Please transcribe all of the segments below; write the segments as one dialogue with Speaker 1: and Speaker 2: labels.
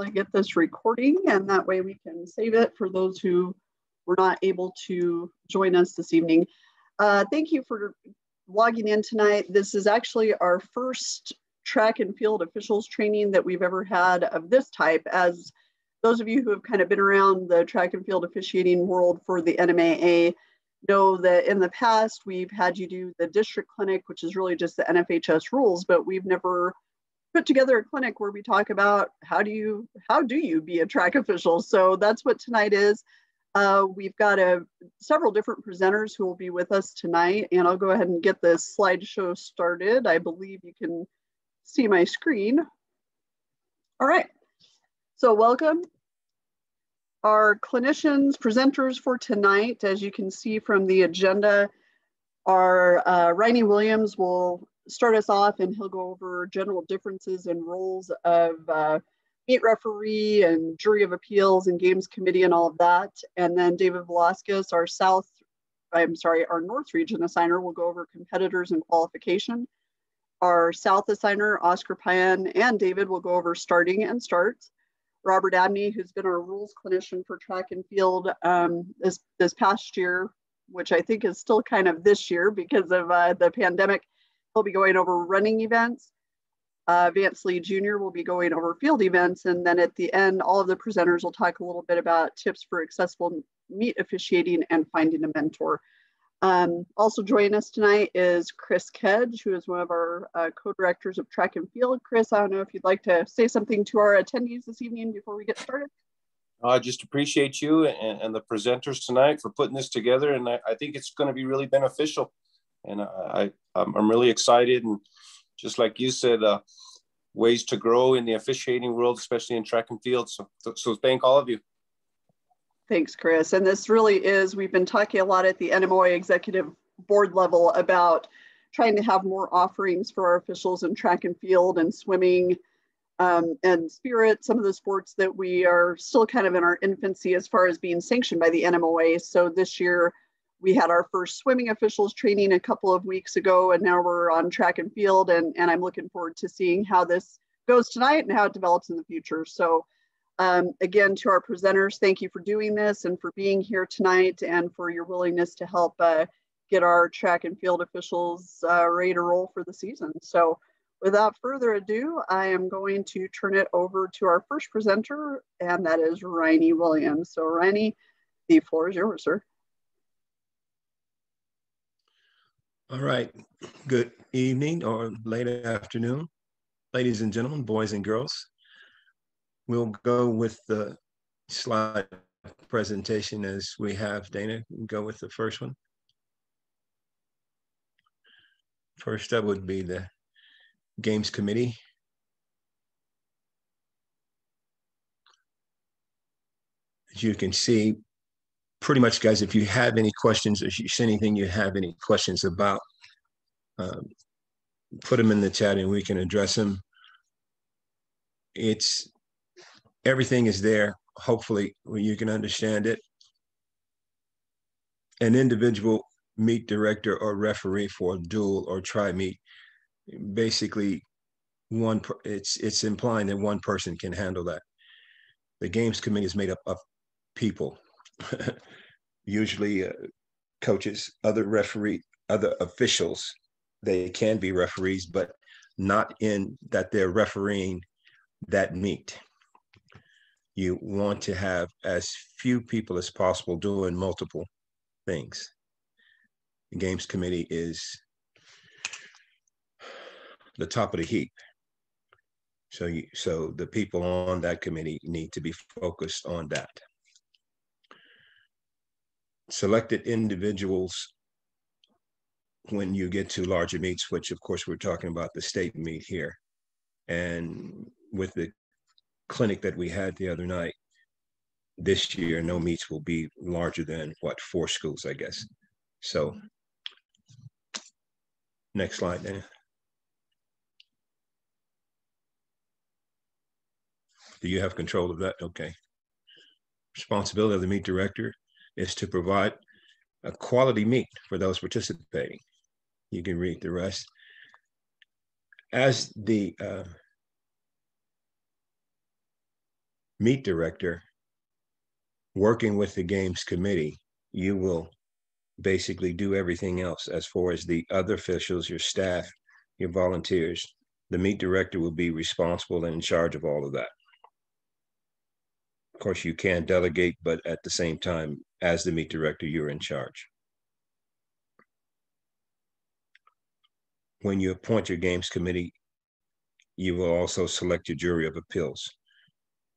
Speaker 1: get this recording, and that way we can save it for those who were not able to join us this evening. Thank you for logging in tonight. This is actually our first track and field officials training that we've ever had of this type. As those of you who have kind of been around the track and field officiating world for the NMOA know that in the past we've had you do the district clinic, which is really just the NFHS rules, but we've never put together a clinic where we talk about how do you be a track official. So that's what tonight is. We've got several different presenters who will be with us tonight, and I'll go ahead and get the slideshow started. I believe you can see my screen. All right, so welcome. Our clinicians, presenters for tonight, as you can see from the agenda, are Ryan Williams will start us off, and he'll go over general differences in roles of meet referee and jury of appeals and games committee and all of that. And then David Velasquez, our North region assigner, will go over competitors and qualification. Our South assigner, Oscar Payan and David, will go over starting and starts. Robert Abney, who's been our rules clinician for track and field this past year, which I think is still kind of this year because of the pandemic, he'll be going over running events. Vance Lee Jr. will be going over field events. And then at the end, all of the presenters will talk a little bit about tips for accessible meet officiating and finding a mentor. Also joining us tonight is Chris Kedge, who is one of our co-directors of track and field. Chris, I don't know if you'd like to say something to our attendees this evening before we get started.
Speaker 2: I just appreciate you and the presenters tonight for putting this together. And I think it's going to be really beneficial. And I'm really excited. And just like you said, ways to grow in the officiating world, especially in track and field. So thank all of you.
Speaker 1: Thanks, Chris. And this really is, we've been talking a lot at the NMOA executive board level about trying to have more offerings for our officials in track and field and swimming and spirit, some of the sports that we are still kind of in our infancy as far as being sanctioned by the NMOA. So this year we had our first swimming officials training a couple of weeks ago, and now we're on track and field. And I'm looking forward to seeing how this goes tonight and how it develops in the future. So again, to our presenters, thank you for doing this and for being here tonight and for your willingness to help get our track and field officials ready to roll for the season. So without further ado, I am going to turn it over to our first presenter, and that is Ryan Williams. So Ryan, the floor is yours, sir.
Speaker 3: All right, good evening or late afternoon, ladies and gentlemen, boys and girls. We'll go with the slide presentation as we have. Dana, go with the first one. First up would be the Games Committee. As you can see, pretty much, guys, if you have any questions or if you see anything you have any questions about, put them in the chat and we can address them. Everything is there. Hopefully you can understand it. An individual meet director or referee for a dual or tri-meet, basically it's implying that one person can handle that. The Games Committee is made up of people, usually coaches, other officials. They can be referees, but not in that they're refereeing that meet. You want to have as few people as possible doing multiple things. The Games Committee is the top of the heap. So the people on that committee need to be focused on that. Selected individuals, when you get to larger meets, which of course we're talking about the state meet here, and with the clinic that we had the other night, this year no meets will be larger than 4 schools, I guess. So next slide, Dana. Do you have control of that? Okay. Responsibility of the meet director is to provide a quality meet for those participating. You can read the rest. As the meet director, working with the games committee, you will basically do everything else as far as the other officials, your staff, your volunteers. The meet director will be responsible and in charge of all of that. Of course, you can delegate, but at the same time, as the meet director, you're in charge. When you appoint your games committee, you will also select your jury of appeals.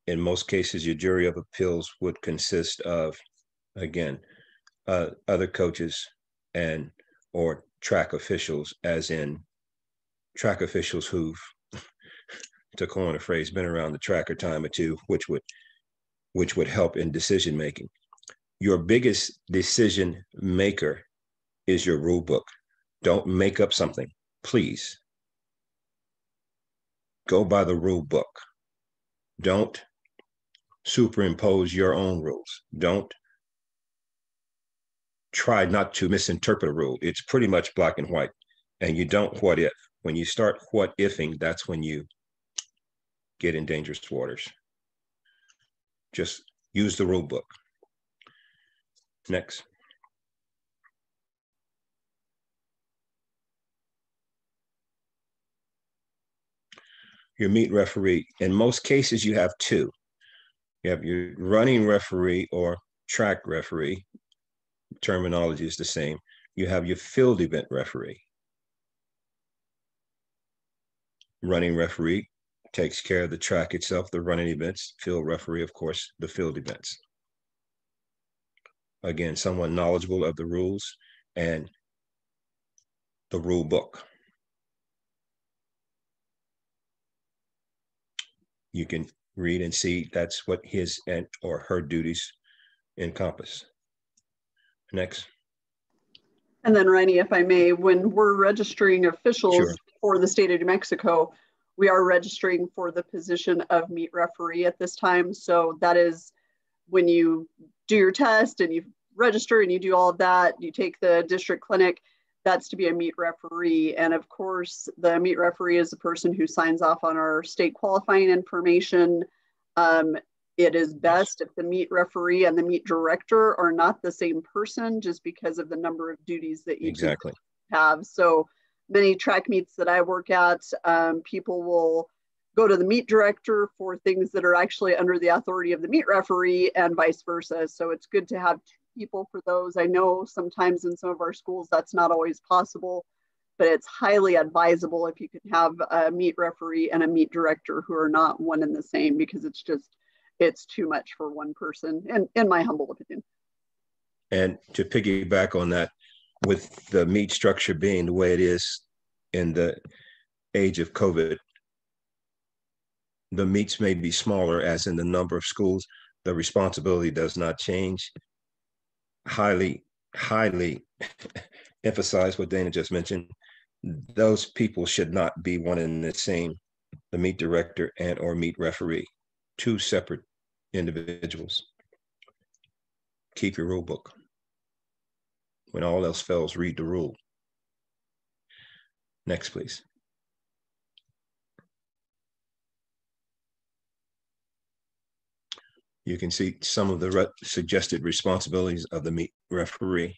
Speaker 3: In most cases, your jury of appeals would consist of, again, other coaches and or track officials, as in track officials who've, to coin a phrase, been around the track a time or two, which would help in decision making. Your biggest decision maker is your rule book. Don't make up something, please. Go by the rule book. Don't superimpose your own rules. Don't try not to misinterpret a rule. It's pretty much black and white. And you don't what if. When you start what ifing, that's when you get in dangerous waters. Just use the rule book. Next. Your meet referee. In most cases, you have two. You have your running referee or track referee. Terminology is the same. You have your field event referee. Running referee takes care of the track itself, the running events. Field referee, of course, the field events. Again, someone knowledgeable of the rules and the rule book. You can read and see that's what his and or her duties encompass. Next.
Speaker 1: And then, Rennie, if I may, when we're registering officials
Speaker 3: Sure.
Speaker 1: for the state of New Mexico, we are registering for the position of meet referee at this time. So that is when you do your test and you register and you do all of that, you take the district clinic, that's to be a meet referee. And of course, the meet referee is the person who signs off on our state qualifying information. It is best if the meet referee and the meet director are not the same person, just because of the number of duties that each
Speaker 3: Exactly.
Speaker 1: have. So many track meets that I work at, people will go to the meet director for things that are actually under the authority of the meet referee and vice versa. So it's good to have two people for those. I know sometimes in some of our schools that's not always possible, but it's highly advisable if you can have a meet referee and a meet director who are not one and the same, because it's too much for one person, in my humble opinion.
Speaker 3: And to piggyback on that, with the meet structure being the way it is in the age of COVID, the meets may be smaller, as in the number of schools. The responsibility does not change. Highly emphasize what Dana just mentioned. Those people should not be one and the same, the meet director and or meet referee, two separate individuals. Keep your rule book. When all else fails, read the rule. Next, please. You can see some of the suggested responsibilities of the meet referee.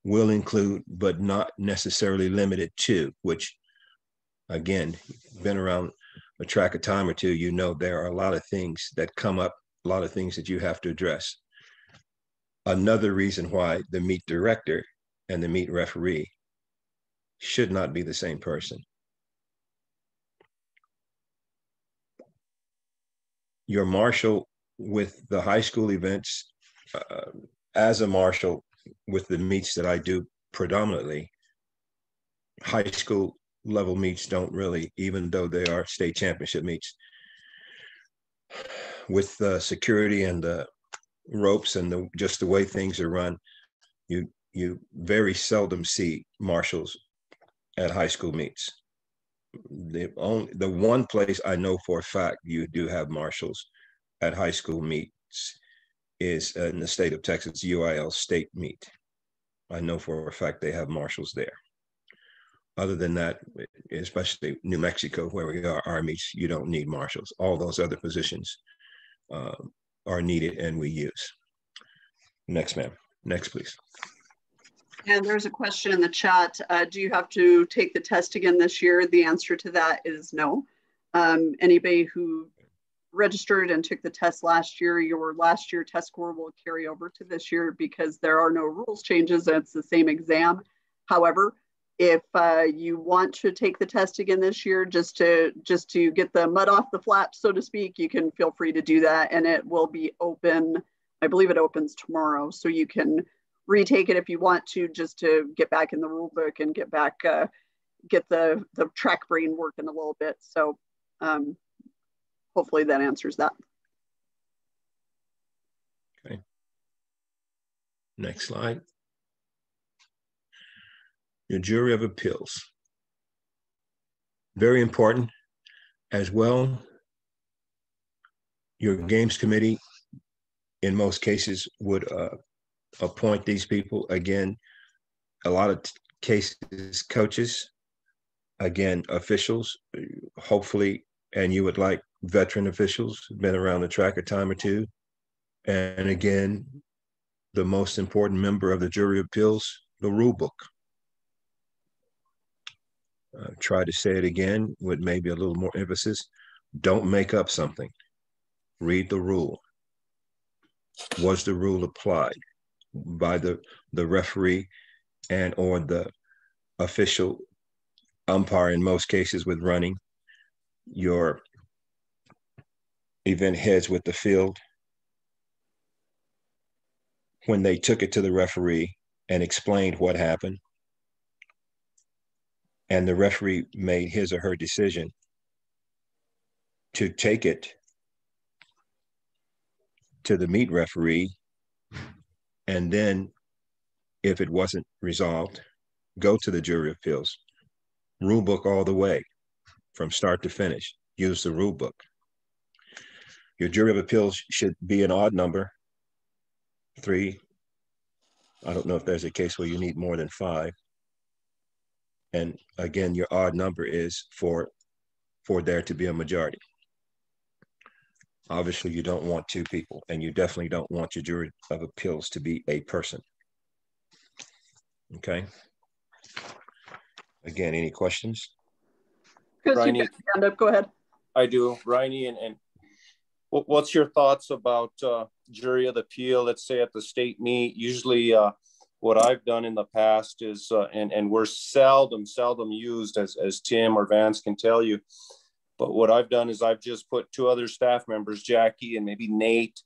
Speaker 3: Will include, but not necessarily limited to, which, again, been around a track a time or two, you know there are a lot of things that come up, a lot of things that you have to address. Another reason why the meet director and the meet referee should not be the same person. Your marshal with the high school events, as a marshal with the meets that I do predominantly, high school level meets don't really, even though they are state championship meets, with the security and the ropes and just the way things are run, you very seldom see marshals at high school meets. The one place I know for a fact you do have marshals at high school meets is in the state of Texas, UIL state meet. I know for a fact they have marshals there. Other than that, especially New Mexico, where we are, our meets, you don't need marshals. All those other positions are needed and we use. Next, ma'am. Next, please.
Speaker 1: And there's a question in the chat. Do you have to take the test again this year? The answer to that is no. Anybody who registered and took the test last year, your last year test score will carry over to this year because there are no rules changes. It's the same exam. However, if you want to take the test again this year, just to get the mud off the flap, so to speak, you can feel free to do that. And it will be open, I believe it opens tomorrow. So you can retake it if you want to, just to get back in the rule book and get back, get the track brain working a little bit. So hopefully that answers that.
Speaker 3: Okay. Next slide. Your jury of appeals. Very important as well. Your games committee, in most cases, would appoint these people. Again, a lot of cases, coaches, again, officials, hopefully, and you would like veteran officials, been around the track a time or two. And again, the most important member of the jury of appeals, the rule book. Try to say it again with maybe a little more emphasis. Don't make up something. Read the rule. Was the rule applied by the referee and or the official umpire in most cases with running? Your event heads with the field, when they took it to the referee and explained what happened, and the referee made his or her decision to take it to the meet referee, and then if it wasn't resolved, go to the jury of appeals. Rule book all the way from start to finish. Use the rule book. Your jury of appeals should be an odd number, 3. I don't know if there's a case where you need more than 5. And again, your odd number is for there to be a majority. Obviously, you don't want 2 people, and you definitely don't want your jury of appeals to be a person. Okay. Again, any questions?
Speaker 1: Chris, you got your hand up. Go ahead.
Speaker 2: I do, Ryan, and what's your thoughts about jury of the appeal, let's say at the state meet? Usually what I've done in the past is, and we're seldom used, as Tim or Vance can tell you, but what I've done is I've just put 2 other staff members, Jackie and maybe Nate,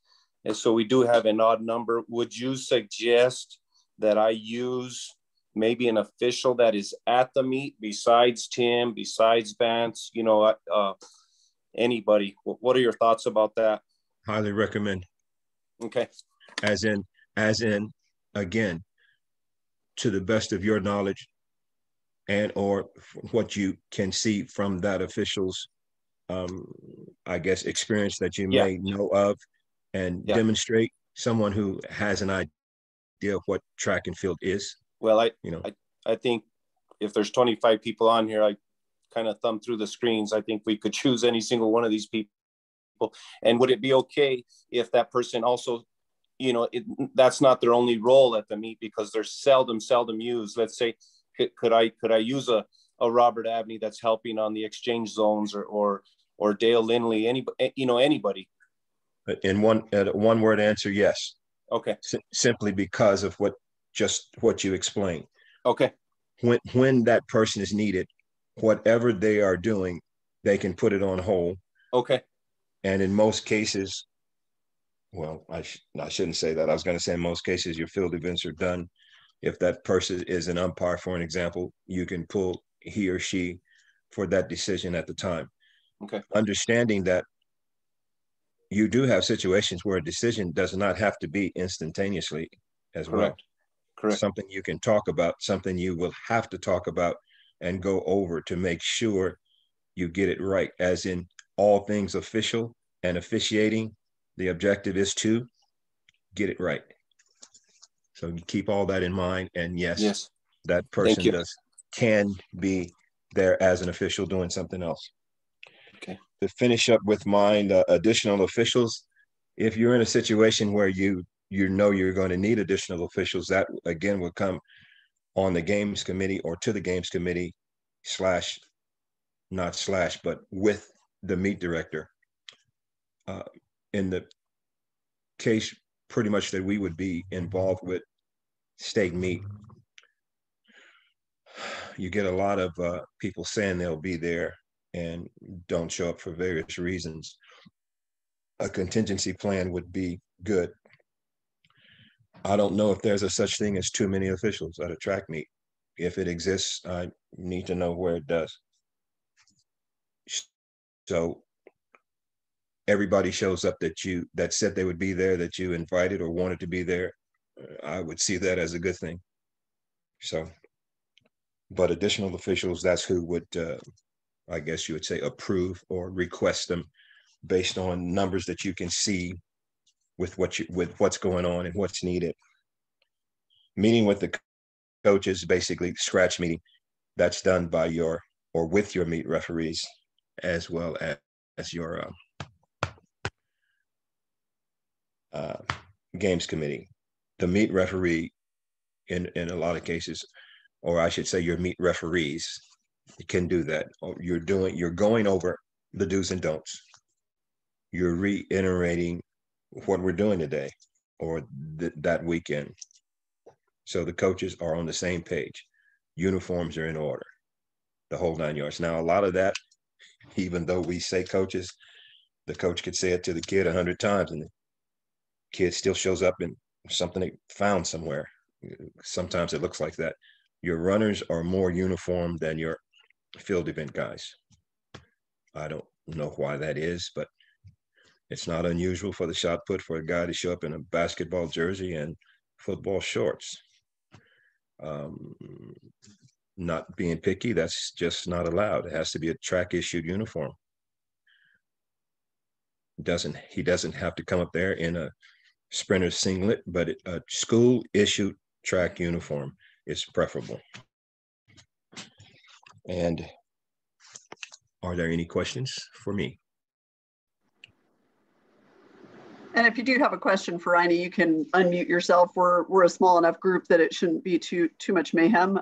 Speaker 2: and so we do have an odd number. Would you suggest that I use maybe an official that is at the meet besides Tim, besides Vance, you know, anybody? What are your thoughts about that?
Speaker 3: Highly recommend.
Speaker 2: Okay.
Speaker 3: As in, again, to the best of your knowledge and or what you can see from that official's, I guess, experience that you may know of, and demonstrate someone who has an idea of what track and field is. Well,
Speaker 2: I think if there's 25 people on here, I kind of thumb through the screens. I think we could choose any single one of these people. And would it be okay if that person also, you know, that's not their only role at the meet, because they're seldom used? Let's say, could I use a Robert Abney that's helping on the exchange zones, or Dale Lindley, anybody?
Speaker 3: In one word answer, yes.
Speaker 2: Okay.
Speaker 3: Simply because of what you explained.
Speaker 2: Okay.
Speaker 3: When that person is needed, whatever they are doing, they can put it on hold.
Speaker 2: Okay.
Speaker 3: And in most cases, well, I shouldn't say that. I was going to say in most cases, your field events are done. If that person is an umpire, for an example, you can pull he or she for that decision at the time.
Speaker 2: Okay.
Speaker 3: Understanding that you do have situations where a decision does not have to be instantaneously as well.
Speaker 2: Correct.
Speaker 3: Something you can talk about, something you will have to talk about and go over to make sure you get it right. As in all things official and officiating, the objective is to get it right. So you keep all that in mind. And yes. That person can be there as an official doing something else.
Speaker 2: Okay.
Speaker 3: To finish up with mine, additional officials, if you're in a situation where you know you're going to need additional officials, that again will come on the games committee or to the games committee slash, not slash, but with the meet director. In the case pretty much that we would be involved with state meet, you get a lot of people saying they'll be there and don't show up for various reasons. A contingency plan would be good. I don't know if there's a such thing as too many officials at a track meet. If it exists, I need to know where it does. So everybody shows up that said they would be there, that you invited or wanted to be there. I would see that as a good thing. So, but additional officials, that's who would, I guess you would say, approve or request them based on numbers that you can see with what's going on and what's needed. Meeting with the coaches, basically scratch meeting, that's done by your or with your meet referees as well as your games committee. The meet referee in a lot of cases, or I should say your meet referees, can do that. You're going over the do's and don'ts. You're reiterating what we're doing today or that weekend. So the coaches are on the same page. Uniforms are in order, the whole 9 yards. Now, a lot of that, even though we say coaches, the coach could say it to the kid 100 times and the kid still shows up in something they found somewhere. Sometimes it looks like that. Your runners are more uniform than your field event guys. I don't know why that is, but it's not unusual for the shot put for a guy to show up in a basketball jersey and football shorts. Not being picky, that's just not allowed. It has to be a track issued uniform. He doesn't have to come up there in a sprinter singlet, but a school issued track uniform is preferable. And are there any questions for me?
Speaker 1: And if you do have a question for Ina, you can unmute yourself. We're a small enough group that it shouldn't be too much mayhem.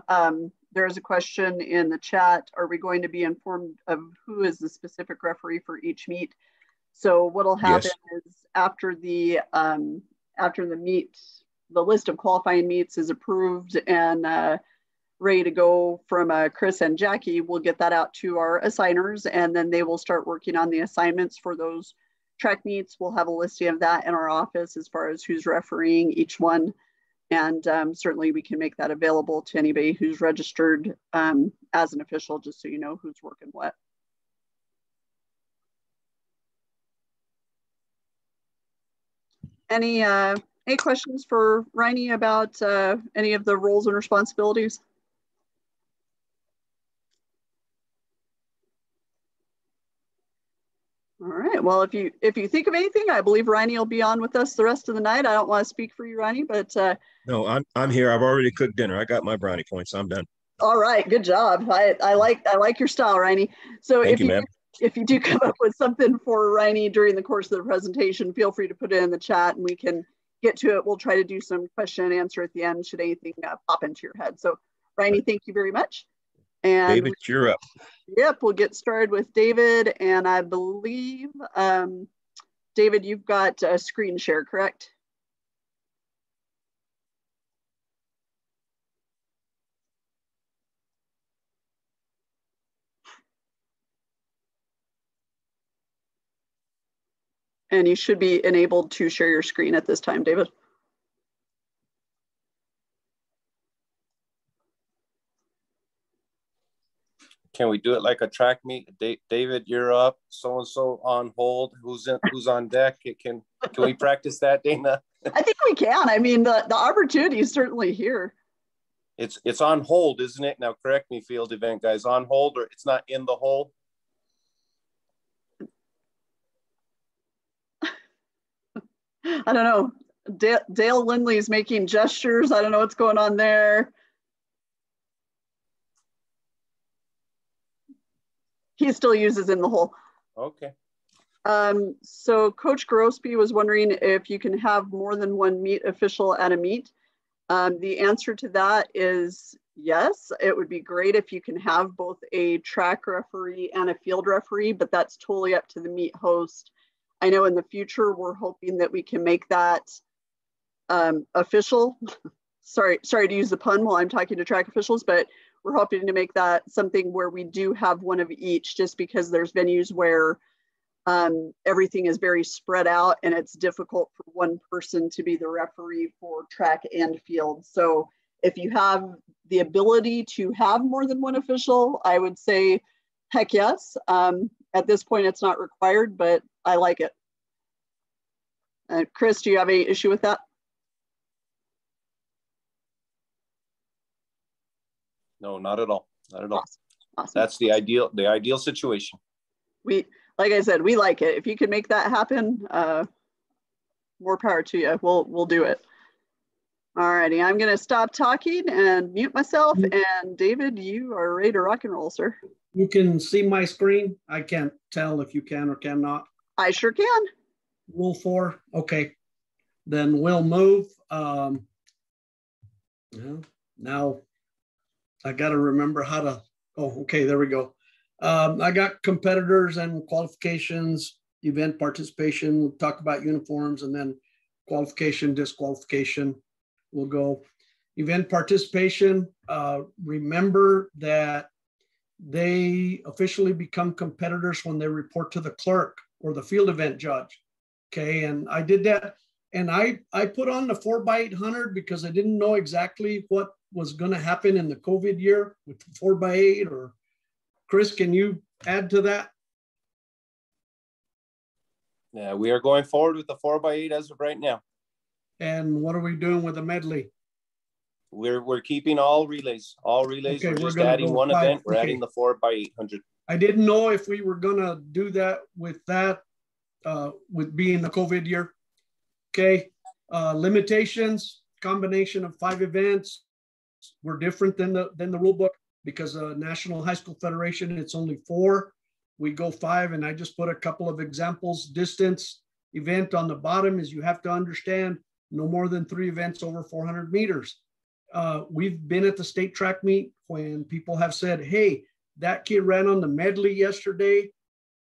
Speaker 1: There is a question in the chat. Are we going to be informed of who is the specific referee for each meet? So what'll happen is after the meet, the list of qualifying meets is approved and ready to go from Chris and Jackie, we'll get that out to our assigners and then they will start working on the assignments for those track meets. We'll have a listing of that in our office as far as who's refereeing each one. And certainly we can make that available to anybody who's registered as an official, just so you know who's working what. Any questions for Riney about any of the roles and responsibilities? All right, well, if you think of anything, I believe Riney will be on with us the rest of the night. I don't want to speak for you, Riney, but
Speaker 3: no, I'm here. I've already cooked dinner. I got my brownie points. I'm done.
Speaker 1: All right, good job. I like your style, Riney. So
Speaker 3: Thank you, ma'am.
Speaker 1: If you do come up with something for Riney during the course of the presentation, feel free to put it in the chat and we can get to it. We'll try to do some question and answer at the end should anything pop into your head. So Riney, thank you very much. And
Speaker 3: David, you're up.
Speaker 1: Yep, we'll get started with David. And I believe, David, you've got a screen share, correct? And you should be enabled to share your screen at this time, David.
Speaker 2: Can we do it like a track meet? David, you're up. So-and-so on hold. Who's on deck? Can we practice that, Dana?
Speaker 1: I think we can. I mean, the opportunity is certainly here.
Speaker 2: It's on hold, isn't it? Now, correct me, field event guys. On hold, or it's not in the hole?
Speaker 1: I don't know. Dale Lindley's making gestures. I don't know what's going on there. He still uses in the hole.
Speaker 2: Okay.
Speaker 1: So Coach Grosby was wondering if you can have more than one meet official at a meet. The answer to that is yes. It would be great if you can have both a track referee and a field referee, but that's totally up to the meet host. I know in the future, we're hoping that we can make that official. Sorry to use the pun while I'm talking to track officials, but we're hoping to make that something where we do have one of each, just because there's venues where everything is very spread out and it's difficult for one person to be the referee for track and field. So if you have the ability to have more than one official, I would say heck yes. At this point, it's not required, but I like it. Chris, do you have any issue with that?
Speaker 2: No, not at all. Not at all.
Speaker 1: Awesome.
Speaker 2: That's the ideal situation.
Speaker 1: Like I said, we like it. If you can make that happen, more power to you. We'll do it. All righty, I'm going to stop talking and mute myself. And David, you are ready to rock and roll, sir.
Speaker 4: You can see my screen. I can't tell if you can or cannot.
Speaker 1: I sure can.
Speaker 4: Rule 4. Okay. Then we'll move. Now I got to remember how to. Oh, okay. There we go. I got competitors and qualifications, event participation. We'll talk about uniforms, and then qualification, disqualification. We'll go event participation. Remember that they officially become competitors when they report to the clerk or the field event judge. Okay, and I did that. And I put on the 4x800 because I didn't know exactly what was going to happen in the COVID year with the 4x8. Or Chris, can you add to that?
Speaker 2: Yeah, we are going forward with the 4x8 as of right now. And
Speaker 4: what are we doing with the medley?
Speaker 2: We're keeping all relays. Okay,
Speaker 4: we're
Speaker 2: just adding one event. We're adding the 4x800.
Speaker 4: I didn't know if we were going to do that with being the COVID year. Okay. Limitations, combination of 5 events. We're different than the rule book because National High School Federation, it's only 4. We go 5, and I just put a couple of examples. Distance event on the bottom is you have to understand no more than 3 events over 400 meters. We've been at the state track meet when people have said, hey, that kid ran on the medley yesterday,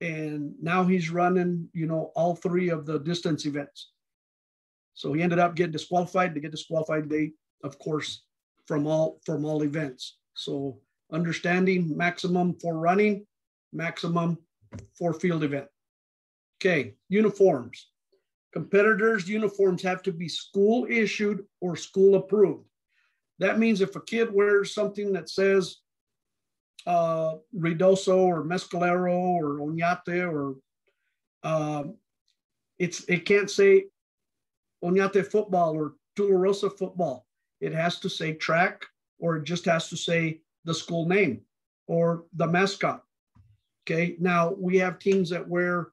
Speaker 4: and now he's running, all 3 of the distance events. So he ended up getting disqualified. To get disqualified, they, of course, from all events. So understanding maximum for running, maximum for field event. Okay, uniforms. Competitors' uniforms have to be school issued or school approved. That means if a kid wears something that says Ridoso or Mescalero or Oñate, or it can't say Oñate football or Tularosa football. It has to say track, or it just has to say the school name or the mascot. Okay, now we have teams that wear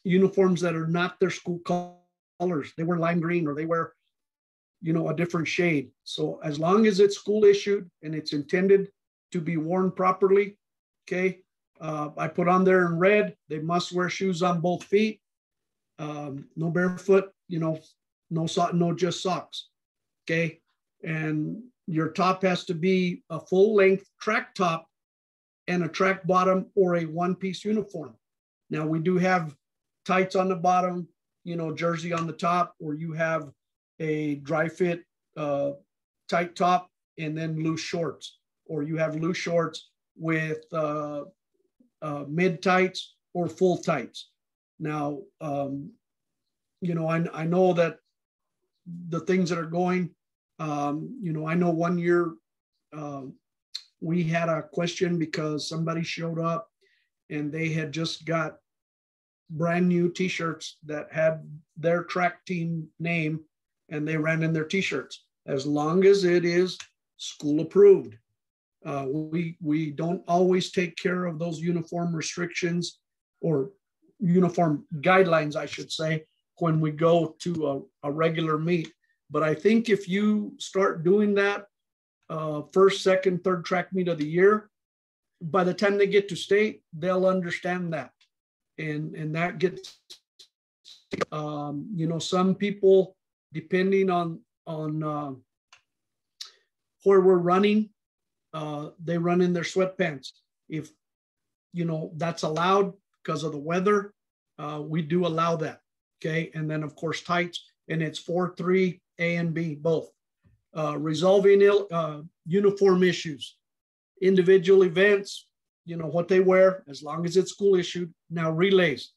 Speaker 4: uniforms that are not their school colors. They wear lime green, or they wear, a different shade. So as long as it's school issued and it's intended to be worn properly, okay, I put on there in red, they must wear shoes on both feet. No barefoot, no just socks. Okay. And your top has to be a full length track top and a track bottom, or a one-piece uniform. Now we do have tights on the bottom, jersey on the top, or you have a dry fit tight top and then loose shorts, or you have loose shorts with mid tights or full tights. Now, I know that the things that are going, I know one year we had a question because somebody showed up and they had just got brand new t-shirts that had their track team name, and they ran in their t-shirts. As long as it is school approved, we don't always take care of those uniform restrictions or uniform guidelines, I should say, when we go to a regular meet. But I think if you start doing that first, second, third track meet of the year, by the time they get to state, they'll understand that. And that gets, you know, some people, depending on where we're running, they run in their sweatpants. If, you know, that's allowed because of the weather, we do allow that. Okay. And then of course tights, and it's 4-3 A and B both. Resolving uniform issues, individual events, you know, what they wear, as long as it's school issued. Now relays,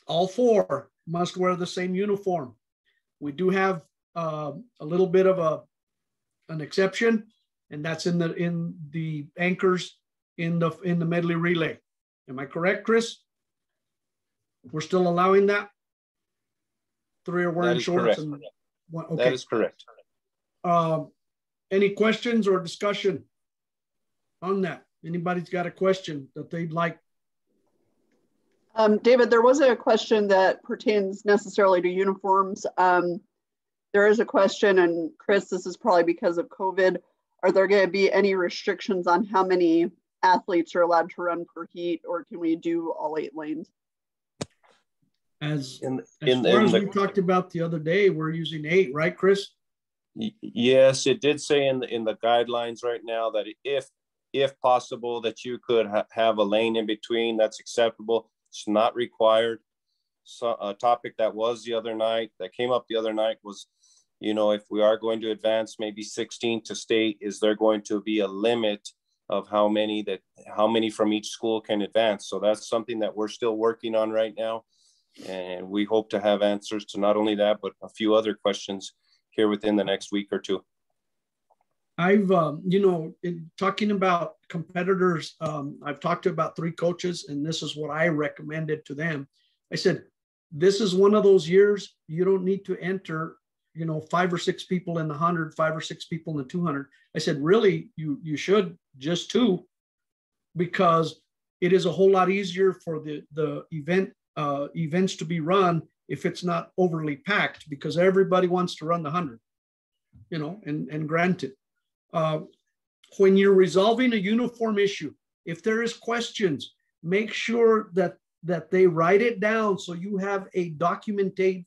Speaker 4: all 4 must wear the same uniform. We do have a little bit of an exception, and that's in the anchors in the medley relay. Am I correct, Chris? We're still allowing that? 3 are wearing shorts. And one, okay.
Speaker 2: That is correct.
Speaker 4: Any questions or discussion on that? Anybody's got a question that they'd like?
Speaker 1: David, there was a question that pertains necessarily to uniforms. There is a question, and Chris, this is probably because of COVID. Are there going to be any restrictions on how many athletes are allowed to run per heat, or can we do all 8 lanes?
Speaker 4: As we talked about the other day, we're using 8, right, Chris?
Speaker 2: Yes, it did say in the guidelines right now that if possible, that you could have a lane in between. That's acceptable. It's not required. So a topic that came up the other night was, you know, if we are going to advance maybe 16 to state, is there going to be a limit of how many from each school can advance? So that's something that we're still working on right now. And we hope to have answers to not only that, but a few other questions here within the next week or 2.
Speaker 4: I've, you know, in talking about competitors, I've talked to about 3 coaches, and this is what I recommended to them. I said, this is one of those years you don't need to enter, you know, 5 or 6 people in the 100, 5 or 6 people in the 200. I said, really, you should just 2, because it is a whole lot easier for the events to be run if it's not overly packed, because everybody wants to run the 100, you know, and granted. When you're resolving a uniform issue, if there is questions, make sure that they write it down so you have a documented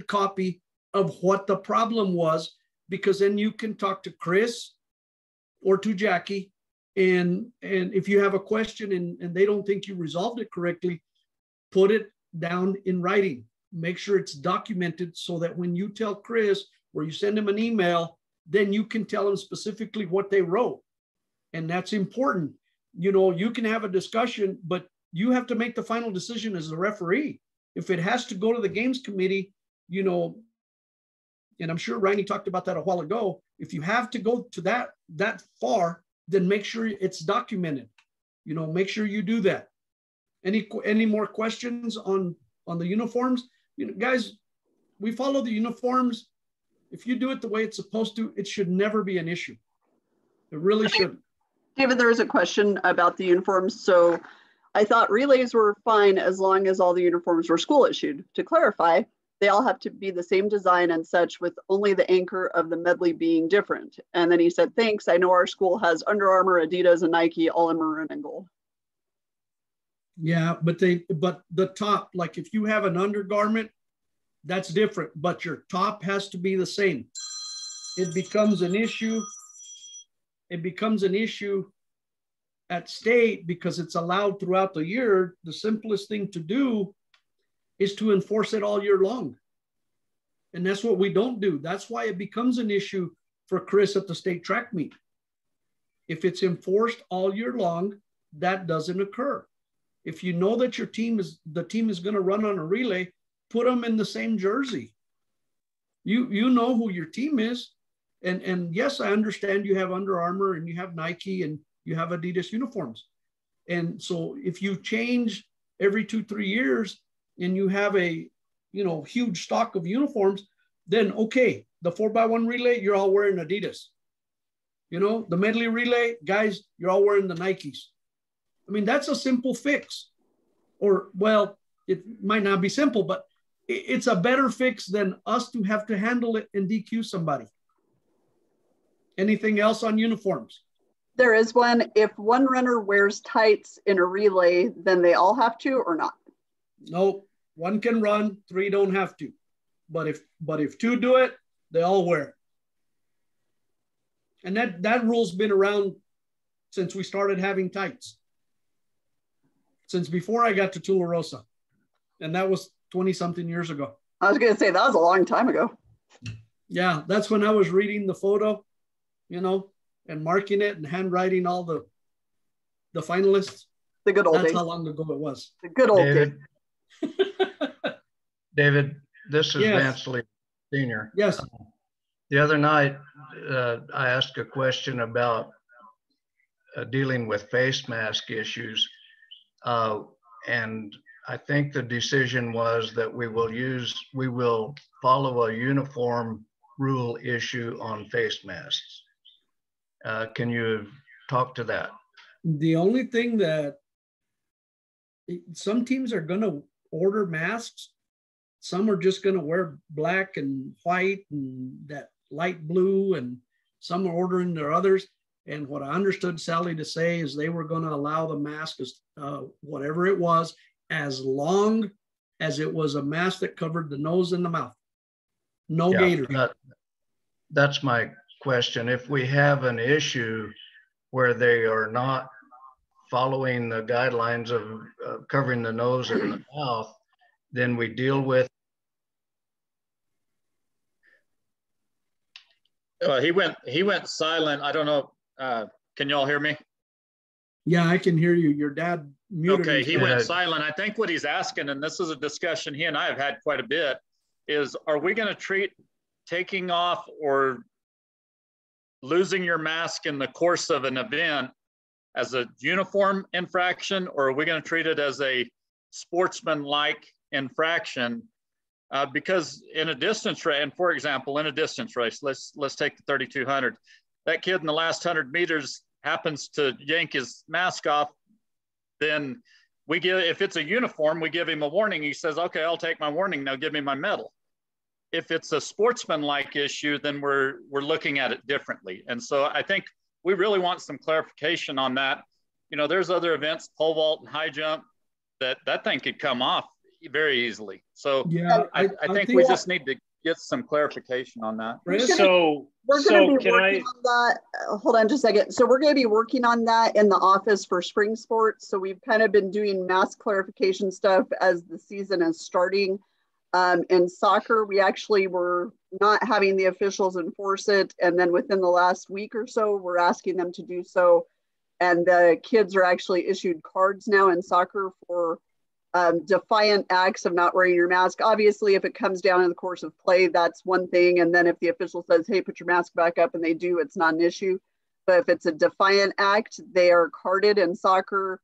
Speaker 4: copy of what the problem was, because then you can talk to Chris or to Jackie, and if you have a question and they don't think you resolved it correctly, put it down in writing. Make sure it's documented so that when you tell Chris or you send him an email, then you can tell him specifically what they wrote. And that's important. You know, you can have a discussion, but you have to make the final decision as the referee. If it has to go to the games committee, you know, and I'm sure Riney talked about that a while ago, if you have to go to that far, then make sure it's documented. You know, make sure you do that. Any more questions on the uniforms? You know, guys, we follow the uniforms. If you do it the way it's supposed to, it should never be an issue. It really shouldn't.
Speaker 1: David, there was a question about the uniforms. So I thought relays were fine as long as all the uniforms were school issued. To clarify, they all have to be the same design and such, with only the anchor of the medley being different. And then he said, thanks. I know our school has Under Armour, Adidas, and Nike all in maroon and gold.
Speaker 4: Yeah, but the top, like if you have an undergarment, that's different, but your top has to be the same. It becomes an issue. It becomes an issue at state because it's allowed throughout the year. The simplest thing to do is to enforce it all year long. And that's what we don't do. That's why it becomes an issue for Chris at the state track meet. If it's enforced all year long, that doesn't occur. If you know that the team is going to run on a relay, put them in the same jersey. You know who your team is. And yes, I understand you have Under Armour and you have Nike and you have Adidas uniforms. And so if you change every 2-3 years and you have a, you know, huge stock of uniforms, then okay, the 4x1 relay, you're all wearing Adidas. You know, the medley relay, guys, you're all wearing the Nikes. I mean, that's a simple fix. Or, well, it might not be simple, but it's a better fix than us to have to handle it and DQ somebody. Anything else on uniforms?
Speaker 1: There is one. If one runner wears tights in a relay, then they all have to or not?
Speaker 4: Nope. One can run, 3 don't have to. But if 2 do it, they all wear it. And that rule's been around since we started having tights. Since before I got to Tularosa. And that was 20-something years ago.
Speaker 1: I was going to say, that was a long time ago.
Speaker 4: Yeah, that's when I was reading the photo, you know, and marking it and handwriting all the finalists.
Speaker 1: The good old days.
Speaker 4: That's how long ago it was.
Speaker 1: The good old days.
Speaker 5: David, this is
Speaker 4: Yes.
Speaker 5: Vance Lee, Sr.
Speaker 4: Yes.
Speaker 5: The other night, I asked a question about dealing with face mask issues. And I think the decision was that we will follow a uniform rule issue on face masks. Can you talk to that?
Speaker 4: The only thing that some teams are going to order masks. Some are just going to wear black and white and that light blue, and some are ordering their others. And what I understood Sally to say is they were going to allow the mask as whatever it was, as long as it was a mask that covered the nose and the mouth. No gaiters.
Speaker 5: That's my question. If we have an issue where they are not following the guidelines of covering the nose and the mouth, then we deal with.
Speaker 6: He went silent. I don't know. Can y'all hear me?
Speaker 4: Yeah, I can hear you. Your dad muted.
Speaker 6: Okay, he went silent. I think what he's asking, and this is a discussion he and I have had quite a bit, is are we going to treat taking off or losing your mask in the course of an event as a uniform infraction, or are we going to treat it as a sportsman-like infraction? Because in a distance race, and for example, in a distance race, let's take the 3,200. That kid in the last 100 meters happens to yank his mask off, then we give, if it's a uniform, we give him a warning. He says, okay, I'll take my warning, now give me my medal. If it's a sportsman-like issue, then we're looking at it differently. And so I think we really want some clarification on that. You know, there's other events, pole vault and high jump, that thing could come off very easily. So yeah, I think we just need to get some clarification on that.
Speaker 1: So we're going to be working on that. Hold on just a second. So we're going to be working on that in the office for spring sports. So we've kind of been doing mask clarification stuff as the season is starting. In soccer, we actually were not having the officials enforce it. And then within the last week or so, we're asking them to do so. And the kids are actually issued cards now in soccer for defiant acts of not wearing your mask. Obviously, if it comes down in the course of play, that's one thing. And then if the official says, hey, put your mask back up, and they do, it's not an issue. But if it's a defiant act, they are carded in soccer.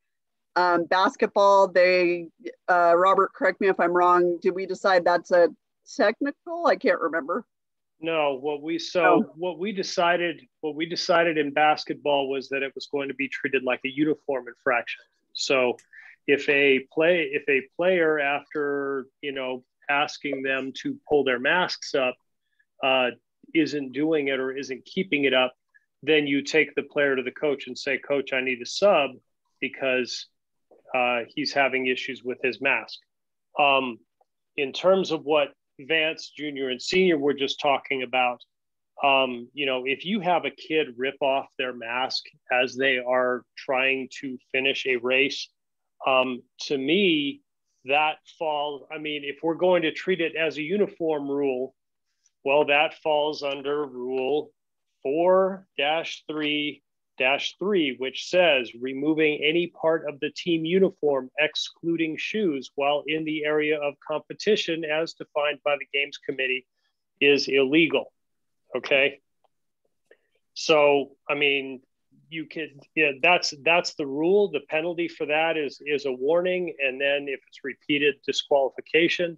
Speaker 1: Basketball, they, Robert, correct me if I'm wrong, did we decide that's a technical? I can't remember.
Speaker 7: No, what we decided in basketball was that it was going to be treated like a uniform infraction. So if a player, after, you know, asking them to pull their masks up, isn't doing it or isn't keeping it up, then you take the player to the coach and say, coach, I need a sub because he's having issues with his mask. In terms of what Vance Jr. and Senior were just talking about, you know, if you have a kid rip off their mask as they are trying to finish a race, to me, that falls, I mean, if we're going to treat it as a uniform rule, well, that falls under rule 4-3-3, which says removing any part of the team uniform, excluding shoes, while in the area of competition as defined by the games committee, is illegal. Okay. So, I mean, you could, yeah, that's the rule. The penalty for that is a warning. And then if it's repeated, disqualification.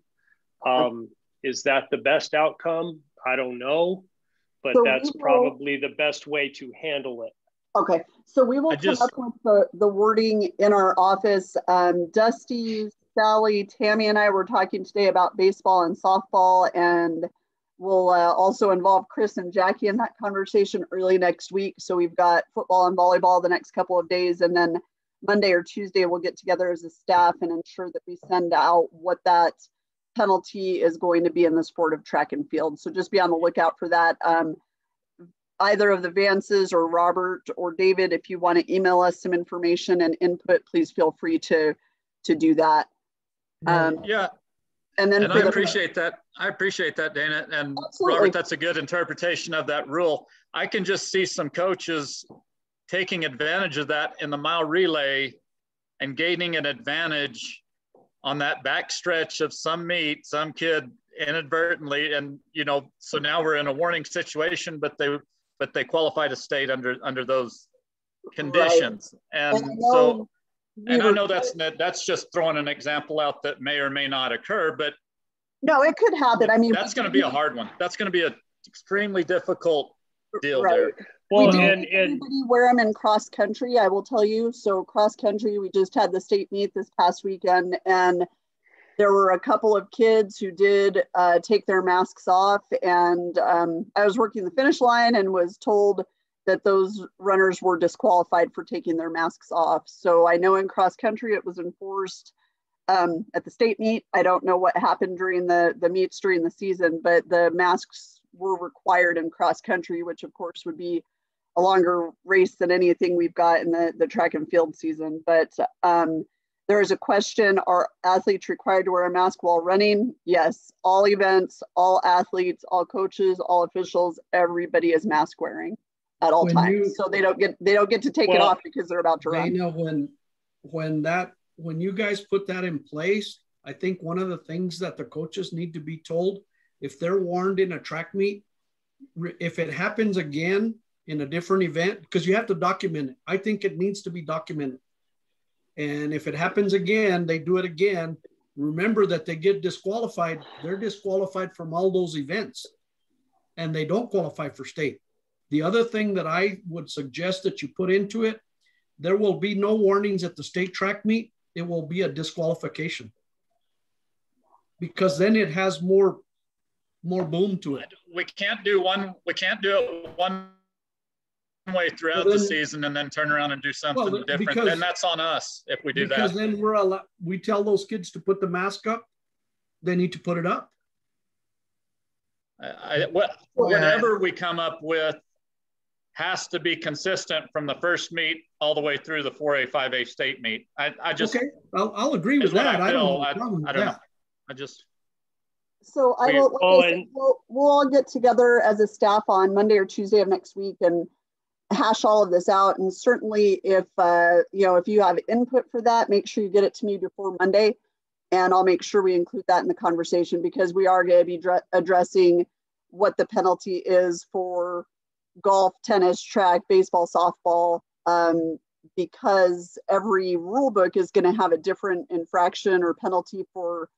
Speaker 7: Is that the best outcome? I don't know, but so that's probably the best way to handle it.
Speaker 1: Okay, so we will come up with the wording in our office. Dusty, Sally, Tammy, and I were talking today about baseball and softball, and We'll also involve Chris and Jackie in that conversation early next week. So we've got football and volleyball the next couple of days, and then Monday or Tuesday we'll get together as a staff and ensure that we send out what that penalty is going to be in the sport of track and field. So just be on the lookout for that. Either of the Vances or Robert or David, if you want to email us some information and input, please feel free to do that.
Speaker 6: Yeah.
Speaker 1: And then
Speaker 6: I appreciate that. I appreciate that, Dana. And
Speaker 1: Absolutely.
Speaker 6: Robert, that's a good interpretation of that rule. I can just see some coaches taking advantage of that in the mile relay and gaining an advantage on that back stretch of some meet, some kid inadvertently. And, you know, so now we're in a warning situation, but they qualify to state under those conditions. Right. And I know that's just throwing an example out that may or may not occur, but
Speaker 1: no, it could happen. I mean,
Speaker 6: that's going to be a hard one. That's going to be an extremely difficult deal there.
Speaker 1: Well, everybody wear them in cross country, I will tell you. So cross country, we just had the state meet this past weekend, and there were a couple of kids who did take their masks off, and I was working the finish line and was told that those runners were disqualified for taking their masks off. So I know in cross country it was enforced at the state meet. I don't know what happened during the meets during the season, but the masks were required in cross country, which of course would be a longer race than anything we've got in the track and field season. But there is a question, are athletes required to wear a mask while running? Yes, all events, all athletes, all coaches, all officials, everybody is mask wearing at all times. So they don't get to take it off because they're about to run.
Speaker 4: You know, when you guys put that in place, I think one of the things that the coaches need to be told, if they're warned in a track meet, if it happens again in a different event, because you have to document it. I think it needs to be documented. And if it happens again, they do it again. Remember that they get disqualified. They're disqualified from all those events, and they don't qualify for state. The other thing that I would suggest that you put into it, there will be no warnings at the state track meet. It will be a disqualification, because then it has more boom to it.
Speaker 6: We can't do it one way throughout the season and then turn around and do something different. And that's on us if we do that.
Speaker 4: Because then we tell those kids to put the mask up. They need to put it up.
Speaker 6: Whatever we come up with has to be consistent from the first meet all the way through the 4A, 5A state meet. I just
Speaker 4: okay. I'll agree with that. I don't know.
Speaker 1: So we'll all get together as a staff on Monday or Tuesday of next week and hash all of this out. And certainly if you have input for that, make sure you get it to me before Monday, and I'll make sure we include that in the conversation, because we are going to be addressing what the penalty is for golf, tennis, track, baseball, softball, because every rule book is going to have a different infraction or penalty for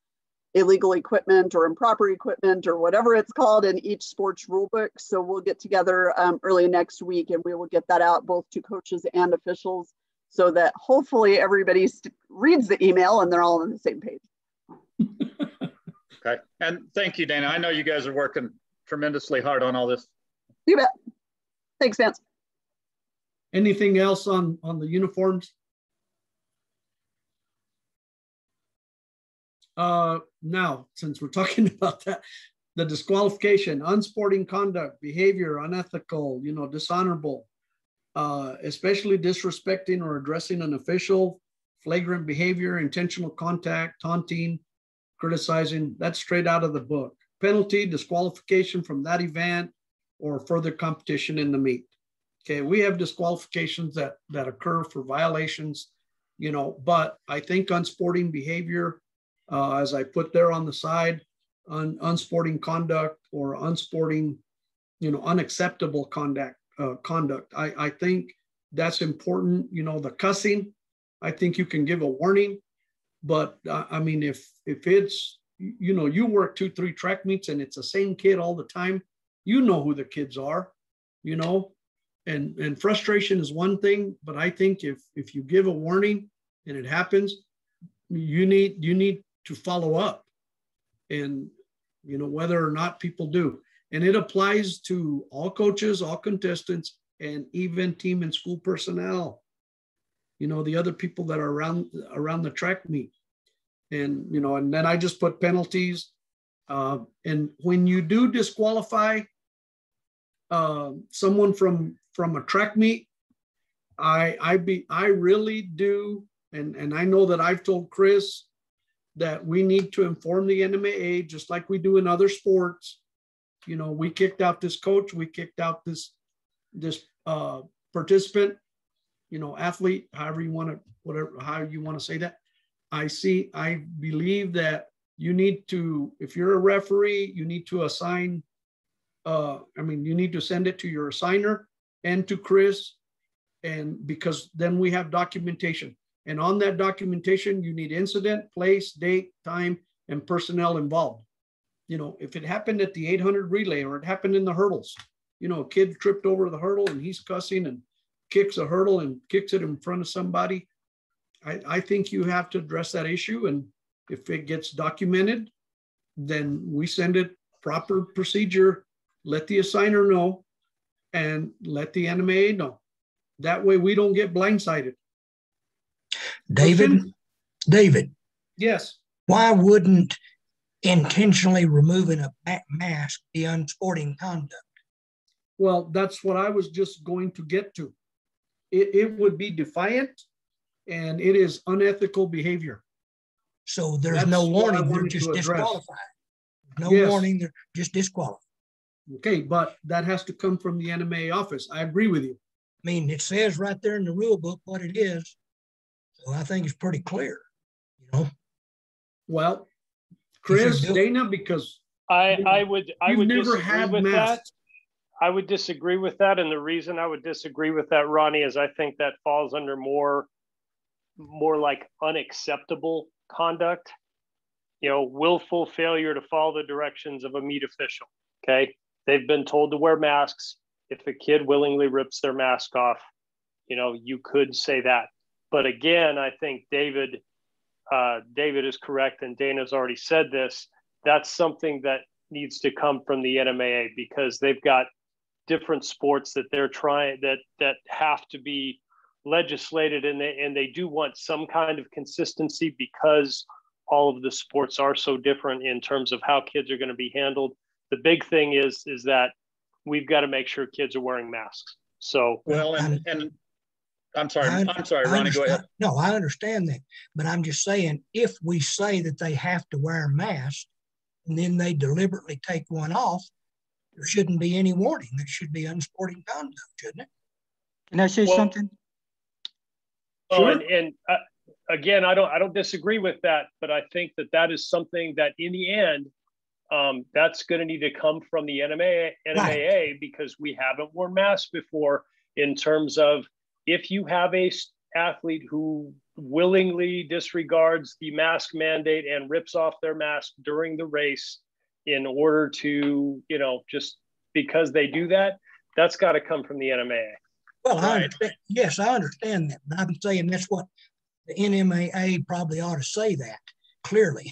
Speaker 1: illegal equipment or improper equipment or whatever it's called in each sports rule book. So we'll get together early next week, and we will get that out both to coaches and officials, so that hopefully everybody reads the email and they're all on the same page.
Speaker 6: Okay, and thank you, Dana. I know you guys are working tremendously hard on all this.
Speaker 1: You bet. Thanks, Vance.
Speaker 4: Anything else on the uniforms? Now, since we're talking about that, the disqualification, unsporting conduct, behavior, unethical, dishonorable, especially disrespecting or addressing an official, flagrant behavior, intentional contact, taunting, criticizing, that's straight out of the book. Penalty, disqualification from that event or further competition in the meet. Okay, we have disqualifications that occur for violations, but I think unsporting behavior, as I put there on the side, unsporting conduct or unsporting, unacceptable conduct. I think that's important. The cussing, I think you can give a warning, but I mean, if it's, you work 2-3 track meets and it's the same kid all the time, who the kids are, and frustration is one thing, but I think if you give a warning and it happens, you need to follow up, and whether or not people do. And it applies to all coaches, all contestants, and even team and school personnel. You know, the other people that are around the track meet. And, you know, and then I just put penalties. And when you do disqualify someone from a track meet, I really do, and I know that I've told Chris that we need to inform the NMOA just like we do in other sports. You know, we kicked out this coach, we kicked out this participant, you know, athlete, however you want to, how you want to say that. I believe that you need to, if you're a referee, you need to assign, you need to send it to your assigner and to Chris, and because then we have documentation. And on that documentation, you need incident, place, date, time, and personnel involved. You know, if it happened at the 800 relay or it happened in the hurdles, you know, a kid tripped over the hurdle and he's cussing and kicks a hurdle and kicks it in front of somebody, I think you have to address that issue. And if it gets documented, then we send it proper procedure, let the assigner know, and let the NMOA know. That way we don't get blindsided.
Speaker 8: David.
Speaker 4: Yes.
Speaker 8: Why wouldn't intentionally removing a mask be unsporting conduct?
Speaker 4: Well, that's what I was just going to get to. It would be defiant, and it is unethical behavior.
Speaker 8: So there's no warning, they're just disqualified. No warning, they're just disqualified.
Speaker 4: Okay, but that has to come from the NMOA office. I agree with you.
Speaker 8: I mean, it says right there in the rule book what it is. So I think it's pretty clear, you know.
Speaker 4: Well, Chris, Dana, because
Speaker 7: I would
Speaker 4: never
Speaker 7: disagree with that. I would disagree with that. And the reason I would disagree with that, Ronnie, is I think that falls under more like unacceptable conduct, you know, willful failure to follow the directions of a meet official. Okay. They've been told to wear masks. If a kid willingly rips their mask off, you know, you could say that. But again, I think David is correct, and Dana's already said this. That's something that needs to come from the NMOA, because they've got different sports that they're trying that have to be legislated, and they do want some kind of consistency, because all of the sports are so different in terms of how kids are going to be handled. The big thing is that we've got to make sure kids are wearing masks. So
Speaker 6: well, and I'm sorry, Ronnie, go ahead.
Speaker 8: No, I understand that, but I'm just saying, if we say that they have to wear a mask and then they deliberately take one off, there shouldn't be any warning. There should be unsporting conduct, shouldn't it?
Speaker 9: Can I say something?
Speaker 7: Sure. And again, I don't disagree with that, but I think that is something that in the end, that's going to need to come from the NMOA, right, because we haven't worn masks before, in terms of, if you have a athlete who willingly disregards the mask mandate and rips off their mask during the race in order to, you know, just because they do that, that's got to come from the NMOA.
Speaker 8: Well, right. Yes, I understand that, but I'm saying that's what the NMOA probably ought to say that clearly.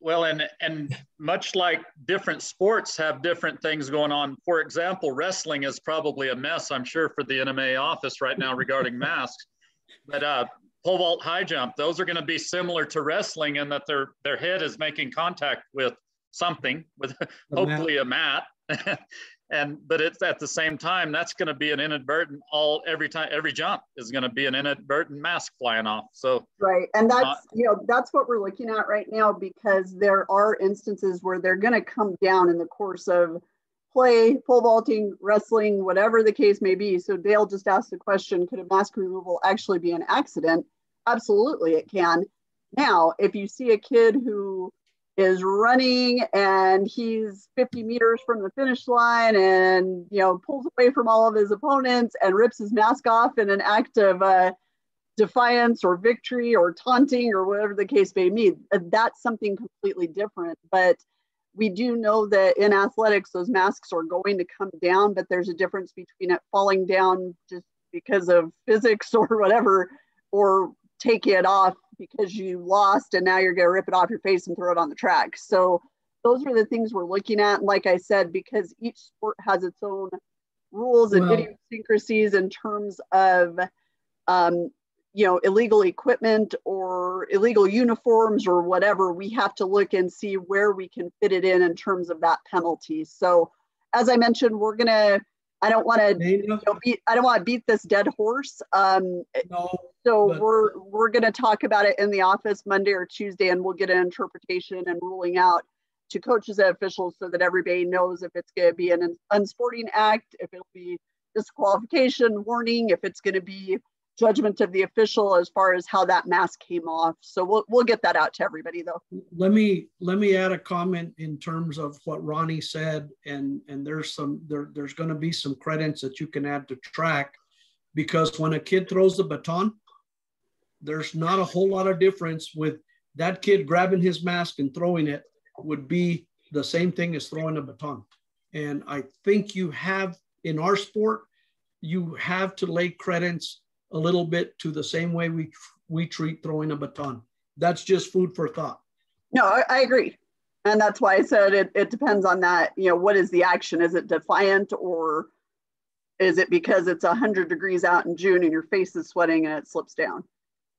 Speaker 6: Well, and much like different sports have different things going on. For example, wrestling is probably a mess, I'm sure, for the NMOA office right now regarding masks. But pole vault, high jump, those are going to be similar to wrestling in that their head is making contact with something, with hopefully a mat. But it's at the same time, that's going to be an inadvertent, every jump is going to be an inadvertent mask flying off. So
Speaker 1: right, and that's what we're looking at right now, because there are instances where they're going to come down in the course of play, pole vaulting, wrestling, whatever the case may be. So Dale just asked the question: could a mask removal actually be an accident? Absolutely, it can. Now, if you see a kid who is running and he's 50 meters from the finish line and, you know, pulls away from all of his opponents and rips his mask off in an act of defiance or victory or taunting or whatever the case may be, that's something completely different. But we do know that in athletics, those masks are going to come down, but there's a difference between it falling down just because of physics or whatever, or take it off because you lost and now you're going to rip it off your face and throw it on the track. So those are the things we're looking at. And like I said, because each sport has its own rules and idiosyncrasies in terms of, you know, illegal equipment or illegal uniforms or whatever, we have to look and see where we can fit it in terms of that penalty. So as I mentioned, we're gonna, I don't want to beat this dead horse. We're going to talk about it in the office Monday or Tuesday, and we'll get an interpretation and ruling out to coaches and officials so that everybody knows if it's going to be an unsporting act, if it'll be disqualification, warning, if it's going to be judgment of the official as far as how that mask came off. So we'll get that out to everybody though.
Speaker 4: Let me add a comment in terms of what Ronnie said, and there's going to be some credits that you can add to track, because when a kid throws the baton, there's not a whole lot of difference with that kid grabbing his mask and throwing it would be the same thing as throwing a baton. And I think you have, in our sport, you have to lay credence a little bit to the same way we treat throwing a baton. That's just food for thought.
Speaker 1: No, I agree. And that's why I said it depends on that. You know, what is the action? Is it defiant, or is it because it's 100 degrees out in June and your face is sweating and it slips down?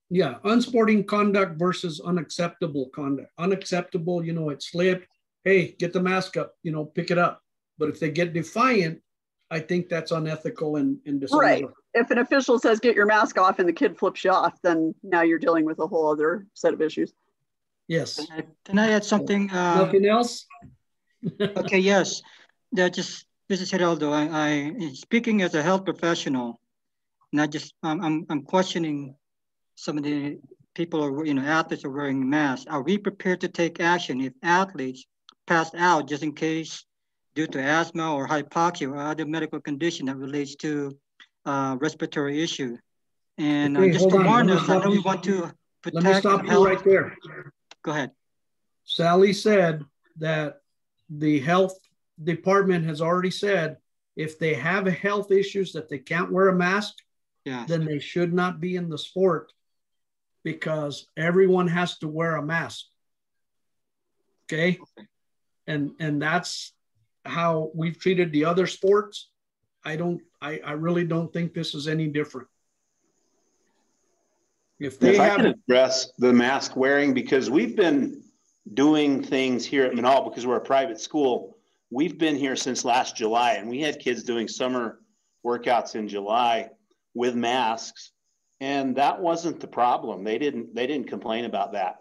Speaker 4: Yeah, unsporting conduct versus unacceptable conduct. Unacceptable, you know, it slipped. Hey, get the mask up, you know, pick it up. But if they get defiant, I think that's unethical and dishonorable.
Speaker 1: Right. If an official says, get your mask off, and the kid flips you off, then now you're dealing with a whole other set of issues.
Speaker 4: Yes.
Speaker 9: Can I add something?
Speaker 4: Nothing else?
Speaker 9: Okay, yes. This is Geraldo. I speaking as a health professional, and I'm questioning some of the people are, you know, athletes are wearing masks. Are we prepared to take action if athletes pass out just in case due to asthma or hypoxia or other medical condition that relates to respiratory issue? And
Speaker 4: okay,
Speaker 9: just to warn us, I know we want to protect.
Speaker 4: Let me stop you right there.
Speaker 9: Go ahead.
Speaker 4: Sally said that the health department has already said if they have health issues that they can't wear a mask, then they should not be in the sport, because everyone has to wear a mask. Okay. And that's how we've treated the other sports. I really don't think this is any different. If I
Speaker 10: can address the mask wearing, because we've been doing things here at Manal, because we're a private school. We've been here since last July, and we had kids doing summer workouts in July with masks, and that wasn't the problem. They didn't complain about that.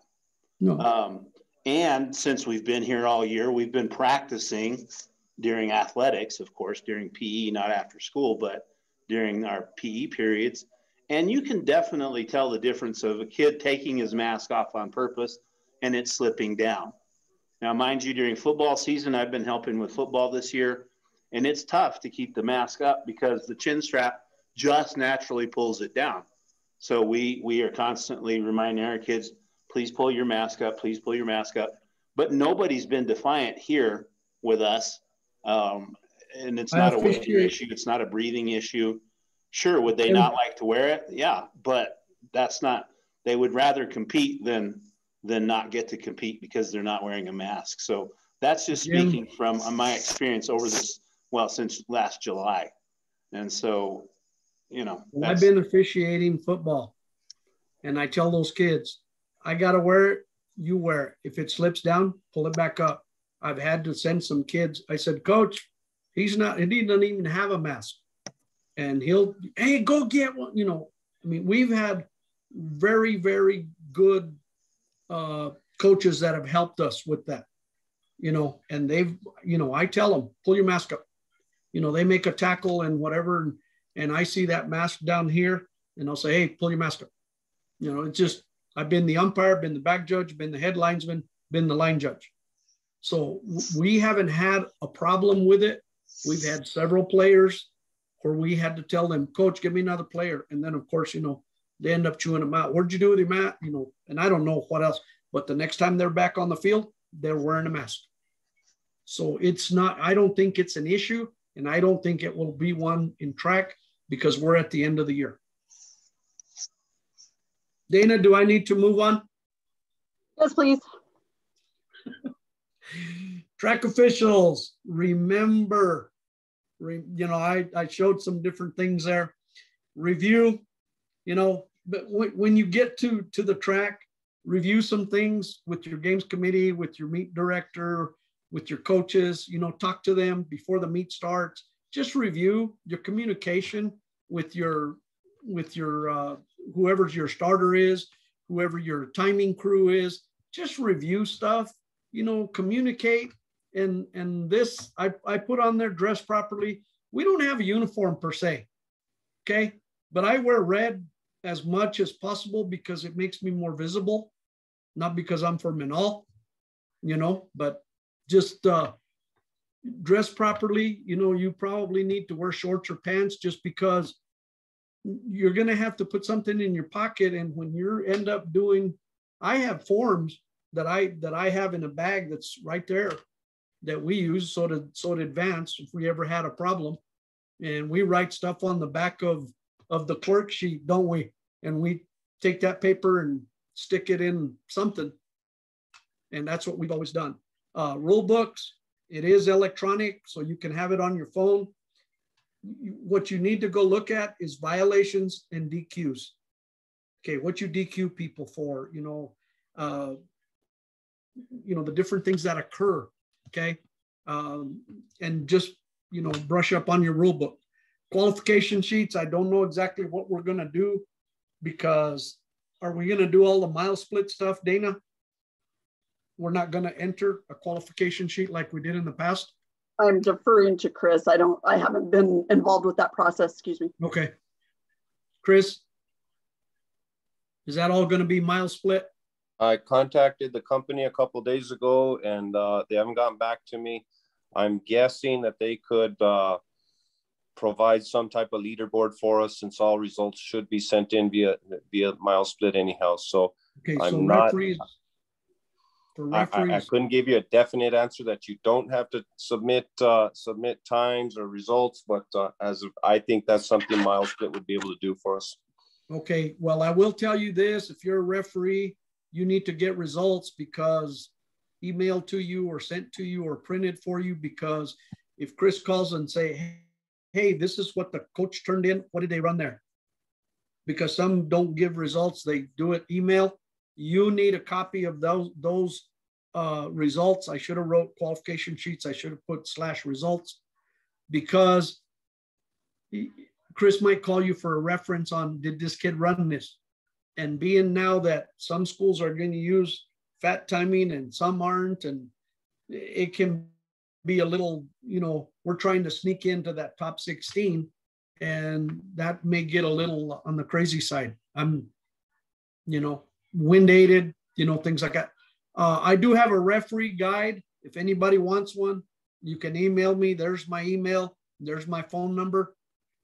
Speaker 4: No.
Speaker 10: And since we've been here all year, we've been practicing during athletics, of course, during PE, not after school, but during our PE periods. And you can definitely tell the difference of a kid taking his mask off on purpose and it slipping down. Now, mind you, during football season, I've been helping with football this year, and it's tough to keep the mask up because the chin strap just naturally pulls it down. So we are constantly reminding our kids, please pull your mask up, please pull your mask up. But nobody's been defiant here with us. And it's not a whisper issue. It's not a breathing issue. Sure, would they not like to wear it? Yeah, but that's not, they would rather compete than not get to compete because they're not wearing a mask. So that's just speaking from my experience over this, well, since last July. And so, you know.
Speaker 4: I've been officiating football, and I tell those kids, I got to wear it, you wear it. If it slips down, pull it back up. I've had to send some kids. I said, Coach, he doesn't even have a mask. And hey, go get one. You know, I mean, we've had very, very good coaches that have helped us with that, you know, and they've, you know, I tell them, pull your mask up. You know, they make a tackle and whatever, and I see that mask down here, and I'll say, hey, pull your mask up. You know, it's just, I've been the umpire, been the back judge, been the head linesman, been the line judge. So we haven't had a problem with it. We've had several players where we had to tell them, Coach, give me another player. And then, of course, you know, they end up chewing them out. What'd you do with him, Matt? You know, and I don't know what else. But the next time they're back on the field, they're wearing a mask. So it's not, I don't think it's an issue, and I don't think it will be one in track because we're at the end of the year. Dana, do I need to move on?
Speaker 1: Yes, please.
Speaker 4: Track officials, remember, you know, I showed some different things there. Review, you know, but when you get to the track, review some things with your games committee, with your meet director, with your coaches, you know, talk to them before the meet starts. Just review your communication with your whoever your starter is, whoever your timing crew is. Just review stuff, you know, communicate. And this, I put on there, dress properly. We don't have a uniform per se, okay? But I wear red as much as possible because it makes me more visible, not because I'm from Manal, you know, but just dress properly. You know, you probably need to wear shorts or pants just because you're going to have to put something in your pocket. And when you end up doing, I have forms that I have in a bag that's right there that we use so to advance if we ever had a problem. And we write stuff on the back of the clerk sheet, don't we? And we take that paper and stick it in something. And that's what we've always done. Rule books, it is electronic, so you can have it on your phone. What you need to go look at is violations and DQs. Okay, what you DQ people for, you know, the different things that occur, okay? And just, you know, brush up on your rule book. Qualification sheets, I don't know exactly what we're gonna do because are we gonna do all the mile split stuff, Dana? We're not gonna enter a qualification sheet like we did in the past?
Speaker 1: I'm deferring to Chris. I haven't been involved with that process, excuse me.
Speaker 4: Okay. Chris, is that all gonna be mile split?
Speaker 2: I contacted the company a couple of days ago and they haven't gotten back to me. I'm guessing that they could provide some type of leaderboard for us since all results should be sent in via mile split anyhow. So
Speaker 4: okay,
Speaker 2: I'm
Speaker 4: so
Speaker 2: not,
Speaker 4: referees,
Speaker 2: I couldn't give you a definite answer that you don't have to submit times or results, but I think that's something mile split would be able to do for us.
Speaker 4: Okay, well, I will tell you this, if you're a referee, you need to get results because emailed to you or sent to you or printed for you, because if Chris calls and say, hey, this is what the coach turned in, what did they run there? Because some don't give results, they do it email. You need a copy of those results. I should have wrote qualification sheets. I should have put /results because Chris might call you for a reference on, did this kid run this? And being now that some schools are going to use fat timing and some aren't, and it can be a little, you know, we're trying to sneak into that top 16 and that may get a little on the crazy side. I'm, you know, wind aided, you know, things like that. I do have a referee guide. If anybody wants one, you can email me. There's my email. There's my phone number.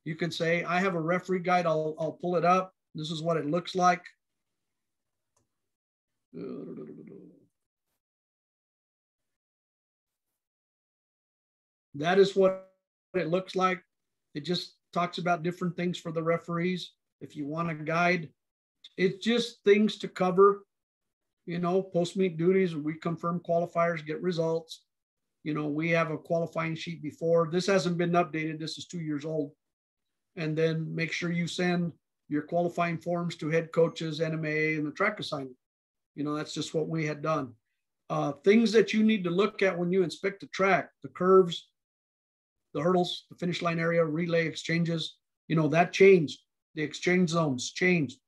Speaker 4: You can say, I have a referee guide. I'll pull it up. This is what it looks like. That is what it looks like. It just talks about different things for the referees. If you want a guide, it's just things to cover, you know, post-meet duties. We confirm qualifiers, get results. You know, we have a qualifying sheet before. This hasn't been updated. This is 2 years old. And then make sure you send your qualifying forms to head coaches, NMOA, and the track assignment. You know, that's just what we had done. Things that you need to look at when you inspect the track, the curves, the hurdles, the finish line area, relay exchanges, you know, that changed. The exchange zones changed,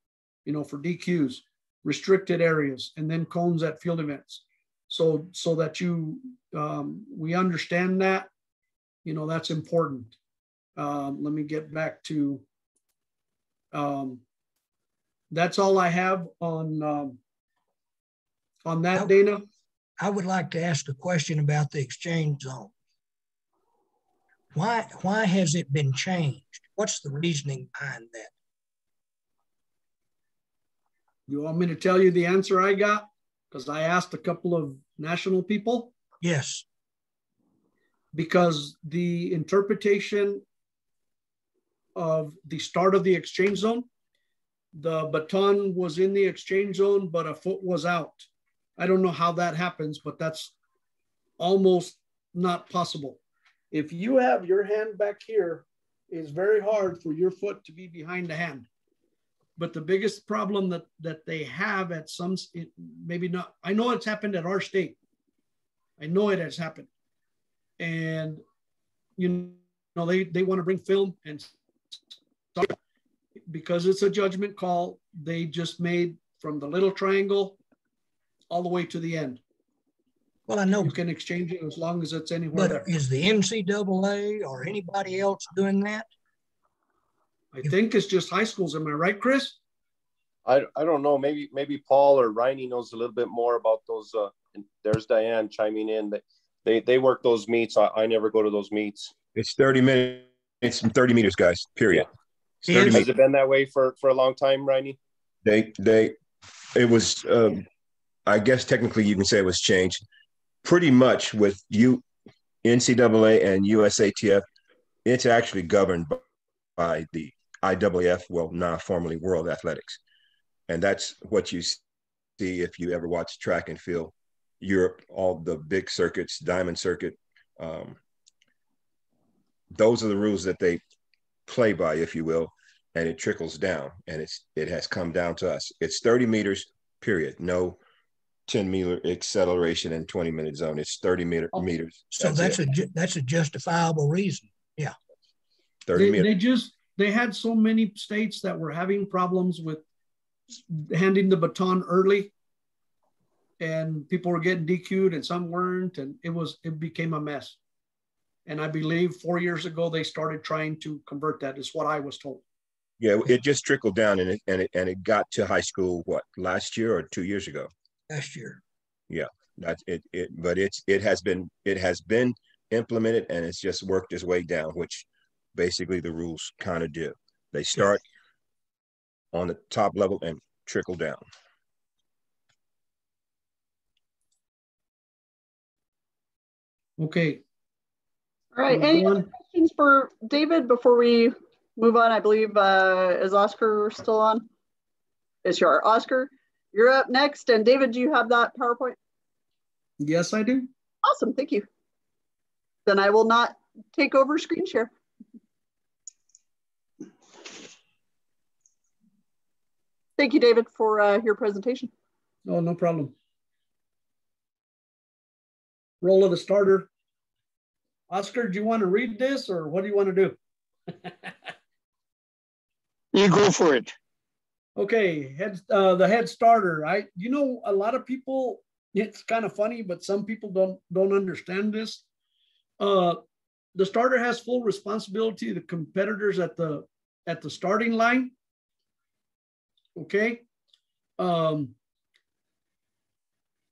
Speaker 4: you know, for DQs, restricted areas, and then cones at field events. So that we understand that, you know, that's important. Let me get back to, that's all I have on that, Dana.
Speaker 8: I would like to ask a question about the exchange zone. Why has it been changed? What's the reasoning behind that?
Speaker 4: You want me to tell you the answer I got? Because I asked a couple of national people.
Speaker 8: Yes.
Speaker 4: Because the interpretation of the start of the exchange zone, the baton was in the exchange zone, but a foot was out. I don't know how that happens, but that's almost not possible. If you have your hand back here, it's very hard for your foot to be behind the hand. But the biggest problem that they have at some, maybe not, I know it's happened at our state. I know it has happened. And, you know, they want to bring film, and because it's a judgment call, they just made from the little triangle all the way to the end.
Speaker 8: Well, I know.
Speaker 4: You can exchange it as long as it's anywhere there.
Speaker 8: But is the NCAA or anybody else doing that?
Speaker 4: I think it's just high schools. Am I right, Chris?
Speaker 2: I don't know. Maybe Paul or Riney knows a little bit more about those. And there's Diane chiming in. They work those meets. I never go to those meets.
Speaker 3: It's 30 minutes and 30 meters, guys, period.
Speaker 2: Yeah. Has it been that way for a long time, Riney?
Speaker 3: It was, I guess technically you can say it was changed pretty much with NCAA and USATF. It's actually governed by the IAAF, well, now formerly World Athletics. And that's what you see if you ever watch track and field Europe, all the big circuits, Diamond Circuit. Those are the rules that they play by, if you will, and it trickles down, and it has come down to us. It's 30 meters, period. No 10-meter acceleration and 20-minute zone. It's 30 meters.
Speaker 8: So that's a justifiable reason. Yeah.
Speaker 3: 30 meters.
Speaker 4: They had so many states that were having problems with handing the baton early, and people were getting DQ'd and some weren't, and it became a mess. And I believe 4 years ago they started trying to convert that, is what I was told.
Speaker 3: Yeah, it just trickled down, and it got to high school last year or 2 years ago?
Speaker 8: Last year.
Speaker 3: Yeah, that's it. But it has been implemented, and it's just worked its way down, which basically the rules kind of do. They start on the top level and trickle down.
Speaker 4: Okay.
Speaker 1: All right. Any other questions for David before we move on? I believe, is Oscar still on? Yes, you are. Oscar, you're up next. And David, do you have that PowerPoint?
Speaker 4: Yes, I do.
Speaker 1: Awesome. Thank you. Then I will not take over screen share. Thank you, David, for your presentation.
Speaker 4: Oh, no problem. Roll of the starter. Oscar, do you want to read this, or what do you want to do?
Speaker 11: You go for it.
Speaker 4: Okay, the head starter. A lot of people, it's kind of funny, but some people don't understand this. The starter has full responsibility of the competitors at the starting line. Okay. And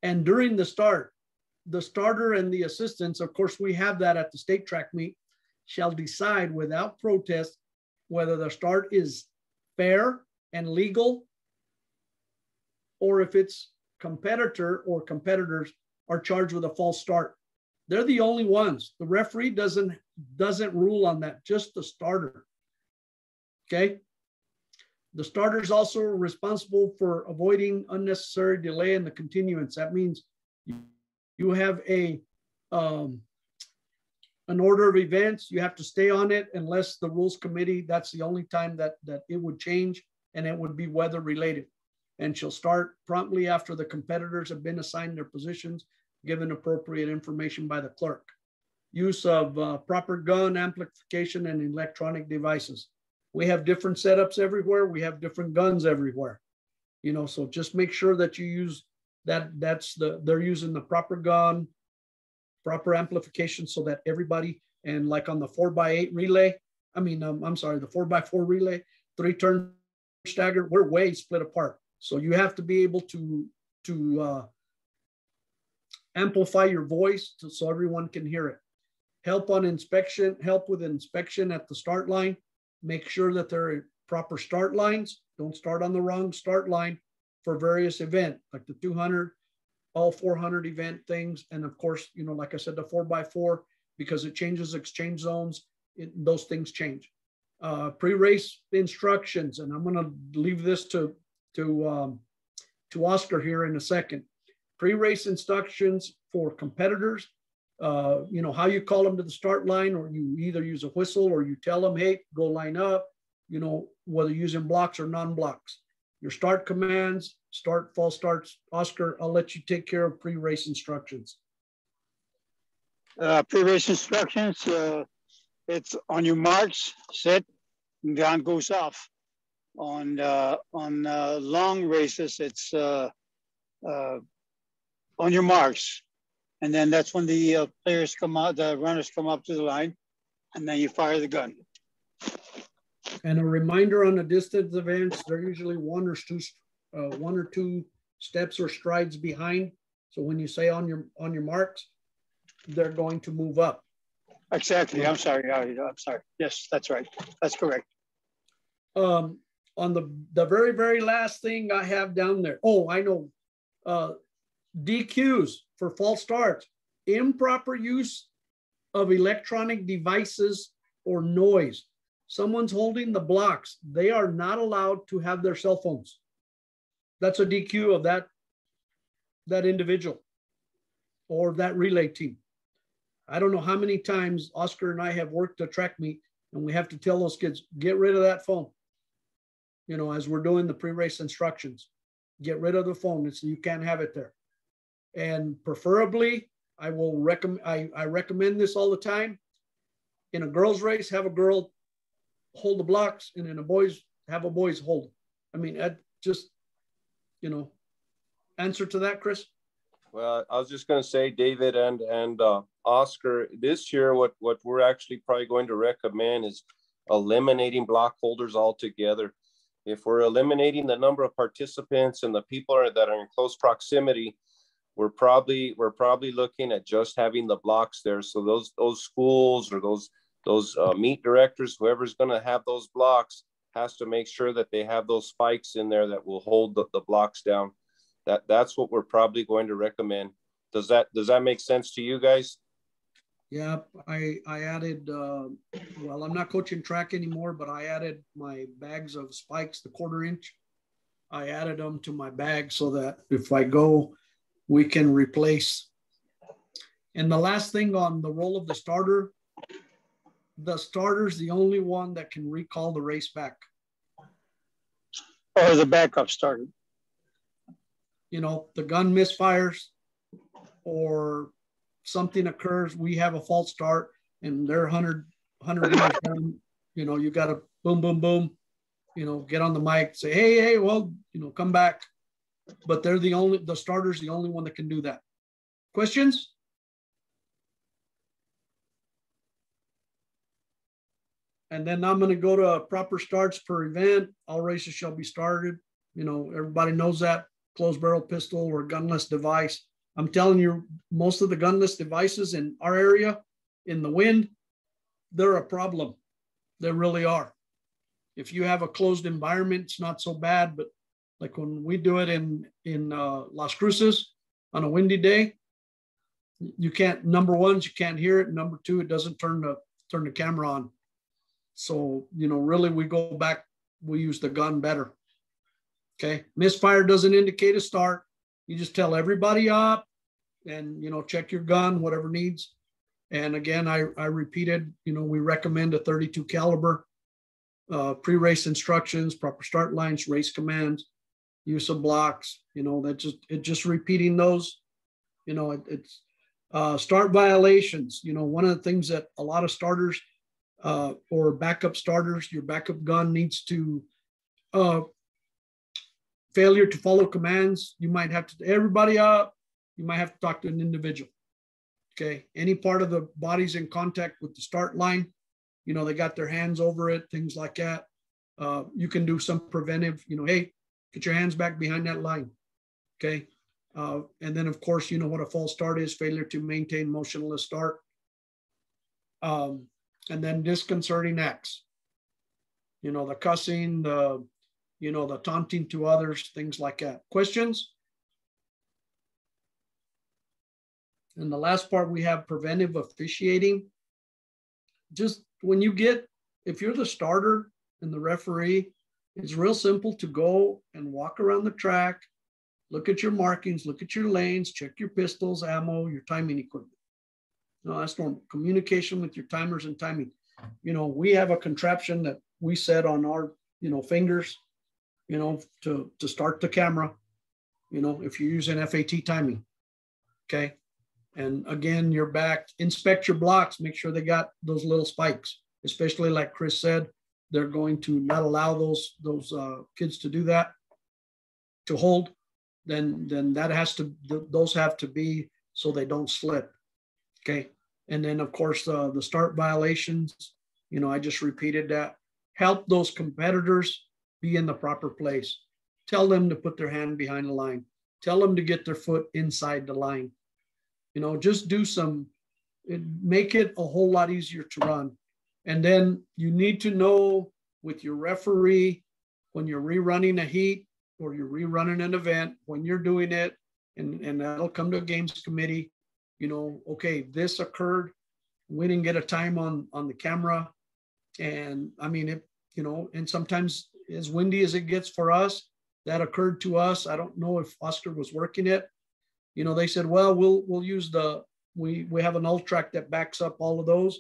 Speaker 4: during the start, the starter and the assistants, of course, we have that at the state track meet, shall decide without protest whether the start is fair and legal, or if its competitor or competitors are charged with a false start. They're the only ones. The referee doesn't rule on that, just the starter. Okay. The starter is also responsible for avoiding unnecessary delay in the continuance. That means you have an order of events. You have to stay on it unless the rules committee, that's the only time that it would change, and it would be weather related. And she'll start promptly after the competitors have been assigned their positions, given appropriate information by the clerk. Use of proper gun amplification and electronic devices. We have different setups everywhere. We have different guns everywhere. So just make sure that you use that. They're using the proper gun, proper amplification, so that everybody, and like on the 4x8 relay, the 4x4 relay, 3-turn stagger, we're way split apart. So you have to be able to amplify your voice so everyone can hear it. Help with inspection at the start line. Make sure that there are proper start lines. Don't start on the wrong start line for various events, like the 200, all 400 event things. And of course, like I said, the 4x4, because it changes exchange zones, those things change. Pre-race instructions, and I'm going to leave this to Oscar here in a second. Pre-race instructions for competitors you know, how you call them to the start line, or you either use a whistle or you tell them, hey, go line up, you know, whether using blocks or non-blocks. Your start commands, start, false starts. Oscar, I'll let you take care of pre-race instructions.
Speaker 11: Pre-race instructions, it's on your marks, set, gun goes off. On long races, it's on your marks. And then that's when the players come out, the runners come up to the line, and then you fire the gun.
Speaker 4: And a reminder on the distance events, they're usually one or two steps or strides behind. So when you say on your marks, they're going to move up.
Speaker 11: Exactly. I'm sorry. I'm sorry. Yes, that's right. That's correct.
Speaker 4: On the very, very last thing I have down there. Oh, I know. DQs for false starts. Improper use of electronic devices or noise. Someone's holding the blocks. They are not allowed to have their cell phones. That's a DQ of that individual or that relay team. I don't know how many times Oscar and I have worked a track meet and we have to tell those kids, get rid of that phone. You know, as we're doing the pre-race instructions, get rid of the phone. You can't have it there. And preferably, I recommend this all the time. In a girls' race, have a girl hold the blocks, and in a boys, have a boys hold them. I mean, just, you know, answer to that, Chris?
Speaker 2: Well, I was just going to say, David and Oscar, this year, what we're actually probably going to recommend is eliminating block holders altogether. If we're eliminating the number of participants and the people that are in close proximity, we're probably looking at just having the blocks there. So those schools or those meet directors, whoever's going to have those blocks, has to make sure that they have those spikes in there that will hold the blocks down. That's what we're probably going to recommend. Does that make sense to you guys?
Speaker 4: Yeah, I added, well, I'm not coaching track anymore, but I added my bags of spikes, the 1/4 inch. I added them to my bag so that if I go, we can replace. And the last thing on the role of the starter's the only one that can recall the race back.
Speaker 11: Or the backup starter.
Speaker 4: You know, the gun misfires or something occurs, we have a false start and they're 100 meters down, you know, you got to boom, boom, boom, you know, get on the mic, say, hey, well, you know, come back. But they're the starter's the only one that can do that. Questions? And then I'm going to go to proper starts per event. All races shall be started. You know, everybody knows that. Closed barrel pistol or gunless device. I'm telling you, most of the gunless devices in our area, in the wind, they're a problem. They really are. If you have a closed environment, it's not so bad. But like when we do it in Las Cruces on a windy day, you can't. Number one, you can't hear it. Number two, it doesn't turn the camera on. So you know, really, we go back. We use the gun better. Okay, misfire doesn't indicate a start. You just tell everybody up and, you know, check your gun, whatever needs. And again, I repeated, you know, we recommend a 32 caliber, pre-race instructions, proper start lines, race commands, use of blocks, you know, just repeating those, you know, it's start violations. You know, one of the things that a lot of starters or backup starters, your backup gun needs to, failure to follow commands, you might have to, everybody up, you might have to talk to an individual. Okay, any part of the body's in contact with the start line, you know, they got their hands over it, things like that. You can do some preventive, you know, hey, get your hands back behind that line. Okay, and then of course, you know what a false start is, failure to maintain motionless start. And then disconcerting acts, you know, the cussing, you know, the taunting to others, things like that. Questions? And the last part, we have preventive officiating. Just when you get, if you're the starter and the referee, it's real simple to go and walk around the track, look at your markings, look at your lanes, check your pistols, ammo, your timing equipment. No, that's normal. Communication with your timers and timing. You know, we have a contraption that we set on our, you know, fingers, you know, to start the camera, you know, if you're using FAT timing. Okay. And again, you're back, inspect your blocks, make sure they got those little spikes, especially like Chris said, they're going to not allow those kids to do that, to hold. Then that has to, those have to be so they don't slip. Okay. And then of course, the start violations, you know, I just repeated that. Help those competitors be in the proper place. Tell them to put their hand behind the line. Tell them to get their foot inside the line. You know, just do make it a whole lot easier to run. And then you need to know with your referee, when you're rerunning a heat or you're rerunning an event, when you're doing it, and that'll come to a games committee, you know, okay, this occurred. We didn't get a time on the camera. And I mean, it, you know, and sometimes as windy as it gets for us, that occurred to us. I don't know if Oscar was working it. You know, they said, well, we'll use we have an Ultrac that backs up all of those.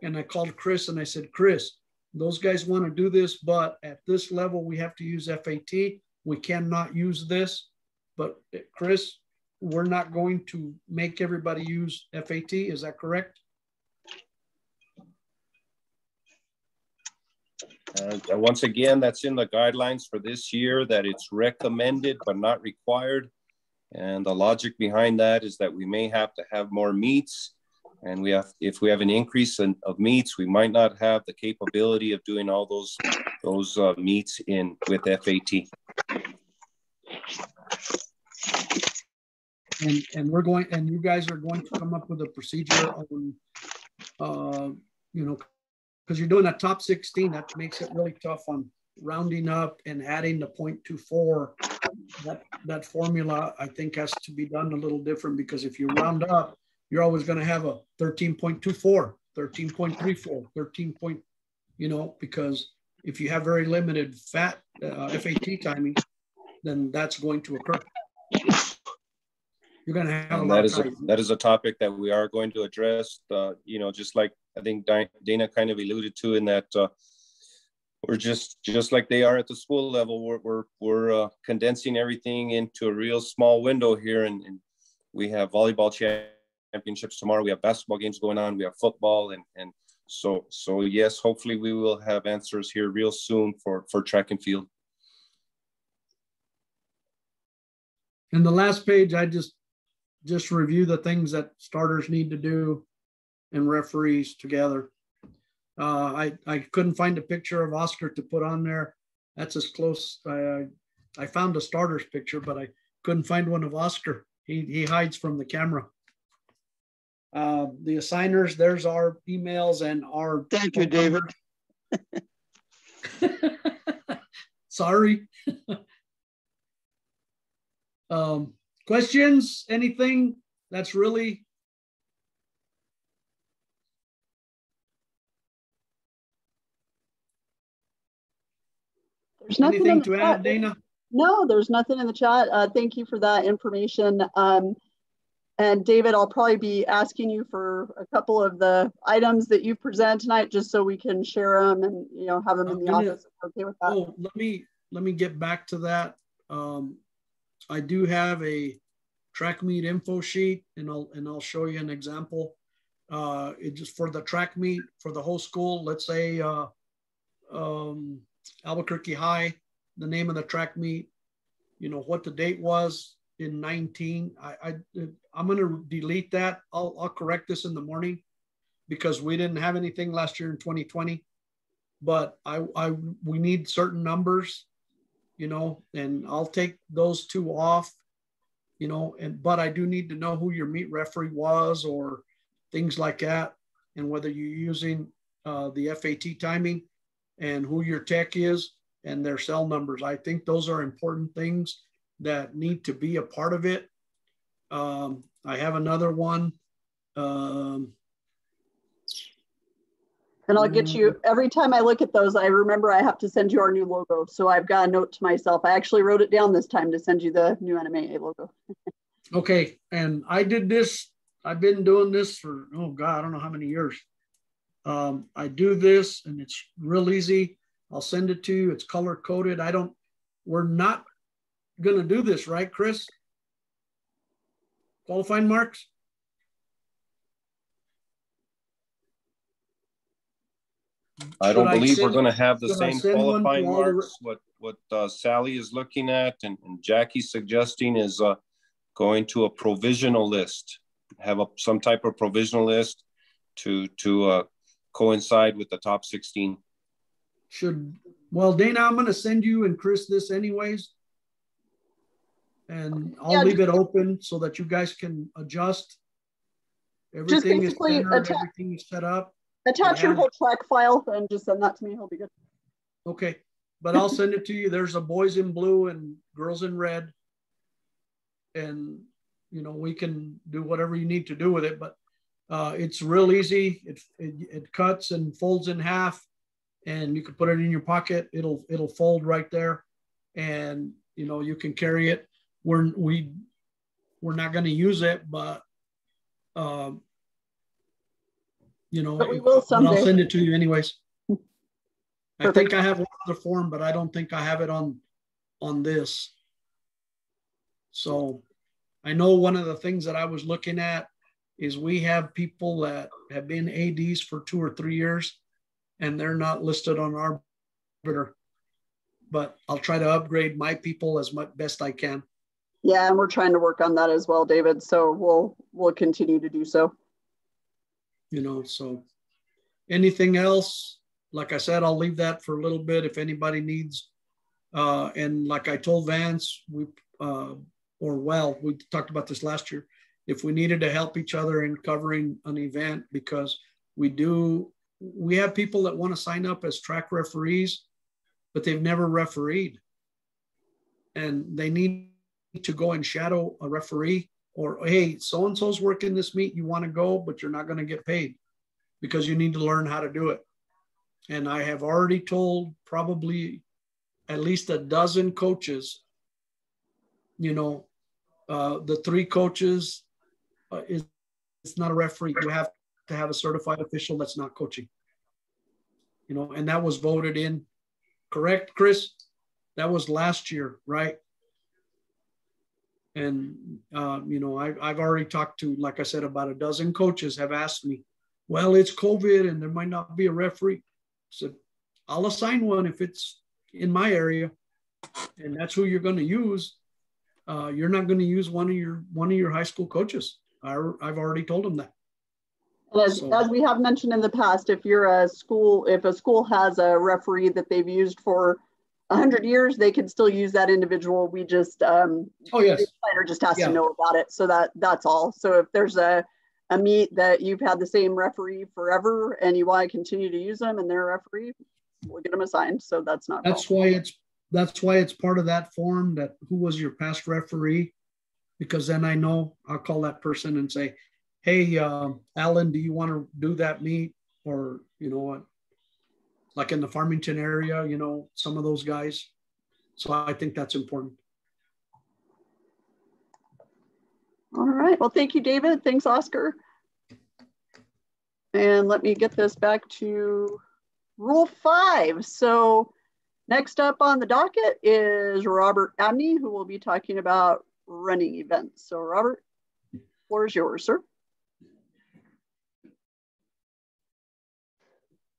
Speaker 4: And I called Chris and I said, Chris, those guys want to do this, but at this level, we have to use FAT. We cannot use this. But Chris, we're not going to make everybody use FAT. Is that correct?
Speaker 2: Once again, that's in the guidelines for this year, that it's recommended but not required. And the logic behind that is that we may have to have more meets, and if we have an increase of meets, we might not have the capability of doing all those meets with FAT.
Speaker 4: And we're going, and you guys are going to come up with a procedure on, you know, because you're doing a top 16, that makes it really tough on rounding up and adding the 0.24. That formula, I think, has to be done a little different, because if you round up, you're always going to have a 13.24, 13.34, 13 point, you know, because if you have very limited FAT timing, then that's going to occur. You're going to have
Speaker 2: and that is a topic that we are going to address, you know, just like I think Dana kind of alluded to, in that we're just like they are at the school level. We're condensing everything into a real small window here, and we have volleyball championships tomorrow. We have basketball games going on. We have football, and so yes, hopefully we will have answers here real soon for track and field.
Speaker 4: And the last page, I just review the things that starters need to do and referees together. I couldn't find a picture of Oscar to put on there. That's as close. I found a starters picture, but I couldn't find one of Oscar. He hides from the camera. The assigners, there's our emails and our.
Speaker 11: Thank you, David.
Speaker 4: Sorry. Questions? Anything that's really?
Speaker 1: There's nothing
Speaker 4: anything to add, Dana?
Speaker 1: No, there's nothing in the chat. Thank you for that information. And David, I'll probably be asking you for a couple of the items that you present tonight, just so we can share them and, you know, have them in the office. Okay with that?
Speaker 4: Oh, let me get back to that. I do have a track meet info sheet, and I'll show you an example. It just for the track meet for the whole school. Let's say Albuquerque High, the name of the track meet, you know, what the date was in 19. I'm going to delete that. I'll correct this in the morning, because we didn't have anything last year in 2020, but we need certain numbers, you know, and I'll take those two off, you know, but I do need to know who your meet referee was or things like that, and whether you're using the FAT timing and who your tech is and their cell numbers. I think those are important things that need to be a part of it. I have another one.
Speaker 1: And I'll get you, every time I look at those, I remember I have to send you our new logo. So I've got a note to myself. I actually wrote it down this time to send you the new NMOA logo.
Speaker 4: Okay, and I did this I've been doing this for, oh God, I don't know how many years. I do this and it's real easy. I'll send it to you. It's color coded. We're not going to do this, right, Chris? Qualifying marks?
Speaker 2: I don't believe we're going to have the same qualifying marks. What Sally is looking at and Jackie's suggesting is going to a provisional list, have some type of provisional list to coincide with the top 16.
Speaker 4: Well, Dana, I'm going to send you and Chris this anyways. And I'll leave it open so that you guys can adjust. Everything is centered, everything is set up.
Speaker 1: Attach your whole track file and just send that to me. It'll be good.
Speaker 4: Okay, but I'll send it to you. There's a boys in blue and girls in red. And, you know, we can do whatever you need to do with it, but it's real easy. It cuts and folds in half and you can put it in your pocket. It'll fold right there and, you know, you can carry it. We're not going to use it, but, you know,
Speaker 1: but we will someday.
Speaker 4: I'll send it to you anyways. I think I have one other form, but I don't think I have it on this. So I know one of the things that I was looking at is we have people that have been ADs for 2 or 3 years and they're not listed on our arbiter, but I'll try to upgrade my people as best I can.
Speaker 1: Yeah, and we're trying to work on that as well, David. So we'll continue to do so.
Speaker 4: You know, so anything else, like I said, I'll leave that for a little bit if anybody needs. And like I told Vance, we talked about this last year, if we needed to help each other in covering an event, because we have people that want to sign up as track referees, but they've never refereed. And they need to go and shadow a referee, or, hey, so-and-so's working this meet, you want to go, but you're not going to get paid because you need to learn how to do it. And I have already told probably at least a dozen coaches, you know, the 3 coaches, it's not a referee. You have to have a certified official that's not coaching, you know, and that was voted in, correct, Chris? That was last year, right? And, you know, I've already talked to, like I said, about a dozen coaches have asked me, well, it's COVID and there might not be a referee. I said, I'll assign one if it's in my area, and that's who you're going to use. You're not going to use one of your high school coaches. I've already told them that.
Speaker 1: As we have mentioned in the past, if a school has a referee that they've used for 100 years, they can still use that individual. We just, the planner just has to know about it. So that's all. So if there's a meet that you've had the same referee forever and you want to continue to use them and they're a referee, we'll get them assigned. So that's not.
Speaker 4: That's why it's part of that form, that who was your past referee, because then I know I'll call that person and say, hey, Alan, do you want to do that meet? Or, you know what? Like in the Farmington area, you know, some of those guys. So I think that's important.
Speaker 1: All right. Well, thank you, David. Thanks, Oscar. And let me get this back to Rule 5. So next up on the docket is Robert Abney, who will be talking about running events. So Robert, the floor is yours, sir.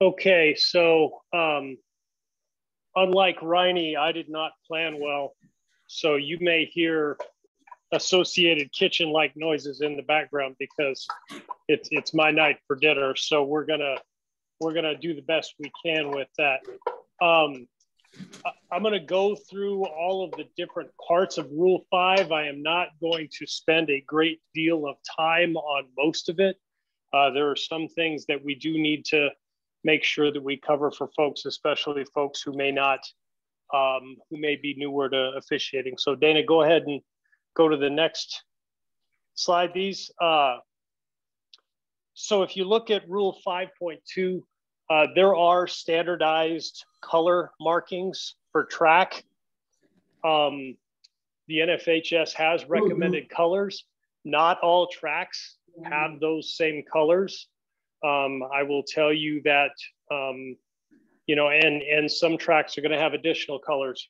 Speaker 7: Okay, so unlike Riney, I did not plan well. So you may hear associated kitchen-like noises in the background because it's my night for dinner. So we're gonna do the best we can with that. I'm gonna go through all of the different parts of Rule 5. I am not going to spend a great deal of time on most of it. There are some things that we do need to make sure that we cover for folks, especially folks who may not, who may be newer to officiating. So Dana, go ahead and go to the next slide, these. So if you look at Rule 5.2, there are standardized color markings for track. The NFHS has recommended colors. Not all tracks have those same colors. I will tell you that, you know, and some tracks are going to have additional colors.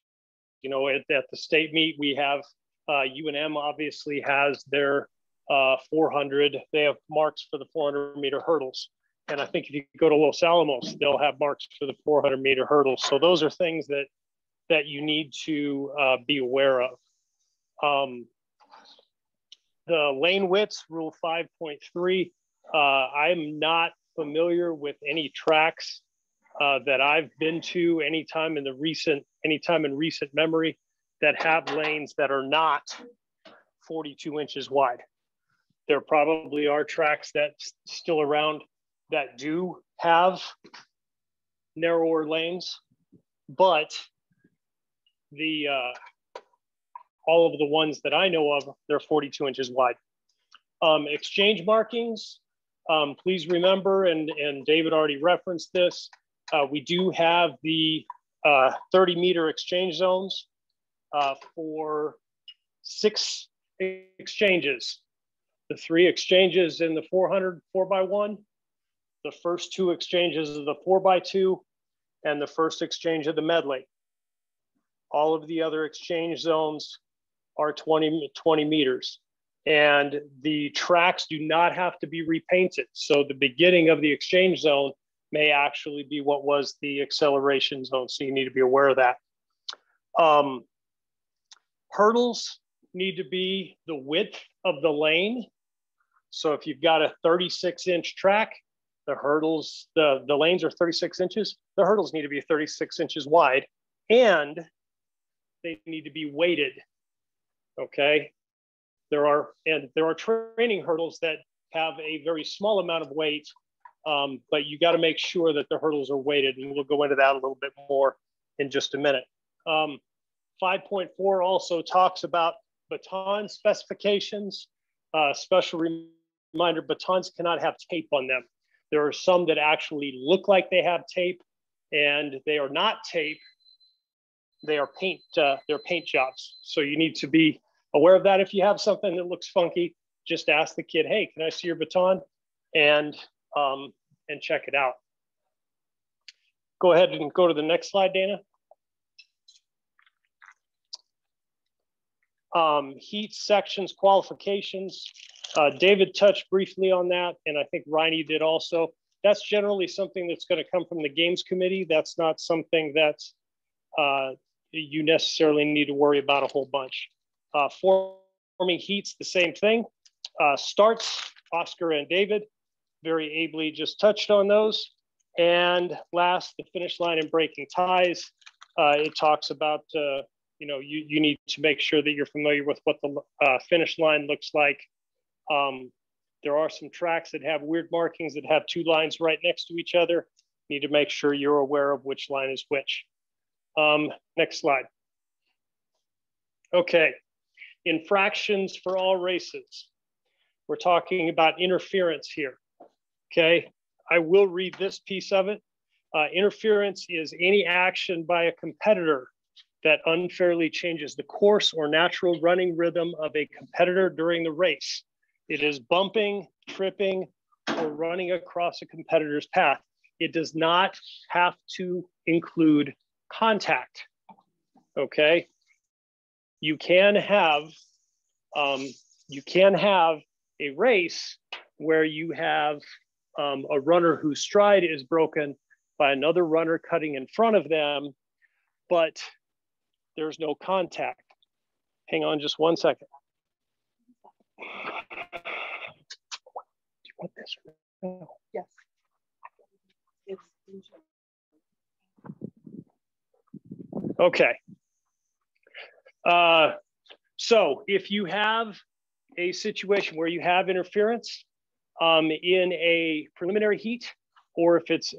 Speaker 7: You know, at the state meet, we have UNM obviously has their 400. They have marks for the 400-meter hurdles. And I think if you go to Los Alamos, they'll have marks for the 400-meter hurdles. So those are things that you need to be aware of. The lane widths, rule 5.3, I'm not familiar with any tracks that I've been to anytime in recent memory that have lanes that are not 42 inches wide. There probably are tracks that's still around that do have narrower lanes, but the all of the ones that I know of, they're 42 inches wide. Exchange markings, please remember, and David already referenced this, we do have the 30-meter exchange zones for 6 exchanges. The 3 exchanges in the 400 4x1, the first 2 exchanges of the 4x2, and the first exchange of the medley. All of the other exchange zones are 20 meters. And the tracks do not have to be repainted. So the beginning of the exchange zone may actually be what was the acceleration zone. So you need to be aware of that. Hurdles need to be the width of the lane. So if you've got a 36-inch track, the hurdles, the lanes are 36 inches. The hurdles need to be 36 inches wide, and they need to be weighted. Okay. There are training hurdles that have a very small amount of weight, but you got to make sure that the hurdles are weighted, and we'll go into that a little bit more in just a minute. 5.4 also talks about baton specifications. Special reminder, batons cannot have tape on them. There are some that actually look like they have tape, and they are not tape. They are paint. They're paint jobs. So you need to be aware of that. If you have something that looks funky, just ask the kid, "Hey, can I see your baton?" and check it out. Go ahead and go to the next slide, Dana. Heat sections, qualifications. David touched briefly on that, and I think Riney did also. That's generally something that's going to come from the games committee. That's not something that you necessarily need to worry about a whole bunch. Forming heats, the same thing. Starts, Oscar and David very ably just touched on those. And last, the finish line and breaking ties. It talks about, you know, you need to make sure that you're familiar with what the finish line looks like. There are some tracks that have weird markings that have 2 lines right next to each other. You need to make sure you're aware of which line is which. Next slide. Okay, infractions for all races. We're talking about interference here, okay? I will read this piece of it. Interference is any action by a competitor that unfairly changes the course or natural running rhythm of a competitor during the race. It is bumping, tripping, or running across a competitor's path. It does not have to include contact, okay? You can have a race where you have a runner whose stride is broken by another runner cutting in front of them, but there's no contact. Hang on just one second. Do you want this? No.
Speaker 1: Yes.
Speaker 7: Okay. So if you have a situation where you have interference in a preliminary heat, or if it's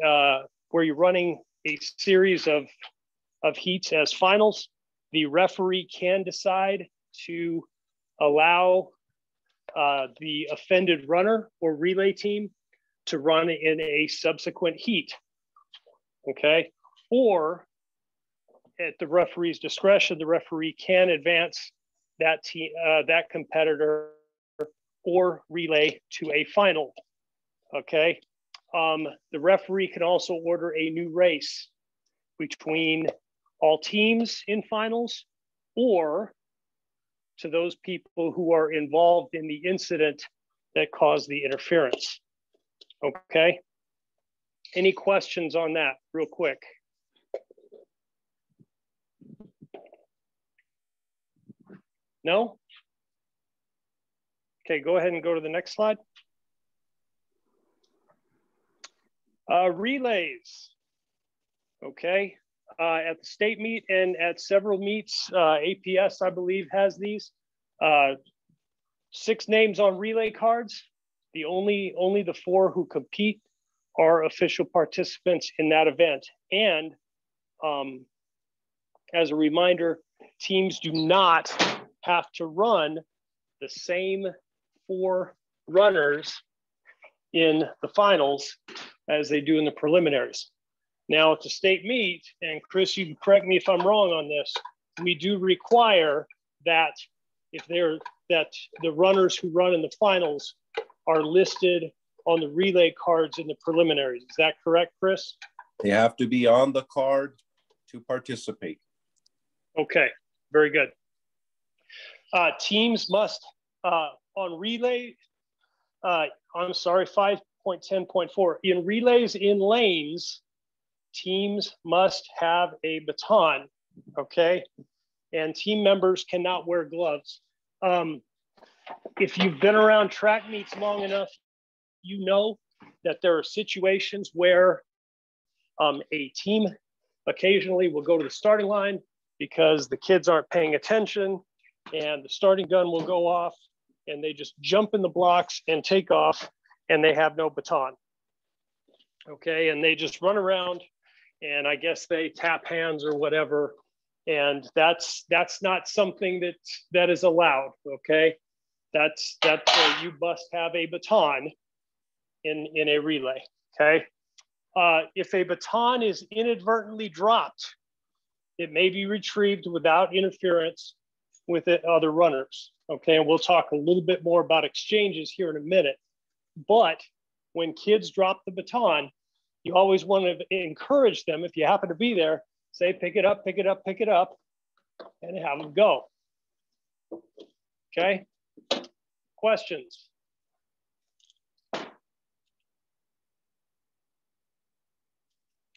Speaker 7: where you're running a series of heats as finals, the referee can decide to allow the offended runner or relay team to run in a subsequent heat, okay? Or at the referee's discretion, the referee can advance that team, that competitor or relay to a final, okay? The referee can also order a new race between all teams in finals or to those people who are involved in the incident that caused the interference, okay? Any questions on that real quick? No? Okay, go ahead and go to the next slide. Relays, okay? At the state meet and at several meets, APS, I believe, has these. 6 names on relay cards. Only the 4 who compete are official participants in that event. And as a reminder, teams do not have to run the same 4 runners in the finals as they do in the preliminaries. Now at the state meet, and Chris, you can correct me if I'm wrong on this, we do require that that the runners who run in the finals are listed on the relay cards in the preliminaries. Is that correct, Chris?
Speaker 2: They have to be on the card to participate. Okay,
Speaker 7: very good. Teams must, on relay, I'm sorry, 5.10.4, in relays in lanes, teams must have a baton, okay? And team members cannot wear gloves. If you've been around track meets long enough, you know that there are situations where a team occasionally will go to the starting line because the kids aren't paying attention and the starting gun will go off and they just jump in the blocks and take off and they have no baton. Okay, and they just run around and I guess they tap hands or whatever. And that's not something that is allowed, okay? That's you must have a baton in a relay, okay? If a baton is inadvertently dropped, it may be retrieved without interference with the other runners, okay? And we'll talk a little bit more about exchanges here in a minute. But when kids drop the baton, you always want to encourage them, if you happen to be there, say, pick it up, pick it up, pick it up, and have them go. Okay? Questions?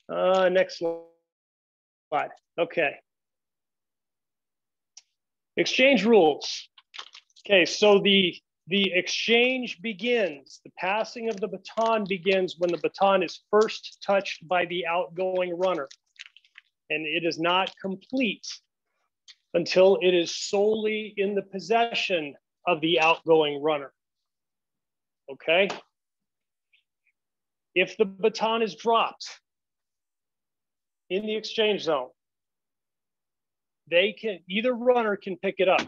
Speaker 7: Next slide. Okay. Exchange rules. Okay, so the exchange begins, the passing of the baton begins when the baton is first touched by the outgoing runner. And it is not complete until it is solely in the possession of the outgoing runner. Okay? If the baton is dropped in the exchange zone, either runner can pick it up.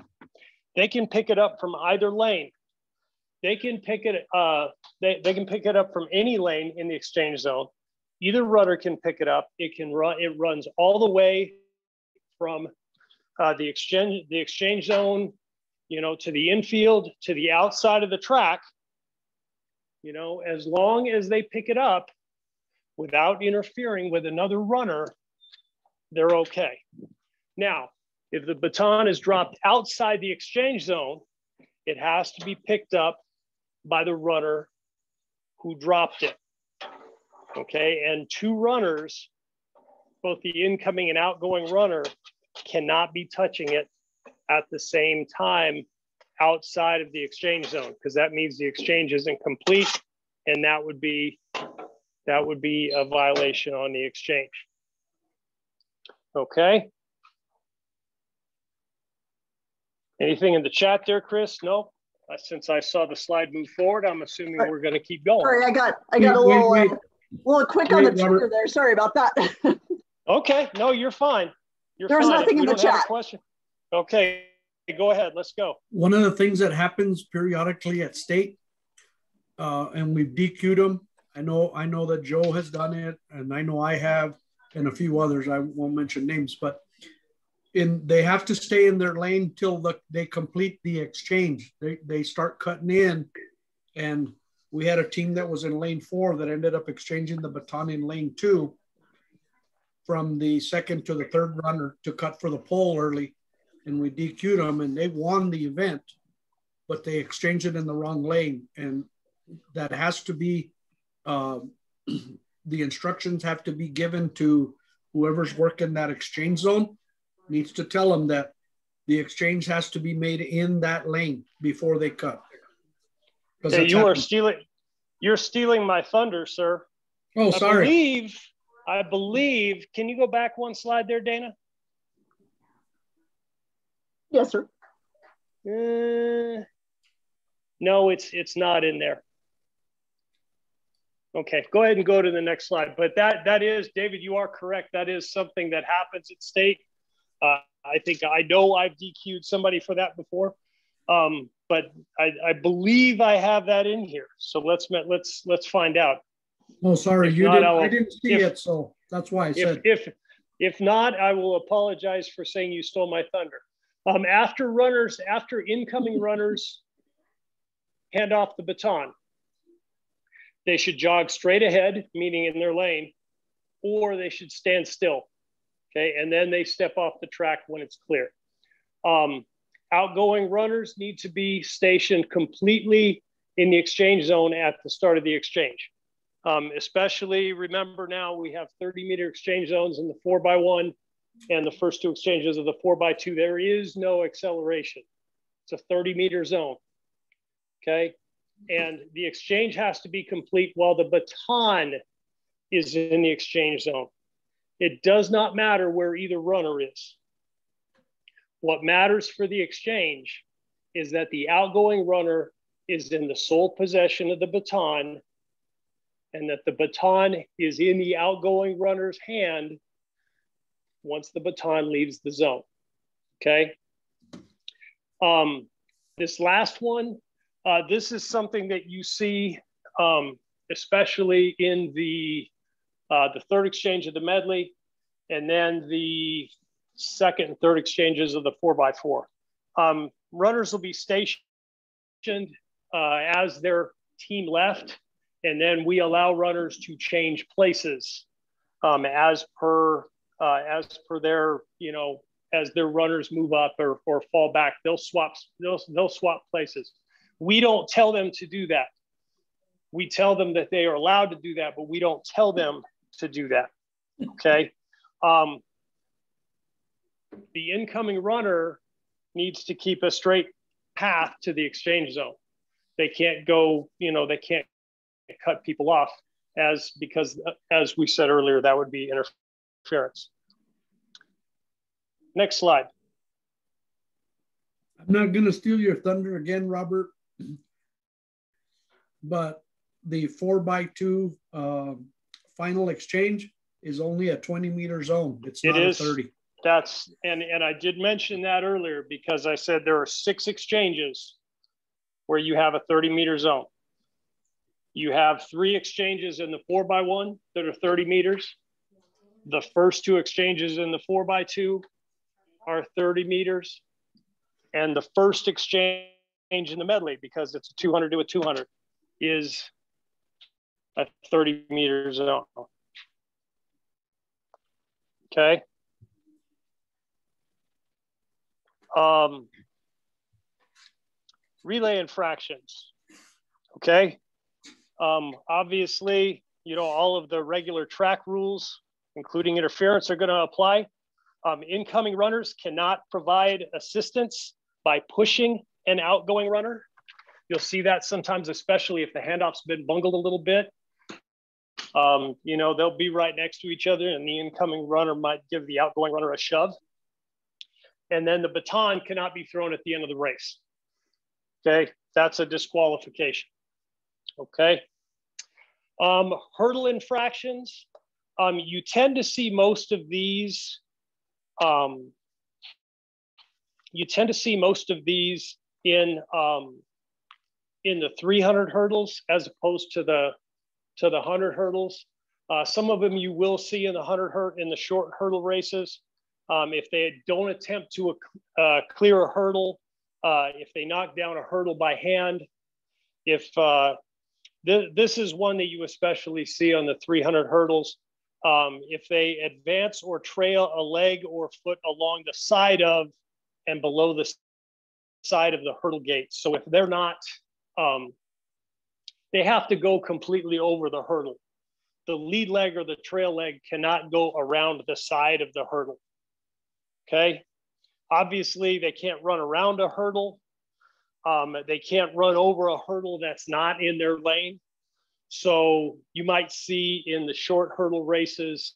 Speaker 7: They can pick it up from either lane. They can pick it they can pick it up from any lane in the exchange zone. Either runner can pick it up. It runs all the way from the exchange zone, to the infield, to the outside of the track. As long as they pick it up without interfering with another runner, they're okay. Now, if the baton is dropped outside the exchange zone, it has to be picked up by the runner who dropped it. Okay, and 2 runners, both the incoming and outgoing runner, cannot be touching it at the same time outside of the exchange zone, because that means the exchange isn't complete, and that would be a violation on the exchange. Okay. Anything in the chat there, Chris? No. Since I saw the slide move forward, I'm assuming we're going to keep going.
Speaker 1: Sorry, I got a little quick on the trigger there. Sorry about that.
Speaker 7: Okay, no, you're fine.
Speaker 1: There's nothing in the chat.
Speaker 7: Question. Okay, go ahead. Let's go.
Speaker 4: One of the things that happens periodically at state, and we've DQ'd them. I know that Joe has done it, and I know I have, and a few others. I won't mention names, but they have to stay in their lane till they complete the exchange. They start cutting in, and we had a team that was in lane 4 that ended up exchanging the baton in lane 2 from the second to the third runner to cut for the pole early, and we DQ'd them, and they won the event, but they exchanged it in the wrong lane, and that has to be the instructions have to be given to whoever's working that exchange zone. Needs to tell them that the exchange has to be made in that lane before they cut.
Speaker 12: Hey, you're stealing my thunder, sir.
Speaker 4: Oh, sorry.
Speaker 12: I believe, can you go back one slide there, Dana?
Speaker 1: Yes, sir.
Speaker 12: No, it's not in there. Okay, go ahead and go to the next slide. But that is, David, you are correct. That is something that happens at state. I know I've DQ'd somebody for that before, but I believe I have that in here. So let's find out.
Speaker 4: Oh, sorry, I didn't see it, so that's why I said.
Speaker 12: If not, I will apologize for saying you stole my thunder. After incoming runners hand off the baton, they should jog straight ahead, meaning in their lane, or they should stand still. Okay, and then they step off the track when it's clear. Outgoing runners need to be stationed completely in the exchange zone at the start of the exchange. Especially, remember now we have 30-meter exchange zones in the 4x1 and the first 2 exchanges of the 4x2. There is no acceleration. It's a 30-meter zone, okay? And the exchange has to be complete while the baton is in the exchange zone. It does not matter where either runner is. What matters for the exchange is that the outgoing runner is in the sole possession of the baton, and that the baton is in the outgoing runner's hand once the baton leaves the zone, okay? This last one, this is something that you see, especially in the third exchange of the medley, and then the second and third exchanges of the 4x4. Runners will be stationed as their team left, and then we allow runners to change places as per their, as their runners move up or fall back. They'll swap places. We don't tell them to do that. We tell them that they are allowed to do that, but we don't tell them to do that, okay? The incoming runner needs to keep a straight path to the exchange zone. They can't go, they can't cut people off because as we said earlier, that would be interference. Next slide.
Speaker 4: I'm not going to steal your thunder again, Robert, but the 4x2 final exchange is only a 20-meter zone. It's not a 30.
Speaker 12: And I did mention that earlier because I said there are 6 exchanges where you have a 30-meter zone. You have 3 exchanges in the 4x1 that are 30 meters. The first 2 exchanges in the 4x2 are 30 meters. And the first exchange in the medley, because it's a 200 to a 200, is a 30-meter zone. Okay. Relay infractions. Okay. Obviously, all of the regular track rules, including interference, are going to apply. Incoming runners cannot provide assistance by pushing an outgoing runner. You'll see that sometimes, especially if the handoff's been bungled a little bit. They'll be right next to each other and the incoming runner might give the outgoing runner a shove. And then the baton cannot be thrown at the end of the race. Okay, that's a disqualification. Okay. Hurdle infractions. You tend to see most of these. In the 300 hurdles as opposed to the 100 hurdles. Some of them you will see in the 100 in the short hurdle races. If they don't attempt to clear a hurdle, if they knock down a hurdle by hand, if this is one that you especially see on the 300 hurdles. If they advance or trail a leg or foot along the side of and below the side of the hurdle gate. So if they're not, they have to go completely over the hurdle. The lead leg or the trail leg cannot go around the side of the hurdle. Okay. Obviously, they can't run around a hurdle. They can't run over a hurdle that's not in their lane. So you might see in the short hurdle races,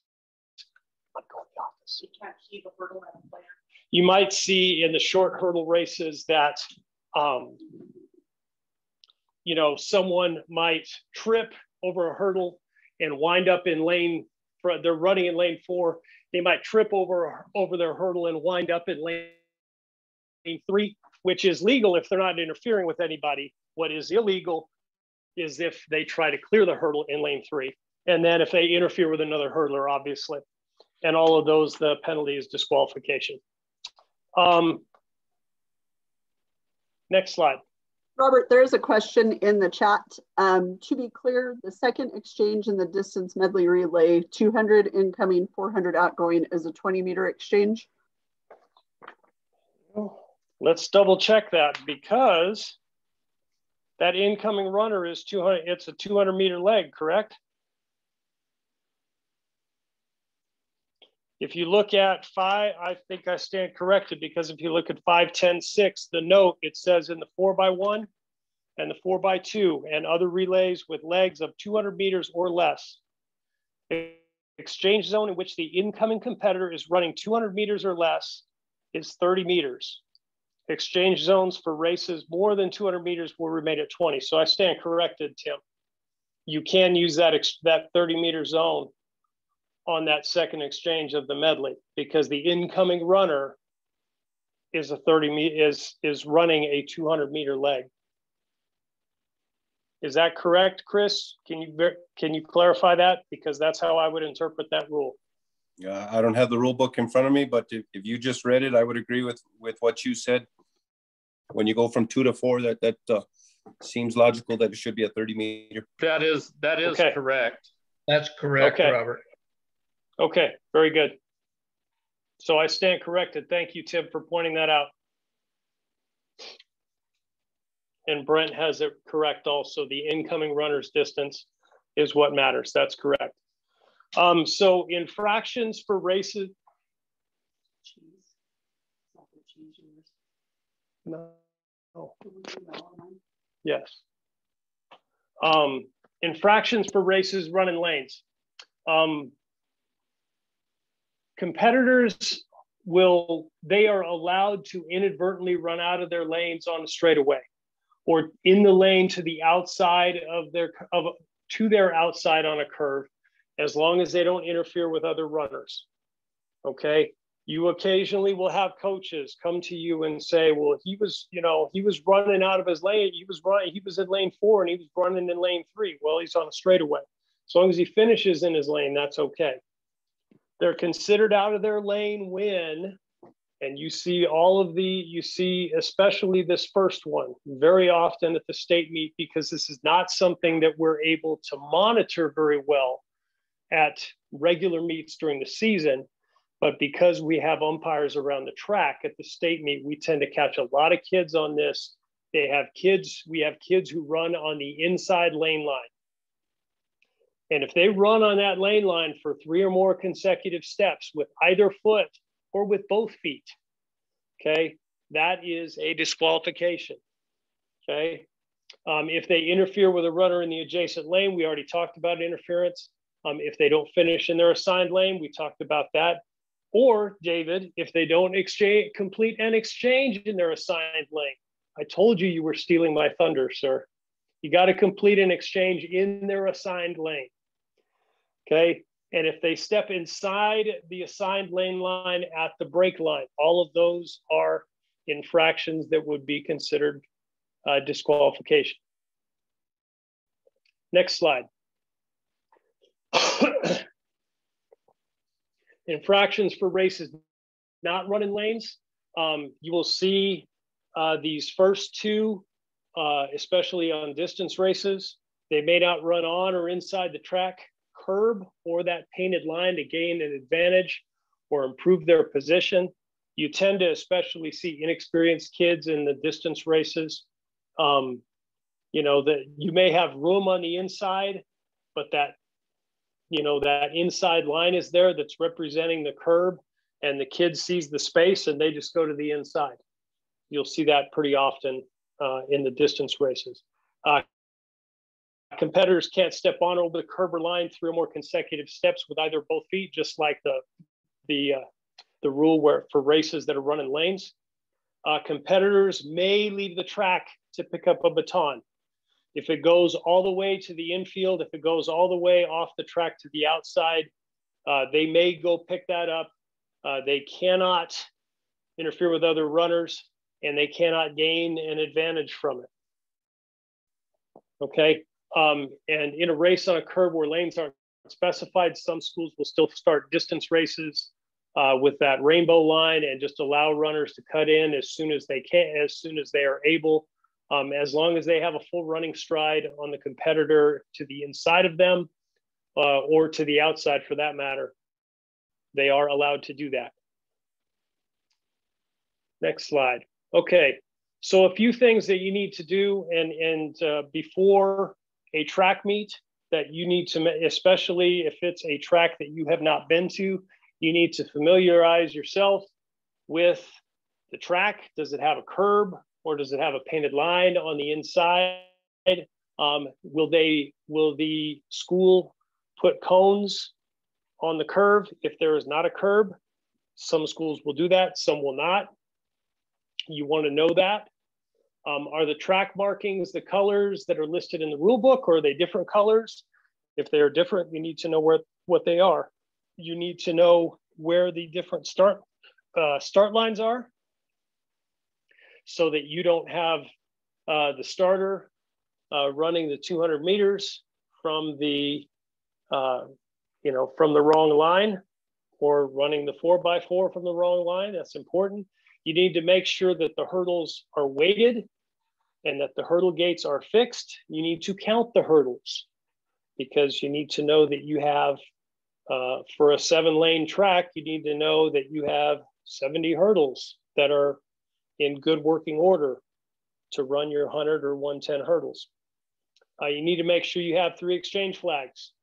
Speaker 12: you can't keep a hurdle at a player. You might see in the short hurdle races that, you know, someone might trip over a hurdle and wind up in lane, they're running in lane 4. They might trip over their hurdle and wind up in lane 3, which is legal if they're not interfering with anybody. What is illegal is if they try to clear the hurdle in lane 3. And then if they interfere with another hurdler, obviously. And all of those, the penalty is disqualification. Next slide.
Speaker 1: Robert, there's a question in the chat. To be clear, the second exchange in the distance medley relay, 200 incoming, 400 outgoing, is a 20-meter exchange.
Speaker 12: Let's double check that, because that incoming runner is 200. It's a 200-meter leg, correct? If you look at 5, I think I stand corrected, because if you look at 5-10-6, the note, it says in the 4x1 and the 4x2 and other relays with legs of 200 meters or less, exchange zone in which the incoming competitor is running 200 meters or less is 30 meters. Exchange zones for races more than 200 meters will remain at 20. So I stand corrected, Tim. You can use that 30-meter zone on that second exchange of the medley, because the incoming runner is is running a 200-meter leg. Is that correct, Chris? Can you clarify that? Because that's how I would interpret that rule.
Speaker 2: I don't have the rule book in front of me, but if you just read it, I would agree with what you said. When you go from 2 to 4, that seems logical that it should be a 30-meter.
Speaker 6: That is
Speaker 12: okay.
Speaker 6: Correct.
Speaker 5: That's correct,
Speaker 12: okay.
Speaker 5: Robert.
Speaker 12: Okay, very good. So I stand corrected. Thank you, Tim, for pointing that out. And Brent has it correct also. The incoming runner's distance is what matters. That's correct. So infractions for races. No. Yes. Infractions for races run in lanes. Competitors they are allowed to inadvertently run out of their lanes on a straightaway, or in the lane to the outside of their outside on a curve, as long as they don't interfere with other runners. Okay. You occasionally will have coaches come to you and say, well, he was running out of his lane. He was in lane 4 and he was running in lane 3. Well, he's on a straightaway. As long as he finishes in his lane, that's okay. They're considered out of their lane when, and you see especially this first one very often at the state meet, because this is not something that we're able to monitor very well at regular meets during the season. But because we have umpires around the track at the state meet, we tend to catch a lot of kids on this. We have kids who run on the inside lane line. And if they run on that lane line for 3 or more consecutive steps with either foot or with both feet, okay, that is a disqualification, okay? If they interfere with a runner in the adjacent lane, we already talked about interference. If they don't finish in their assigned lane, we talked about that. Or, David, if they don't complete an exchange in their assigned lane. I told you were stealing my thunder, sir. You got to complete an exchange in their assigned lane. Okay. And if they step inside the assigned lane line at the break line, all of those are infractions that would be considered disqualification. Next slide. Infractions for races not running lanes. You will see these first two, especially on distance races, they may not run on or inside the track curb or that painted line to gain an advantage or improve their position. You tend to especially see inexperienced kids in the distance races. You know, that you may have room on the inside, but that, you know, that inside line is there that's representing the curb, and the kid sees the space and they just go to the inside. You'll see that pretty often in the distance races. Competitors can't step on over the curb or line 3 or more consecutive steps with either both feet, just like the rule where for races that are running lanes. Competitors may leave the track to pick up a baton. If it goes all the way to the infield, if it goes all the way off the track to the outside, they may go pick that up. They cannot interfere with other runners, and they cannot gain an advantage from it. Okay, and in a race on a curb where lanes aren't specified, some schools will still start distance races with that rainbow line and just allow runners to cut in as soon as they can, as soon as they are able. As long as they have a full running stride on the competitor to the inside of them or to the outside for that matter, they are allowed to do that. Next slide. Okay, so a few things that you need to do and before a track meet that you need to, especially if it's a track that you have not been to, you need to familiarize yourself with the track. Does it have a curb? Or does it have a painted line on the inside? Will the school put cones on the curve if there is not a curb? Some schools will do that, some will not. You want to know that. Are the track markings the colors that are listed in the rule book, or are they different colors? If they are different, you need to know what they are. You need to know where the different start lines are, so that you don't have the starter running the 200 meters from the, from the wrong line, or running the 4x4 from the wrong line. That's important. You need to make sure that the hurdles are weighted and that the hurdle gates are fixed. You need to count the hurdles because you need to know that you have, for a 7-lane track, you need to know that you have 70 hurdles that are in good working order to run your 100 or 110 hurdles. You need to make sure you have 3 exchange flags.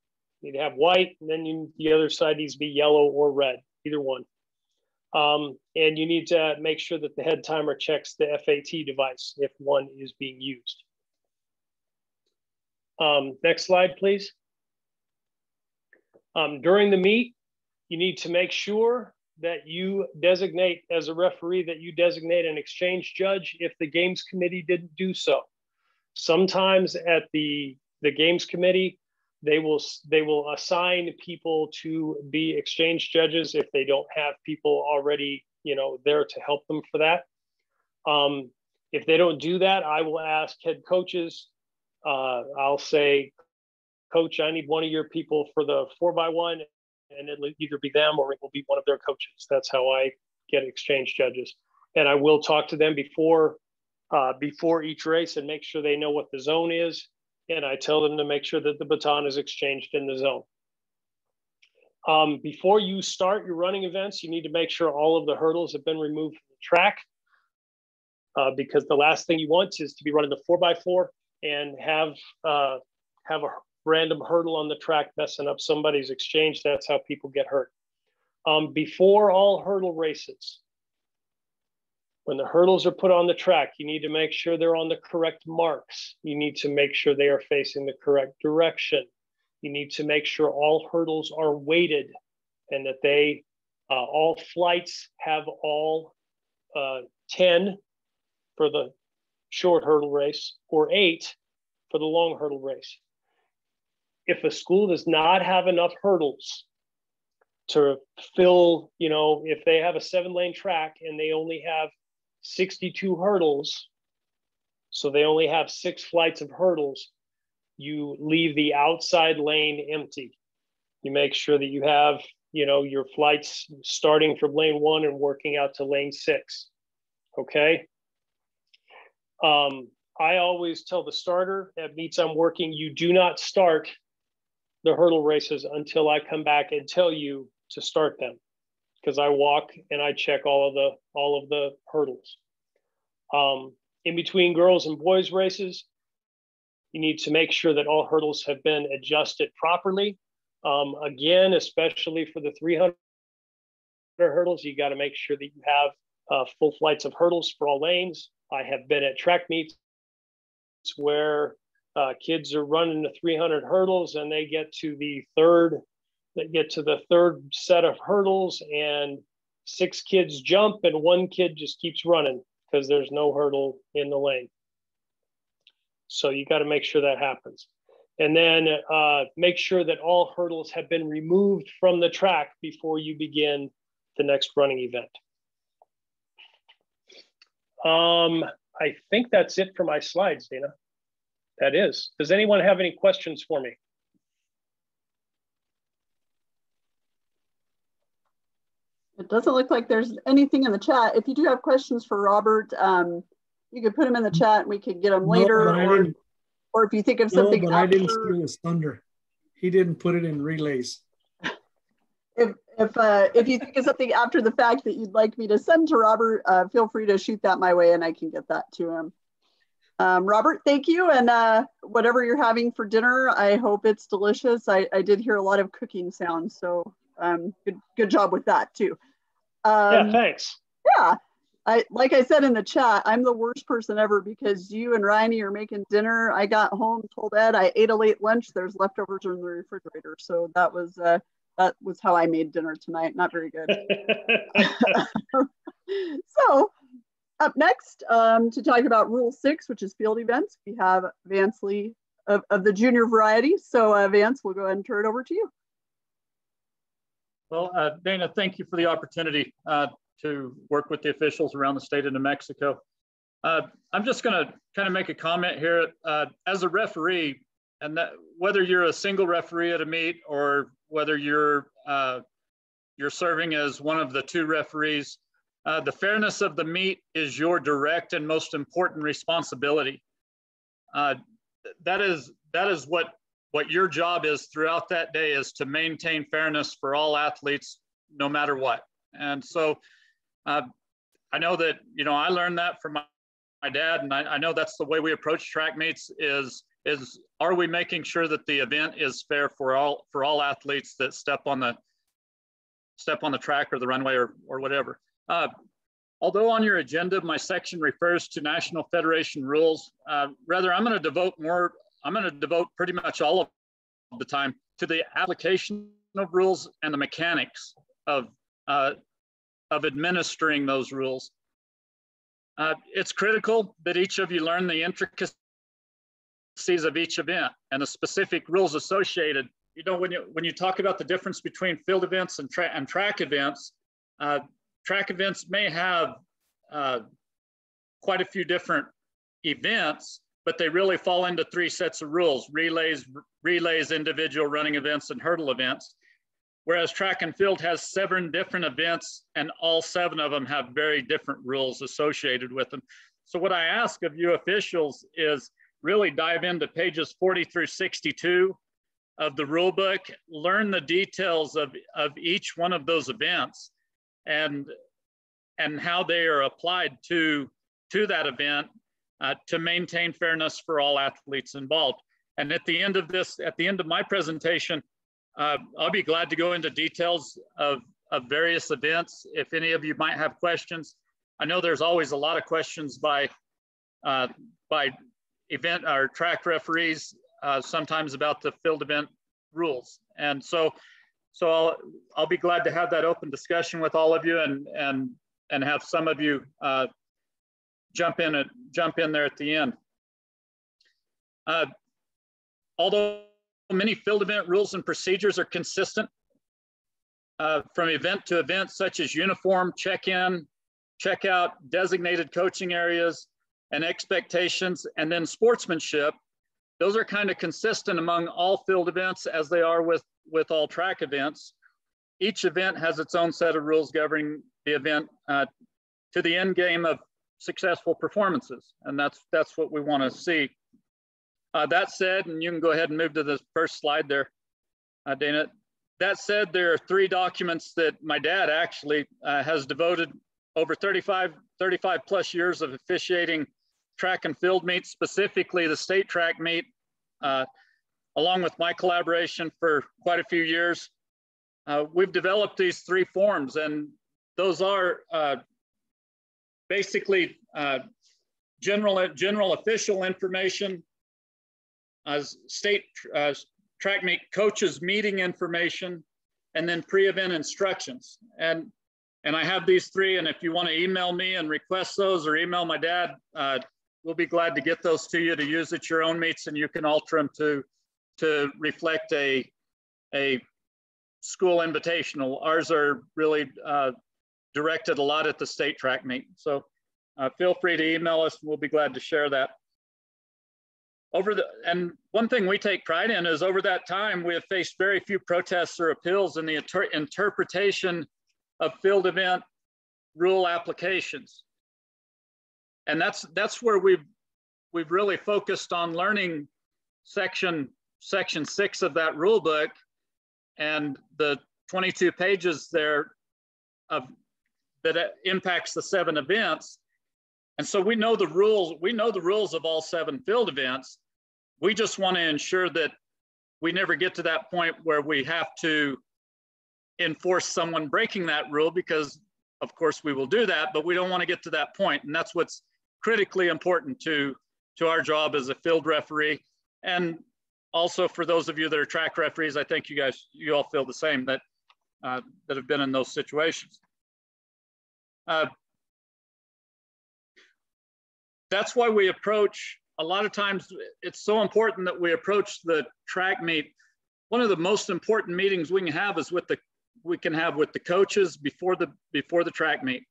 Speaker 12: You need to have white, and then the other side needs to be yellow or red, either one. And you need to make sure that the head timer checks the FAT device if one is being used. Next slide, please. During the meet, you need to make sure that you designate, as a referee, that you designate an exchange judge if the games committee didn't do so. Sometimes at the games committee, they will assign people to be exchange judges if they don't have people already, there to help them for that. If they don't do that, I will ask head coaches. I'll say, Coach, I need one of your people for the 4x1, and it'll either be them or it will be one of their coaches. That's how I get exchange judges. And I will talk to them before each race and make sure they know what the zone is. And I tell them to make sure that the baton is exchanged in the zone. Before you start your running events, you need to make sure all of the hurdles have been removed from the track, because the last thing you want is to be running the 4x4 and have a random hurdle on the track messing up somebody's exchange. That's how people get hurt. Before all hurdle races, when the hurdles are put on the track, you need to make sure they're on the correct marks. You need to make sure they are facing the correct direction. You need to make sure all hurdles are weighted and that they, all flights have all 10 for the short hurdle race or 8 for the long hurdle race. If a school does not have enough hurdles to fill, if they have a 7-lane track and they only have 62 hurdles, so they only have 6 flights of hurdles, you leave the outside lane empty. You make sure that you have you know, your flights starting from lane 1 and working out to lane 6. Okay. I always tell the starter at meets I'm working, you do not start the hurdle races until I come back and tell you to start them, because I walk and I check all of the hurdles. In between girls and boys races, you need to make sure that all hurdles have been adjusted properly. Again, especially for the 300 hurdles, you got to make sure that you have full flights of hurdles for all lanes. I have been at track meets where kids are running the 300 hurdles and they get to the third set of hurdles and 6 kids jump and 1 kid just keeps running because there's no hurdle in the lane. So you got to make sure that happens. And then make sure that all hurdles have been removed from the track before you begin the next running event. I think that's it for my slides, Dana. That is. Does anyone have any questions for me?
Speaker 1: It doesn't look like there's anything in the chat. If you do have questions for Robert, you could put them in the chat and we could get them later. Or if you think of something
Speaker 4: but I didn't steal his thunder. He didn't put it in relays.
Speaker 1: If you think of something after the fact that you'd like me to send to Robert, feel free to shoot that my way and I can get that to him. Robert, thank you. And whatever you're having for dinner, I hope it's delicious. I did hear a lot of cooking sounds, so good job with that too.
Speaker 12: Yeah, thanks.
Speaker 1: Yeah, like I said in the chat, I'm the worst person ever because you and Ryan are making dinner. I got home, told Ed I ate a late lunch. There's leftovers in the refrigerator, so that was how I made dinner tonight. Not very good. So up next to talk about Rule 6, which is field events, we have Vance Lee of the junior variety. So Vance, we'll go ahead and turn it over to you.
Speaker 6: Well, Dana, thank you for the opportunity to work with the officials around the state of New Mexico. I'm just going to kind of make a comment here. As a referee, and that, whether you're a single referee at a meet or whether you're serving as one of the 2 referees, the fairness of the meet is your direct and most important responsibility. That is what your job is throughout that day, is to maintain fairness for all athletes, no matter what. And so I know that, you know, I learned that from my dad, and I know that's the way we approach track meets is are we making sure that the event is fair for all athletes that step on the track or the runway or whatever. Although on your agenda, my section refers to National Federation rules, rather I'm going to devote pretty much all of the time to the application of rules and the mechanics of administering those rules. It's critical that each of you learn the intricacies of each event and the specific rules associated. You know, when you talk about the difference between field events and track events, track events may have quite a few different events, but they really fall into 3 sets of rules: relays, individual running events, and hurdle events. Whereas track and field has 7 different events, and all 7 of them have very different rules associated with them. So what I ask of you officials is really dive into pages 40 through 62 of the rule book, learn the details of each one of those events and how they are applied to that event to maintain fairness for all athletes involved. And at the end of my presentation, I'll be glad to go into details of various events if any of you might have questions. I know there's always a lot of questions by event or track referees, sometimes about the field event rules. And so I'll be glad to have that open discussion with all of you and have some of you jump in there at the end. Although many field event rules and procedures are consistent from event to event, such as uniform, check-in, check-out, designated coaching areas, and expectations, and then sportsmanship, those are kind of consistent among all field events as they are with all track events. each event has its own set of rules governing the event to the end game of successful performances. And that's what we want to see. That said, and you can go ahead and move to the first slide there, Dana. That said, there are 3 documents that my dad actually has devoted over 35 plus years of officiating track and field meets, specifically the state track meet, along with my collaboration for quite a few years. We've developed these 3 forms, and those are basically general official information, state track meet coaches meeting information, and then pre-event instructions. And I have these 3, and if you want to email me and request those or email my dad, we'll be glad to get those to you to use at your own meets, and you can alter them to reflect a school invitational. Ours are really directed a lot at the state track meet. So feel free to email us, and we'll be glad to share that. And one thing we take pride in is over that time, we have faced very few protests or appeals in the interpretation of field event rule applications. And that's where we've really focused on learning section 6 of that rule book and the 22 pages there that impacts the 7 events. And so we know the rules of all 7 field events. We just want to ensure that we never get to that point where we have to enforce someone breaking that rule, because of course we will do that, but we don't want to get to that point. And that's what's critically important to our job as a field referee. And also for those of you that are track referees, I think you all feel the same, that have been in those situations. That's why we approach, a lot of times it's so important that we approach the track meet. One of the most important meetings we can have is with the coaches before the track meet.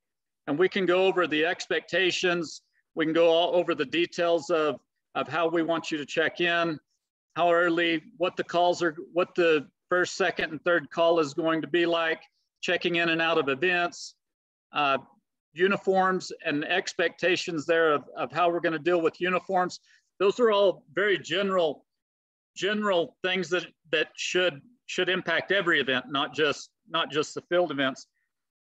Speaker 6: And we can go over the expectations. We can go all over the details of how we want you to check in, how early, what the calls are, what the first, second, and third call is going to be like, checking in and out of events, uniforms and expectations there of how we're going to deal with uniforms. Those are all very general things that should impact every event, not just the field events.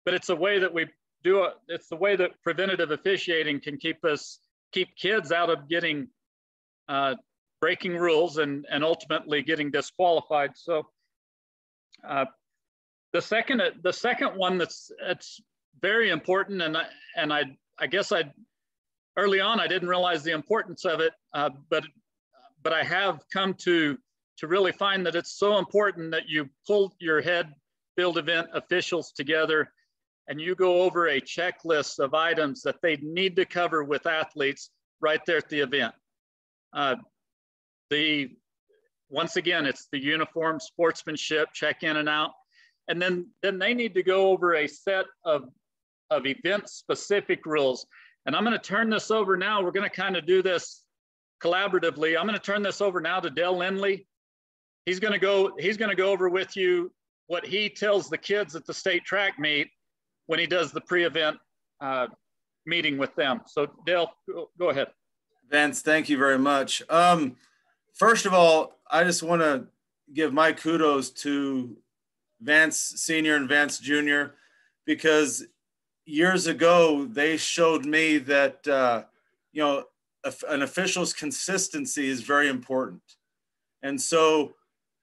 Speaker 6: But it's a way that we do it. It's the way that preventative officiating can keep kids out of getting breaking rules and ultimately getting disqualified. So the second one that's very important, and I guess early on I didn't realize the importance of it, but I have come to really find that it's so important that you pull your head field event officials together and you go over a checklist of items that they need to cover with athletes right there at the event. Once again, it's the uniform, sportsmanship, check in and out. And then they need to go over a set of event-specific rules. And I'm going to turn this over now. We're going to kind of do this collaboratively. I'm going to turn this over now to Dale Lindley. He's going to go over with you what he tells the kids at the state track meet when he does the pre-event meeting with them. So Dale, go ahead.
Speaker 13: Vance, thank you very much. First of all, I just want to give my kudos to Vance Sr. and Vance Jr. because years ago, they showed me that, an official's consistency is very important. And so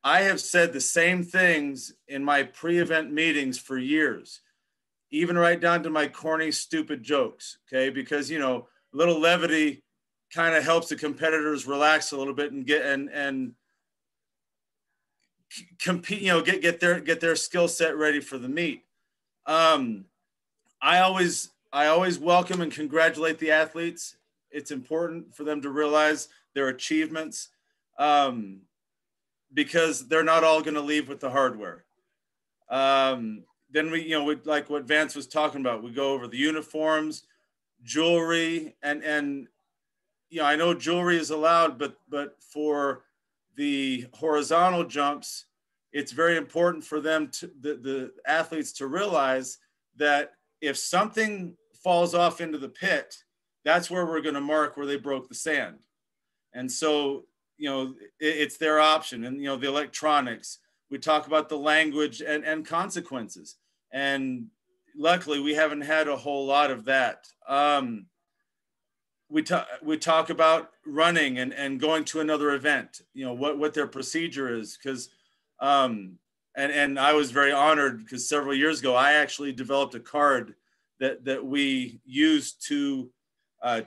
Speaker 13: I have said the same things in my pre-event meetings for years, even right down to my corny, stupid jokes, okay? Because, a little levity kind of helps the competitors relax a little bit and compete, get their skill set ready for the meet. I always welcome and congratulate the athletes. It's important for them to realize their achievements because they're not all going to leave with the hardware. Then we like what Vance was talking about, we go over the uniforms, jewelry, and I know jewelry is allowed, but for the horizontal jumps, it's very important for them to, the athletes to realize that if something falls off into the pit, that's where we're going to mark where they broke the sand. And so, you know, it's their option. And, you know, the electronics, we talk about the language and consequences. And luckily we haven't had a whole lot of that. We talk about running and going to another event, you know, what their procedure is. Because, and I was very honored because several years ago, I actually developed a card that we used to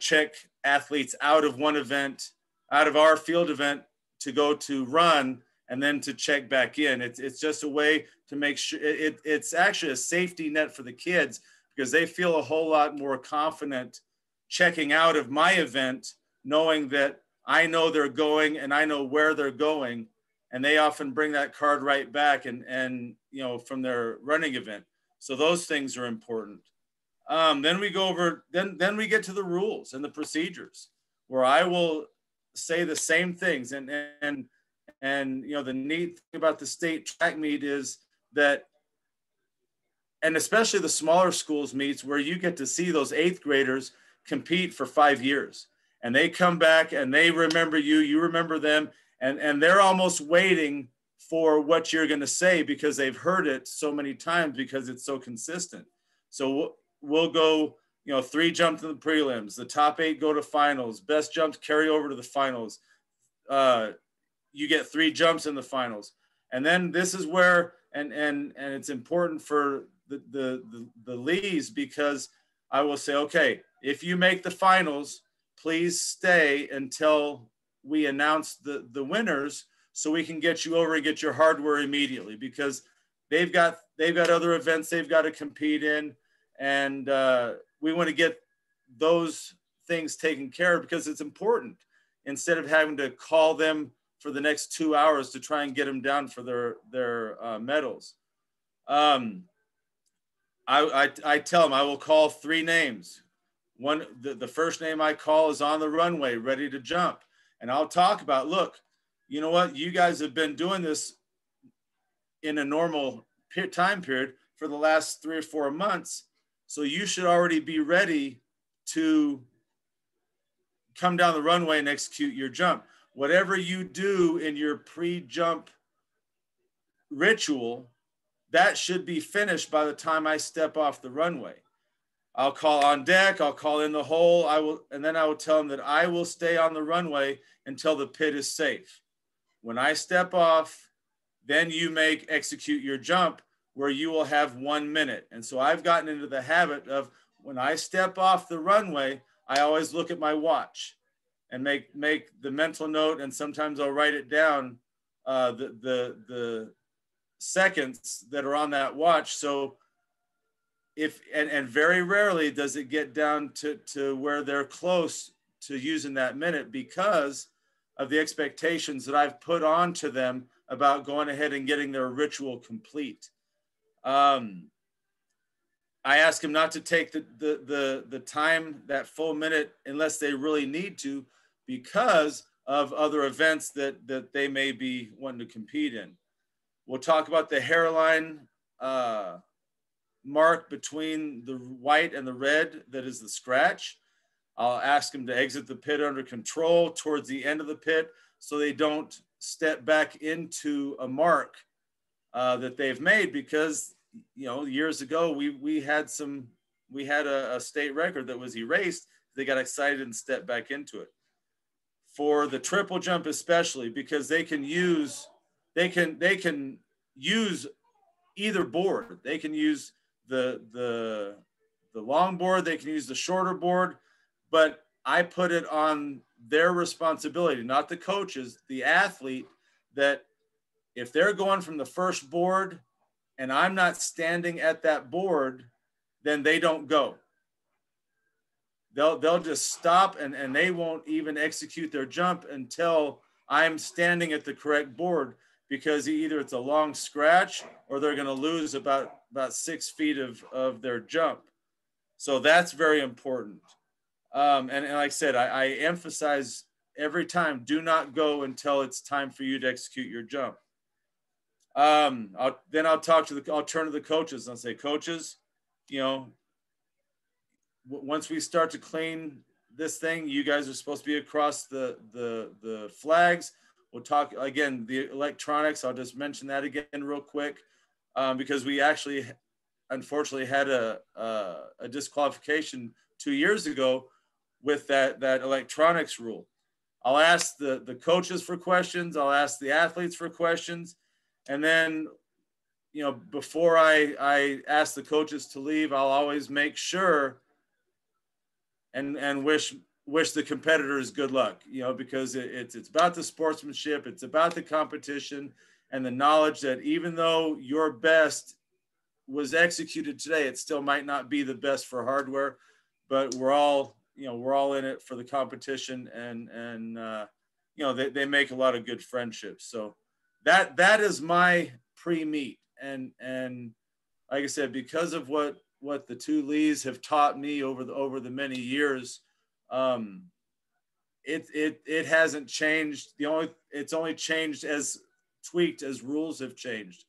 Speaker 13: check athletes out of one event, out of our field event, to go to run and then to check back in. It's just a way to make sure it's actually a safety net for the kids, because they feel a whole lot more confident checking out of my event, knowing that I know they're going and I know where they're going. And they often bring that card right back and you know, from their running event. So those things are important. Then we go over, then we get to the rules and the procedures, where I will say the same things. And you know, the neat thing about the state track meet is that, and especially the smaller schools meets, where you get to see those 8th graders compete for 5 years, and they come back and they remember you, you remember them, and they're almost waiting for what you're going to say, because they've heard it so many times, because it's so consistent. So we'll go, you know, 3 jumps in the prelims, the top 8 go to finals, best jumps carry over to the finals. You get 3 jumps in the finals. And then this is where, and it's important for the leagues, because I will say, okay, if you make the finals, please stay until we announce the winners, so we can get you over and get your hardware immediately, because they've got other events they've got to compete in. And we want to get those things taken care of, because it's important, instead of having to call them for the next 2 hours to try and get them down for their medals. I tell them I will call 3 names. The first name I call is on the runway, ready to jump. And I'll talk about, look, you know what? You guys have been doing this in a normal time period for the last 3 or 4 months. So you should already be ready to come down the runway and execute your jump. Whatever you do in your pre-jump ritual, that should be finished by the time I step off the runway. I'll call on deck, I'll call in the hole, and then I will tell them that I will stay on the runway until the pit is safe. When I step off, then you execute your jump, where you will have 1 minute. And so I've gotten into the habit of, when I step off the runway, I always look at my watch and make the mental note, and sometimes I'll write it down, the seconds that are on that watch. So and very rarely does it get down to where they're close to using that minute, because of the expectations that I've put on to them about going ahead and getting their ritual complete. I ask them not to take the time, that full minute, unless they really need to, because of other events that they may be wanting to compete in. We'll talk about the hairline mark between the white and the red, that is the scratch. I'll ask them to exit the pit under control towards the end of the pit, so they don't step back into a mark that they've made, because, you know, years ago we had a state record that was erased. They got excited and stepped back into it. For the triple jump especially, because they can use either board. They can use the long board, they can use the shorter board, but I put it on their responsibility, not the coaches, the athlete, that if they're going from the first board and I'm not standing at that board, then they don't go. They'll just stop and they won't even execute their jump until I'm standing at the correct board, because either it's a long scratch or they're going to lose about 6 feet of their jump. So that's very important. And like I said, I emphasize every time, do not go until it's time for you to execute your jump. I'll talk to I'll turn to the coaches and say, coaches, you know, once we start to clean this thing, you guys are supposed to be across the flags. We'll talk again, the electronics. I'll just mention that again real quick, because we actually, unfortunately, had a disqualification 2 years ago with that electronics rule. I'll ask the coaches for questions. I'll ask the athletes for questions. And then, you know, before I ask the coaches to leave, I'll always make sure and wish the competitors good luck, you know, because it's about the sportsmanship, it's about the competition, and the knowledge that even though your best was executed today, it still might not be the best for hardware, but we're all in it for the competition, and you know, they make a lot of good friendships. So that is my pre-meet, and like I said, because of what the two Lees have taught me over the many years, it hasn't changed. It's only changed as tweaked as rules have changed,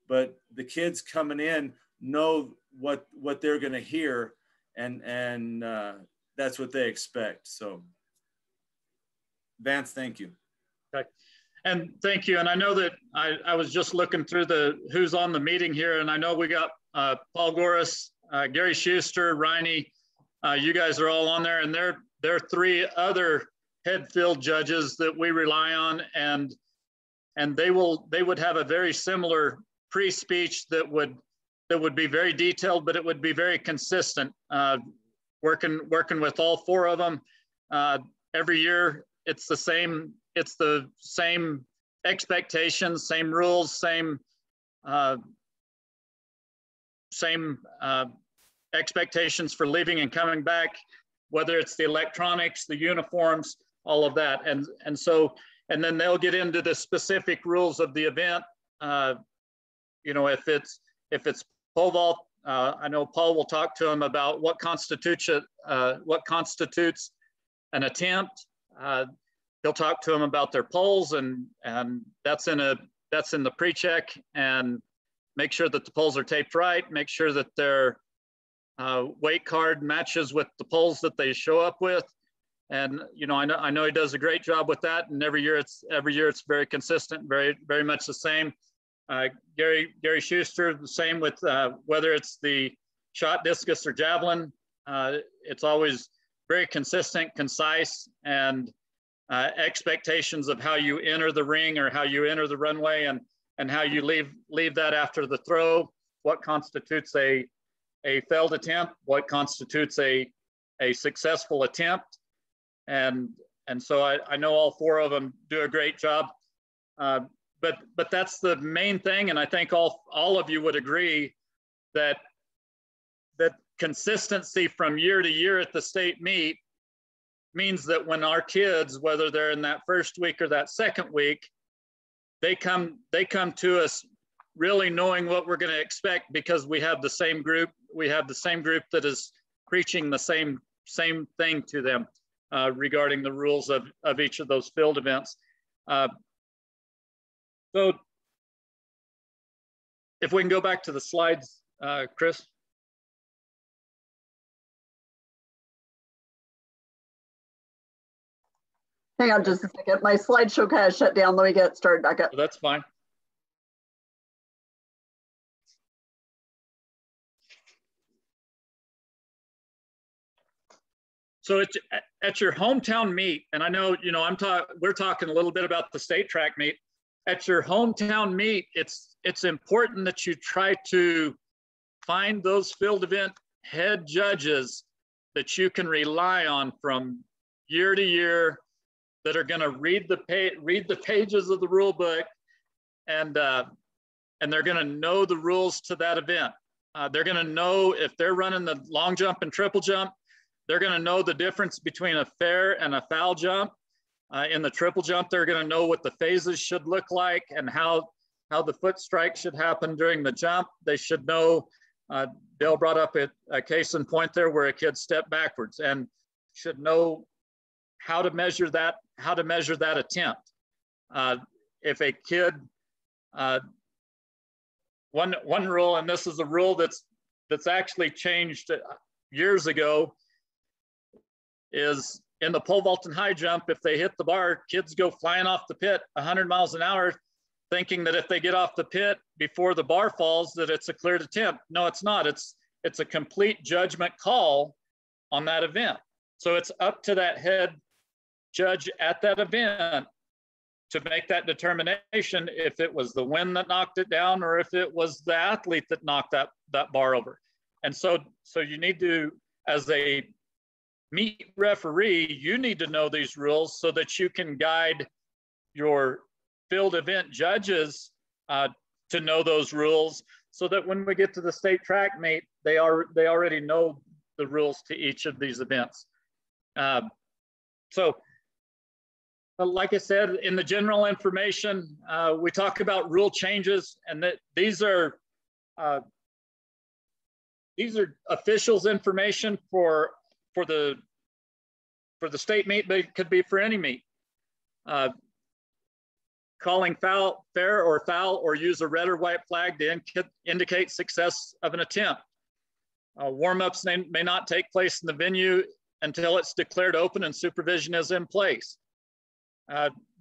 Speaker 13: but the kids coming in know what they're going to hear, and that's what they expect. So Vance, thank you.
Speaker 6: Okay. And thank you. And I know that I was just looking through who's on the meeting here, and I know we got Paul Goris, Gary Schuster, Riney, you guys are all on there, and there are three other head field judges that we rely on, and they would have a very similar pre-speech that would be very detailed, but it would be very consistent. Working with all four of them every year, it's the same expectations, same rules, same expectations for leaving and coming back, whether it's the electronics, the uniforms, all of that. And then they'll get into the specific rules of the event. You know, if it's pole vault, I know Paul will talk to them about what constitutes an attempt. He'll talk to them about their poles, and that's in the pre-check, and make sure that the poles are taped right, make sure that their weight card matches with the poles that they show up with. And you know, I know he does a great job with that, and every year it's very consistent, very much the same. Gary Schuster, the same with whether it's the shot, discus, or javelin. It's always very consistent, concise, and expectations of how you enter the ring or how you enter the runway, and how you leave that after the throw. What constitutes a failed attempt? What constitutes a successful attempt? And so I know all four of them do a great job. But that's the main thing, and I think all of you would agree that consistency from year to year at the state meet means that when our kids, whether they're in that first week or that second week, they come to us really knowing what we're going to expect, because we have the same group. We have the same group that is preaching the same thing to them regarding the rules of each of those field events. So if we can go back to the slides, Chris.
Speaker 1: Hang on just a second. My slideshow kind of shut down. Let me get started back up.
Speaker 6: That's fine. So it's at your hometown meet, and I know, you know, we're talking a little bit about the state track meet. At your hometown meet, it's important that you try to find those field event head judges that you can rely on from year to year, that are going to read the pages of the rule book, and they're going to know the rules to that event. They're going to know if they're running the long jump and triple jump, they're going to know the difference between a fair and a foul jump. In the triple jump, they're going to know what the phases should look like and how the foot strike should happen during the jump. They should know, Dale brought up a case in point there where a kid stepped backwards, and should know how to measure that attempt. If a kid one rule, and this is a rule that's actually changed years ago, is in the pole vault and high jump, if they hit the bar, kids go flying off the pit 100 miles an hour, thinking that if they get off the pit before the bar falls, that it's a cleared attempt. No, it's not. It's a complete judgment call on that event. So it's up to that head judge at that event to make that determination if it was the wind that knocked it down or if it was the athlete that knocked that bar over. And so you need to, as a meet referee, you need to know these rules so that you can guide your field event judges to know those rules, so that when we get to the state track meet, they already know the rules to each of these events. But like I said, in the general information, we talk about rule changes, and that these are officials' information for the state meet, but it could be for any meet. Calling foul, fair or foul, or use a red or white flag to indicate success of an attempt. Warm-ups may not take place in the venue until it's declared open and supervision is in place.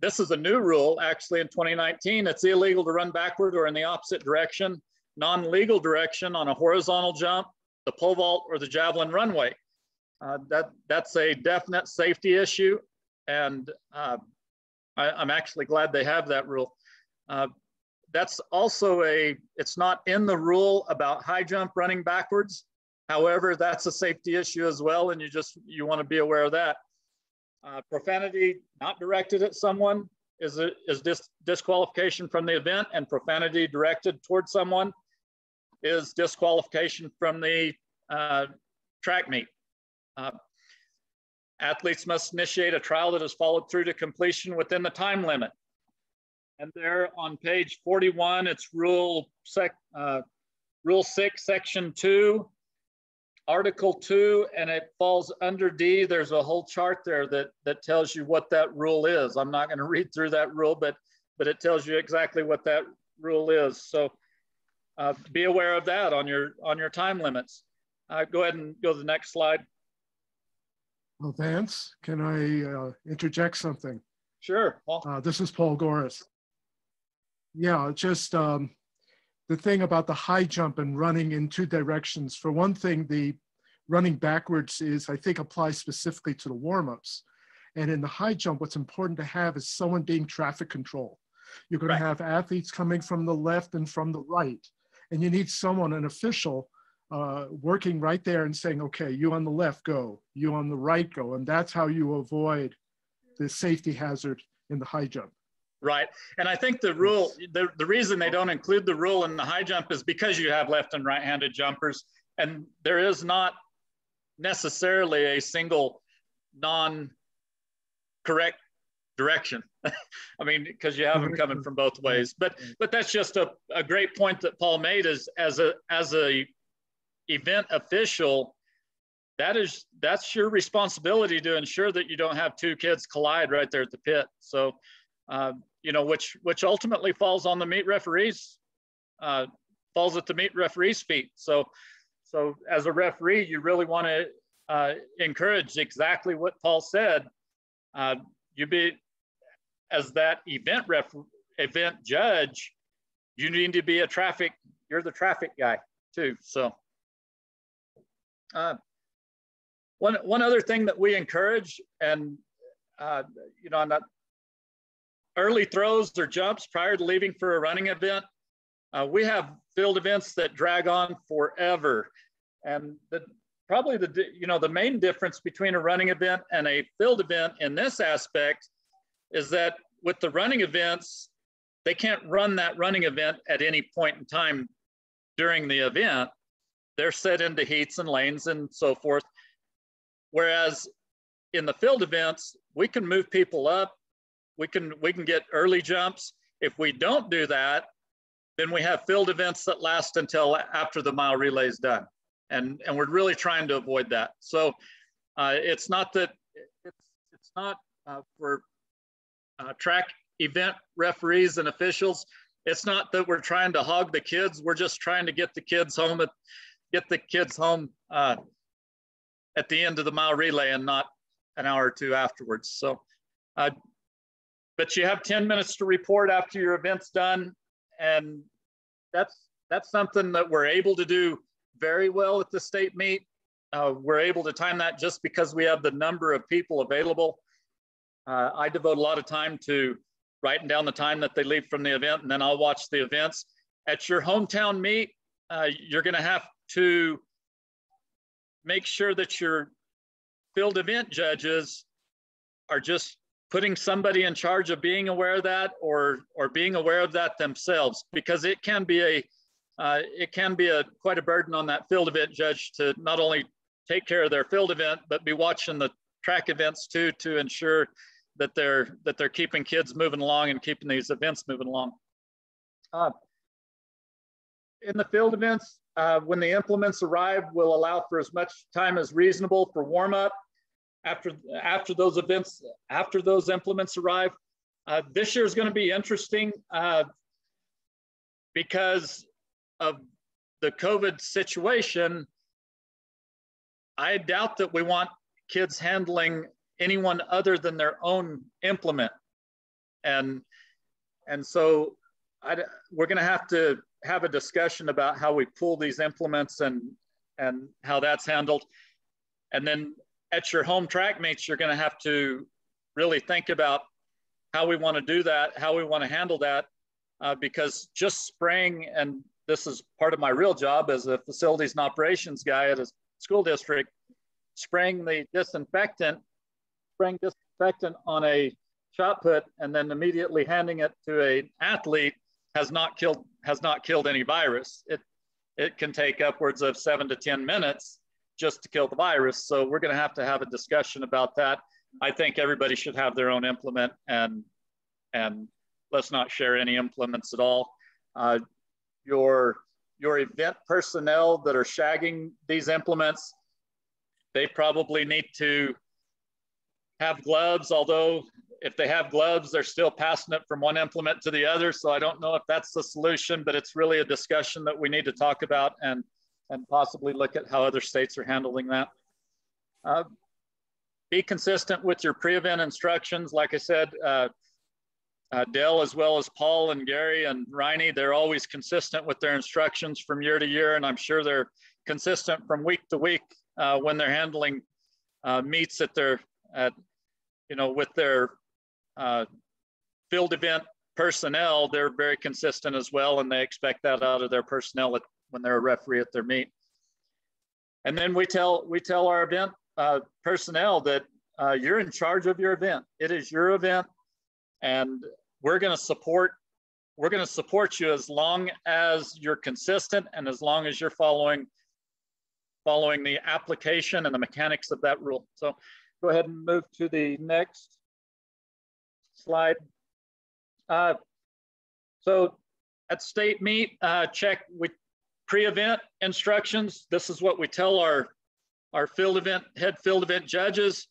Speaker 6: This is a new rule, actually, in 2019. It's illegal to run backward or in the opposite direction, non-legal direction on a horizontal jump, the pole vault, or the javelin runway. That's a definite safety issue, and I'm actually glad they have that rule. That's also it's not in the rule about high jump running backwards. However, that's a safety issue as well, and you want to be aware of that. Profanity not directed at someone is disqualification from the event, and profanity directed towards someone is disqualification from the track meet. Athletes must initiate a trial that is followed through to completion within the time limit. And there on page 41, it's Rule 6, Section 2, Article 2, and it falls under D. There's a whole chart there that tells you what that rule is. I'm not going to read through that rule, but it tells you exactly what that rule is. So be aware of that on your time limits. Go ahead and go to the next slide.
Speaker 14: Well, Vance, can I interject something?
Speaker 6: Sure, Paul.
Speaker 14: This is Paul Goris. Yeah, just the thing about the high jump and running in two directions. For one thing, the running backwards I think, applies specifically to the warm-ups. And in the high jump, what's important to have is someone being traffic control. You're going to have athletes coming from the left and from the right. And you need someone, an official, working right there and saying, okay, you on the left go, you on the right go. And that's how you avoid the safety hazard in the high jump.
Speaker 6: Right. And I think the rule, the reason they don't include the rule in the high jump is because you have left and right-handed jumpers, and there is not necessarily a single non-correct direction. I mean, because you have them coming from both ways. But that's just a great point that Paul made, is as a event official, that's your responsibility to ensure that you don't have two kids collide right there at the pit. So you know, which ultimately falls on the meet referees, falls at the meet referee's feet. So as a referee, you really want to encourage exactly what Paul said. You be, as that event judge, you need to be you're the traffic guy too. So one other thing that we encourage, and you know, I'm not, early throws or jumps prior to leaving for a running event. We have field events that drag on forever. And probably the main difference between a running event and a field event in this aspect is that with the running events, they can't run that running event at any point in time during the event. They're set into heats and lanes and so forth. Whereas in the field events, we can move people up. We can get early jumps. If we don't do that, then we have field events that last until after the mile relay is done. And we're really trying to avoid that. So it's not that, it's not for track event referees and officials it's not that we're trying to hog the kids. We're just trying to get the kids home at the end of the mile relay and not an hour or two afterwards. So, but you have 10 minutes to report after your event's done. And that's something that we're able to do very well at the state meet. We're able to time that just because we have the number of people available. I devote a lot of time to writing down the time that they leave from the event, and then I'll watch the events. At your hometown meet, you're gonna have to make sure that your field event judges are just putting somebody in charge of being aware of that or being aware of that themselves, because it can be quite a burden on that field event judge to not only take care of their field event, but be watching the track events too, to ensure that they're keeping kids moving along and keeping these events moving along. In the field events, when the implements arrive, we'll allow for as much time as reasonable for warm up. After those implements arrive, this year is going to be interesting because of the COVID situation. I doubt that we want kids handling anyone other than their own implement. And so we're going to have a discussion about how we pull these implements and how that's handled. And then at your home track meets, you're going to have to really think about how we want to do that, how we want to handle that, because just spraying, and this is part of my real job as a facilities and operations guy at a school district, spraying disinfectant on a shot put and then immediately handing it to an athlete has not killed any virus. It can take upwards of 7 to 10 minutes just to kill the virus. So we're going to have a discussion about that. I think everybody should have their own implement, and let's not share any implements at all. Your event personnel that are shagging these implements, they probably need to have gloves, although if they have gloves, they're still passing it from one implement to the other. So I don't know if that's the solution, but it's really a discussion that we need to talk about and possibly look at how other states are handling that. Be consistent with your pre-event instructions. Like I said, Dell, as well as Paul and Gary and Riney, they're always consistent with their instructions from year to year. And I'm sure they're consistent from week to week when they're handling meets with their field event personnel. They're very consistent as well, and they expect that out of their personnel when they're a referee at their meet. And then we tell our event personnel that you're in charge of your event. It is your event, and we're going to support you as long as you're consistent and as long as you're following the application and the mechanics of that rule. So go ahead and move to the next slide. So at state meet, check with pre-event instructions. This is what we tell our head field event judges.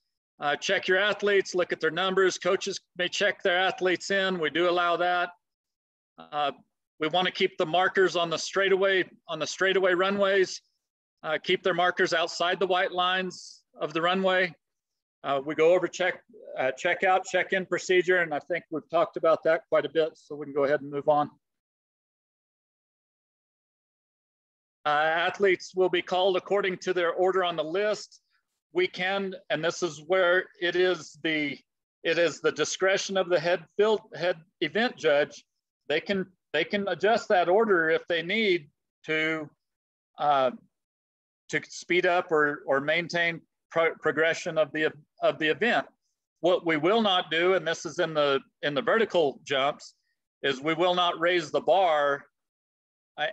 Speaker 6: Check your athletes, look at their numbers. Coaches may check their athletes in. We do allow that. We want to keep the markers on the straightaway runways. Keep their markers outside the white lines of the runway. We go over check-out, check-in procedure, and I think we've talked about that quite a bit, so we can go ahead and move on. Athletes will be called according to their order on the list. We can, and this is where it is the discretion of the head event judge. They can adjust that order if they need to speed up or maintain progression of the event. What we will not do, and this is in the vertical jumps, is we will not raise the bar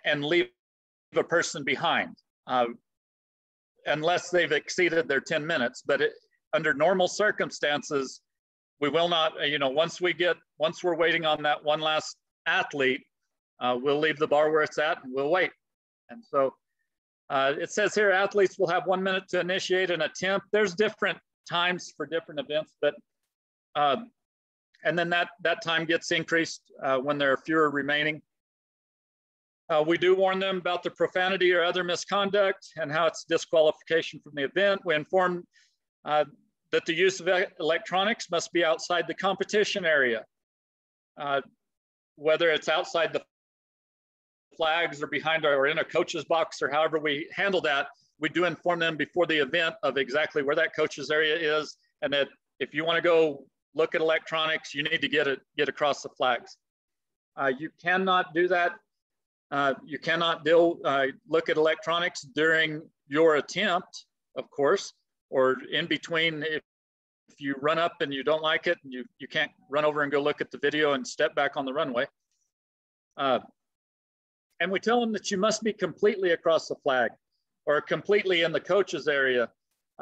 Speaker 6: and leave a person behind unless they've exceeded their 10 minutes. But under normal circumstances, we will not, once we're waiting on that one last athlete, we'll leave the bar where it's at and we'll wait. And so it says here, athletes will have 1 minute to initiate an attempt. There's different times for different events, but and then that time gets increased when there are fewer remaining. We do warn them about the profanity or other misconduct and how it's disqualification from the event. We inform that the use of electronics must be outside the competition area, whether it's outside the flags or behind or in a coach's box or however we handle that. We do inform them before the event of exactly where that coach's area is, and that if you want to go look at electronics, you need to get across the flags. You cannot do that. You cannot look at electronics during your attempt, of course, or in between. If you run up and you don't like it, you can't run over and go look at the video and step back on the runway. And we tell them that you must be completely across the flag or completely in the coach's area.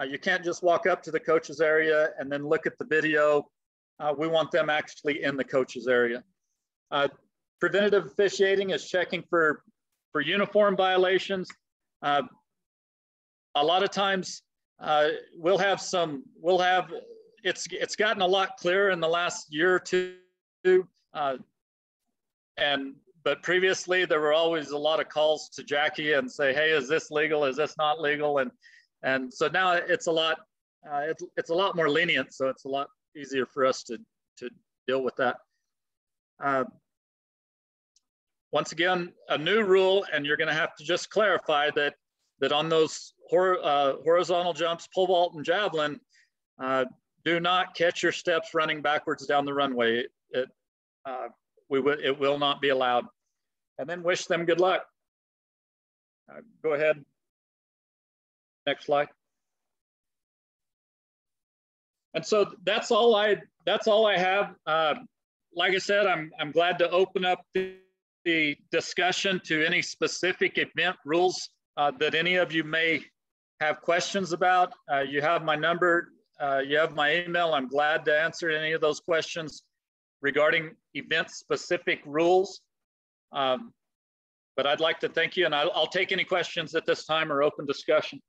Speaker 6: You can't just walk up to the coach's area and then look at the video. We want them actually in the coach's area. Preventative officiating is checking for uniform violations. A lot of times it's gotten a lot clearer in the last year or two. But previously there were always a lot of calls to Jackie and say, hey, is this legal? Is this not legal? And so now it's a lot more lenient. So it's a lot easier for us to deal with that. Once again, a new rule, and you're going to have to just clarify that on those horizontal jumps, pole vault, and javelin, do not catch your steps running backwards down the runway. It will not be allowed. And then wish them good luck. Go ahead. Next slide. And so that's all I have. Like I said, I'm glad to open up the discussion to any specific event rules that any of you may have questions about. You have my number, you have my email. I'm glad to answer any of those questions regarding event-specific rules. But I'd like to thank you, and I'll take any questions at this time or open discussion.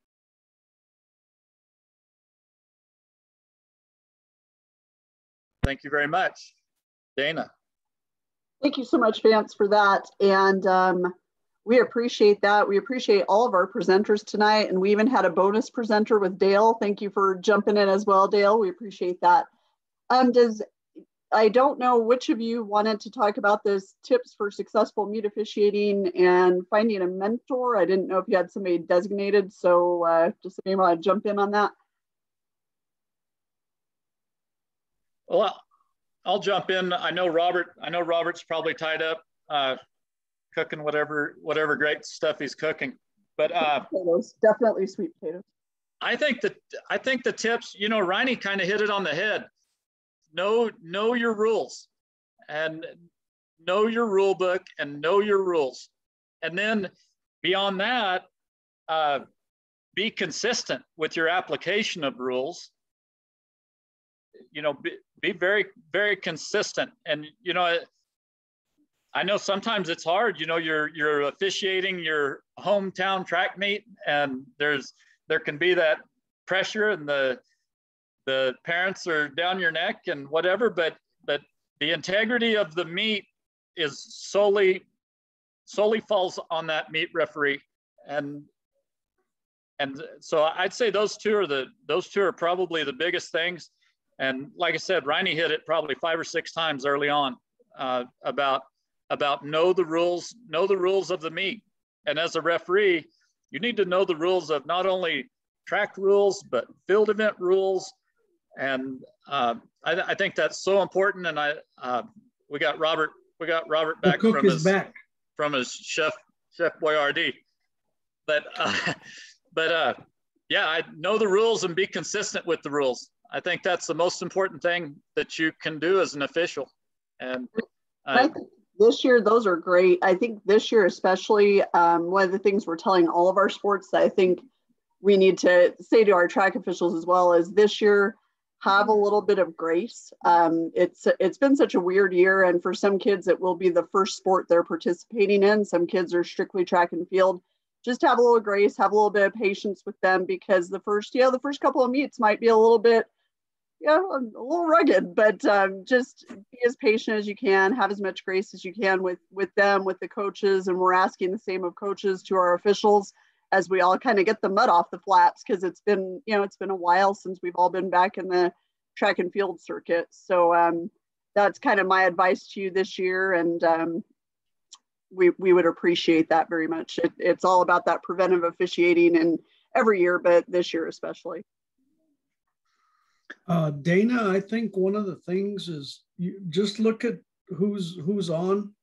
Speaker 6: Thank you very much. Dana.
Speaker 1: Thank you so much, Vance, for that. And we appreciate that. We appreciate all of our presenters tonight. And we even had a bonus presenter with Dale. Thank you for jumping in as well, Dale. We appreciate that. I don't know which of you wanted to talk about this tips for successful meet officiating and finding a mentor. I didn't know if you had somebody designated. So just if you want to jump in on that.
Speaker 6: Well, I'll jump in. I know Robert's probably tied up cooking whatever great stuff he's cooking. But
Speaker 1: potatoes, definitely sweet potatoes. I think
Speaker 6: the tips, you know, Riney kind of hit it on the head. Know your rules, and know your rule book, and know your rules. And then beyond that, be consistent with your application of rules. You know, be very, very consistent. And, you know, I know sometimes it's hard, you know, you're officiating your hometown track meet, and there can be that pressure, and the parents are down your neck and whatever, but the integrity of the meet is solely falls on that meet referee. And so I'd say those two are probably the biggest things. And like I said, Riney hit it probably 5 or 6 times early on about know the rules of the meet. And as a referee, you need to know the rules of not only track rules, but field event rules. And I think that's so important. And we got Robert back from his chef Boyardee. But yeah, I know the rules and be consistent with the rules. I think that's the most important thing that you can do as an official. And
Speaker 1: I think this year, those are great. I think this year, especially, one of the things we're telling all of our sports that I think we need to say to our track officials as well is this year, have a little bit of grace. It's been such a weird year, and for some kids, it will be the first sport they're participating in. Some kids are strictly track and field. Just have a little grace, have a little bit of patience with them, because the first couple of meets might be a little bit, yeah, a little rugged, but just be as patient as you can, have as much grace as you can with them, with the coaches. And we're asking the same of coaches to our officials as we all kind of get the mud off the flaps, because it's been a while since we've all been back in the track and field circuit. So that's kind of my advice to you this year. And we would appreciate that very much. It's all about that preventive officiating, and every year, but this year especially.
Speaker 4: Dana, I think one of the things is you just look at who's on.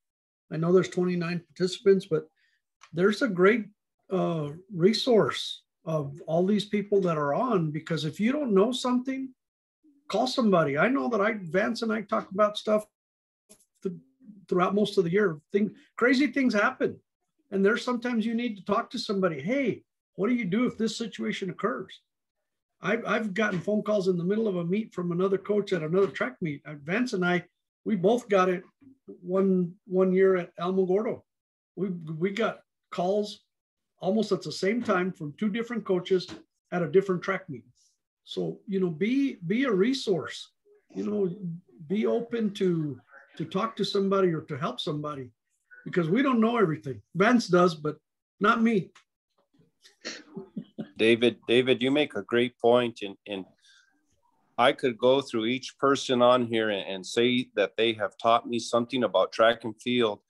Speaker 4: I know there's 29 participants, but there's a great resource of all these people that are on, because if you don't know something, call somebody. I know that Vance and I talk about stuff throughout most of the year. Crazy things happen. And there's sometimes you need to talk to somebody. Hey, what do you do if this situation occurs? I've gotten phone calls in the middle of a meet from another coach at another track meet. Vance and I, we both got it one year at Alamogordo. We got calls almost at the same time from two different coaches at a different track meet. So, be a resource, be open to talk to somebody or to help somebody, because we don't know everything. Vance does, but not me.
Speaker 2: David, you make a great point, and I could go through each person on here and say that they have taught me something about track and field.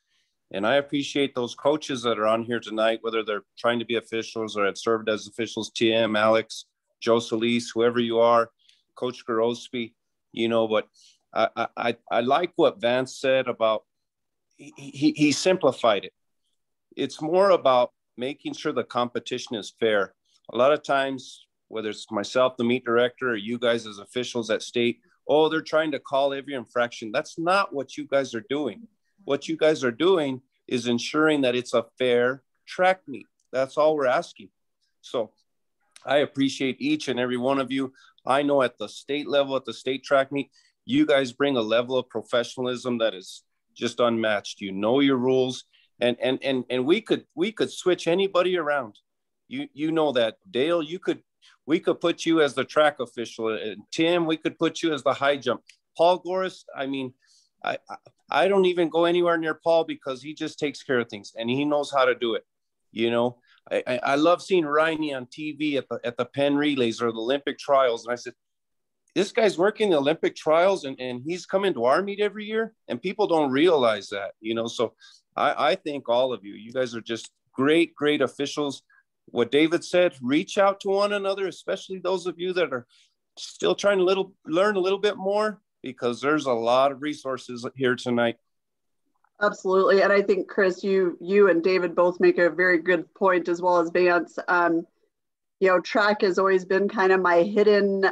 Speaker 2: And I appreciate those coaches that are on here tonight, whether they're trying to be officials or have served as officials, TM, Alex, Joe Solis, whoever you are, Coach Gorospe, but I like what Vance said about, he simplified it. It's more about making sure the competition is fair. A lot of times, whether it's myself, the meet director, or you guys as officials at state, they're trying to call every infraction. That's not what you guys are doing. What you guys are doing is ensuring that it's a fair track meet. That's all we're asking. So I appreciate each and every one of you. I know at the state level, at the state track meet, you guys bring a level of professionalism that is just unmatched. You know your rules, and we could switch anybody around. You know that, Dale. We could put you as the track official, and Tim, we could put you as the high jump. Paul Goris, I mean, I don't even go anywhere near Paul, because he just takes care of things and he knows how to do it. I love seeing Riney on TV at the Penn Relays or the Olympic trials. And I said, this guy's working the Olympic trials and he's coming to our meet every year, and people don't realize that, so I thank all of you. You guys are just great officials. What David said, reach out to one another, especially those of you that are still trying to learn a little bit more, because there's a lot of resources here tonight.
Speaker 1: Absolutely. And I think, Chris, you and David both make a very good point, as well as Vance. Track has always been kind of my hidden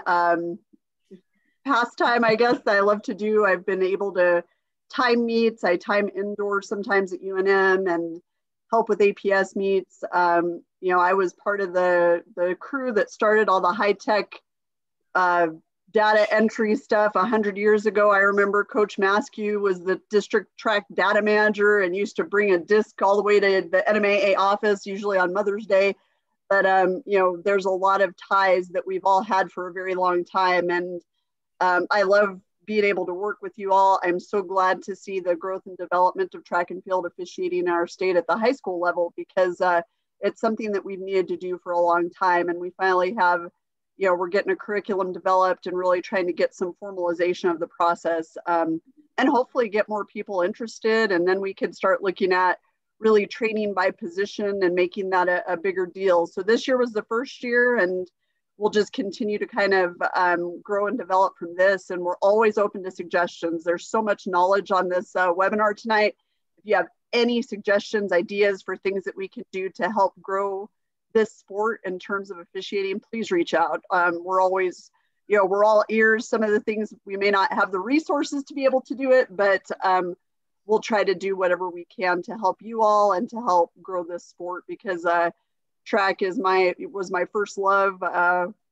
Speaker 1: pastime, I guess, that I love to do. I've been able to time meets. I time indoors sometimes at UNM and help with APS meets. I was part of the crew that started all the high-tech data entry stuff 100 years ago. I remember Coach Maskew was the district track data manager and used to bring a disc all the way to the NMOA office, usually on Mother's Day. But, there's a lot of ties that we've all had for a very long time. And I love being able to work with you all. I'm so glad to see the growth and development of track and field officiating in our state at the high school level, because it's something that we've needed to do for a long time. And we finally have, we're getting a curriculum developed and really trying to get some formalization of the process, and hopefully get more people interested. And then we can start looking at really training by position and making that a bigger deal. So this year was the first year, and we'll just continue to kind of grow and develop from this. And we're always open to suggestions. There's so much knowledge on this webinar tonight. If you have any suggestions, ideas for things that we can do to help grow this sport in terms of officiating, please reach out. We're always, we're all ears. Some of the things we may not have the resources to be able to do it, but we'll try to do whatever we can to help you all and to help grow this sport, because track was my first love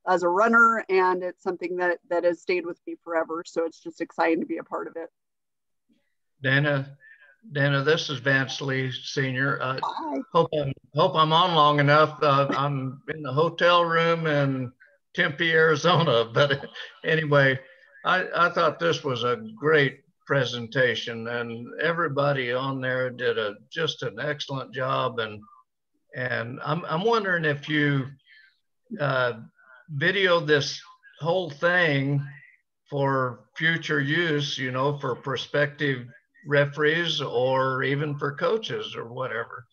Speaker 1: as a runner, and it's something that has stayed with me forever. So it's just exciting to be a part of it.
Speaker 5: Dana, this is Vance Lee, Senior. Hope I'm on long enough. I'm in the hotel room in Tempe, Arizona. But anyway, I thought this was a great presentation, and everybody on there did just an excellent job. And I'm wondering if you video this whole thing for future use, you know, for prospective referees or even for coaches or whatever.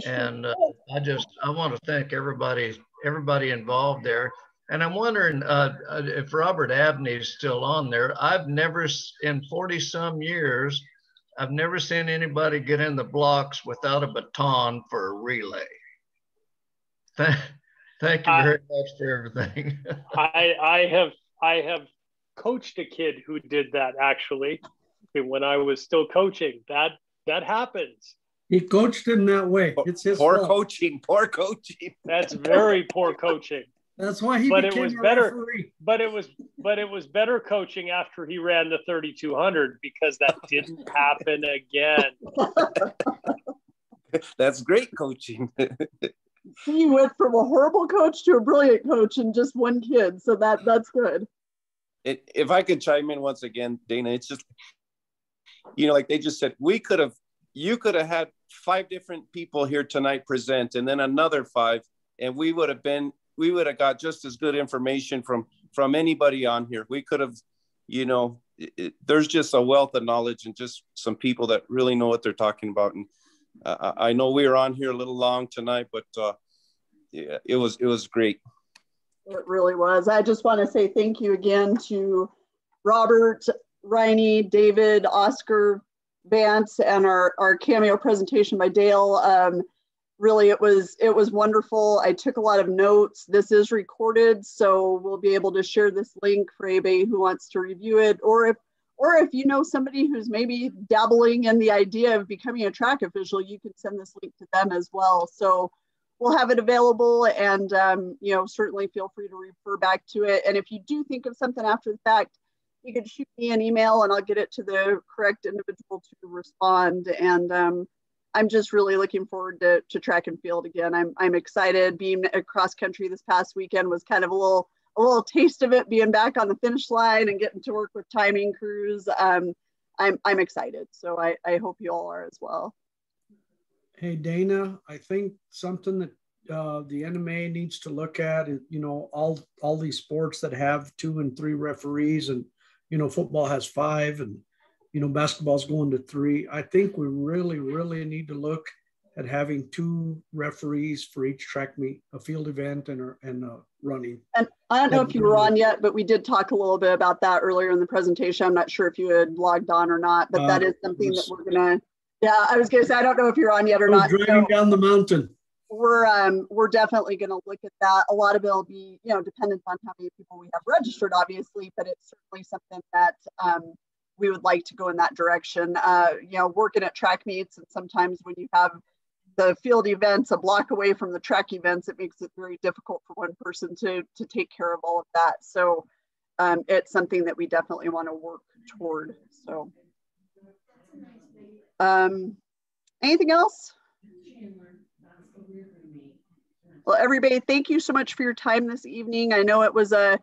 Speaker 5: And I want to thank everybody involved there. And I'm wondering if Robert Abney is still on there. I've never, in 40 some years, I've never seen anybody get in the blocks without a baton for a relay. Thank you very much for everything.
Speaker 12: I have coached a kid who did that, actually, when I was still coaching. That happens.
Speaker 4: He coached him that way. It's his
Speaker 2: poor
Speaker 4: fault.
Speaker 2: coaching. Poor coaching.
Speaker 12: That's very poor coaching.
Speaker 4: That's why he
Speaker 12: but
Speaker 4: became
Speaker 12: it was
Speaker 4: a
Speaker 12: better.
Speaker 4: referee.
Speaker 12: But it was better coaching after he ran the 3200, because that didn't happen again.
Speaker 2: That's great coaching.
Speaker 1: He went from a horrible coach to a brilliant coach in just one kid, so that's good.
Speaker 2: If I could chime in once again, Dana, it's just, you know, like they just said, you could have had 5 different people here tonight present, and then another 5, and we would have got just as good information from anybody on here. We could have, you know, there's just a wealth of knowledge and just some people that really know what they're talking about. And I know we were on here a little long tonight, but yeah, it was great.
Speaker 1: It really was. I just want to say thank you again to Robert, Riney, David, Oscar, Vance, and our cameo presentation by Dale. Really, it was wonderful. I took a lot of notes. This is recorded, so we'll be able to share this link for anybody who wants to review it, or if you know somebody who's maybe dabbling in the idea of becoming a track official, you can send this link to them as well. So we'll have it available, and you know, certainly feel free to refer back to it. And if you do think of something after the fact, you can shoot me an email and I'll get it to the correct individual to respond. And I'm just really looking forward to track and field again. I'm excited. Being across country this past weekend was kind of a little taste of it, being back on the finish line and getting to work with timing crews. I'm excited. So I hope you all are as well.
Speaker 4: Hey, Dana, I think something that the NMA needs to look at is, you know, all these sports that have 2 and 3 referees, and, you know, football has 5, and, you know, basketball's going to 3. I think we really, really need to look at having 2 referees for each track meet, a field event and a running. And
Speaker 1: I don't know if you were on yet, but we did talk a little bit about that earlier in the presentation. I'm not sure if you had logged on or not, but that is something that we're gonna. Yeah, I was gonna say, I don't know if you're on yet or not.
Speaker 4: Driving down the mountain.
Speaker 1: We're definitely gonna look at that. A lot of it'll be, you know, dependent on how many people we have registered, obviously, but it's certainly something that we would like to go in that direction. You know, working at track meets, and sometimes when you have the field events a block away from the track events, it makes it very difficult for one person to take care of all of that. So it's something that we definitely want to work toward. So anything else? Well, everybody, thank you so much for your time this evening. I know it was a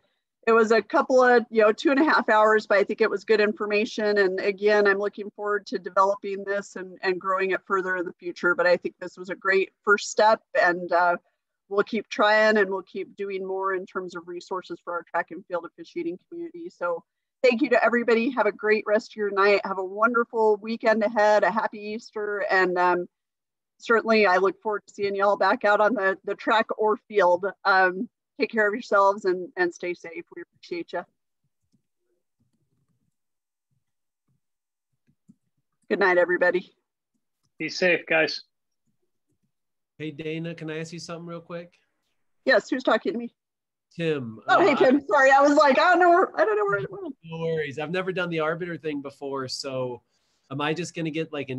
Speaker 1: couple of, you know, 2.5 hours, but I think it was good information. And again, I'm looking forward to developing this and growing it further in the future. But I think this was a great first step, and we'll keep trying, and we'll keep doing more in terms of resources for our track and field officiating community. So thank you to everybody. Have a great rest of your night. Have a wonderful weekend ahead, a happy Easter. And certainly I look forward to seeing y'all back out on the track or field. Take care of yourselves and stay safe. We appreciate you. Good night, everybody.
Speaker 12: Be safe, guys.
Speaker 15: Hey, Dana, can I ask you something real quick?
Speaker 1: Yes, who's talking to me?
Speaker 15: Tim.
Speaker 1: Oh, hey, Tim. Sorry, I was like, I don't know where it went.
Speaker 15: No worries. I've never done the arbiter thing before, so am I just going to get like an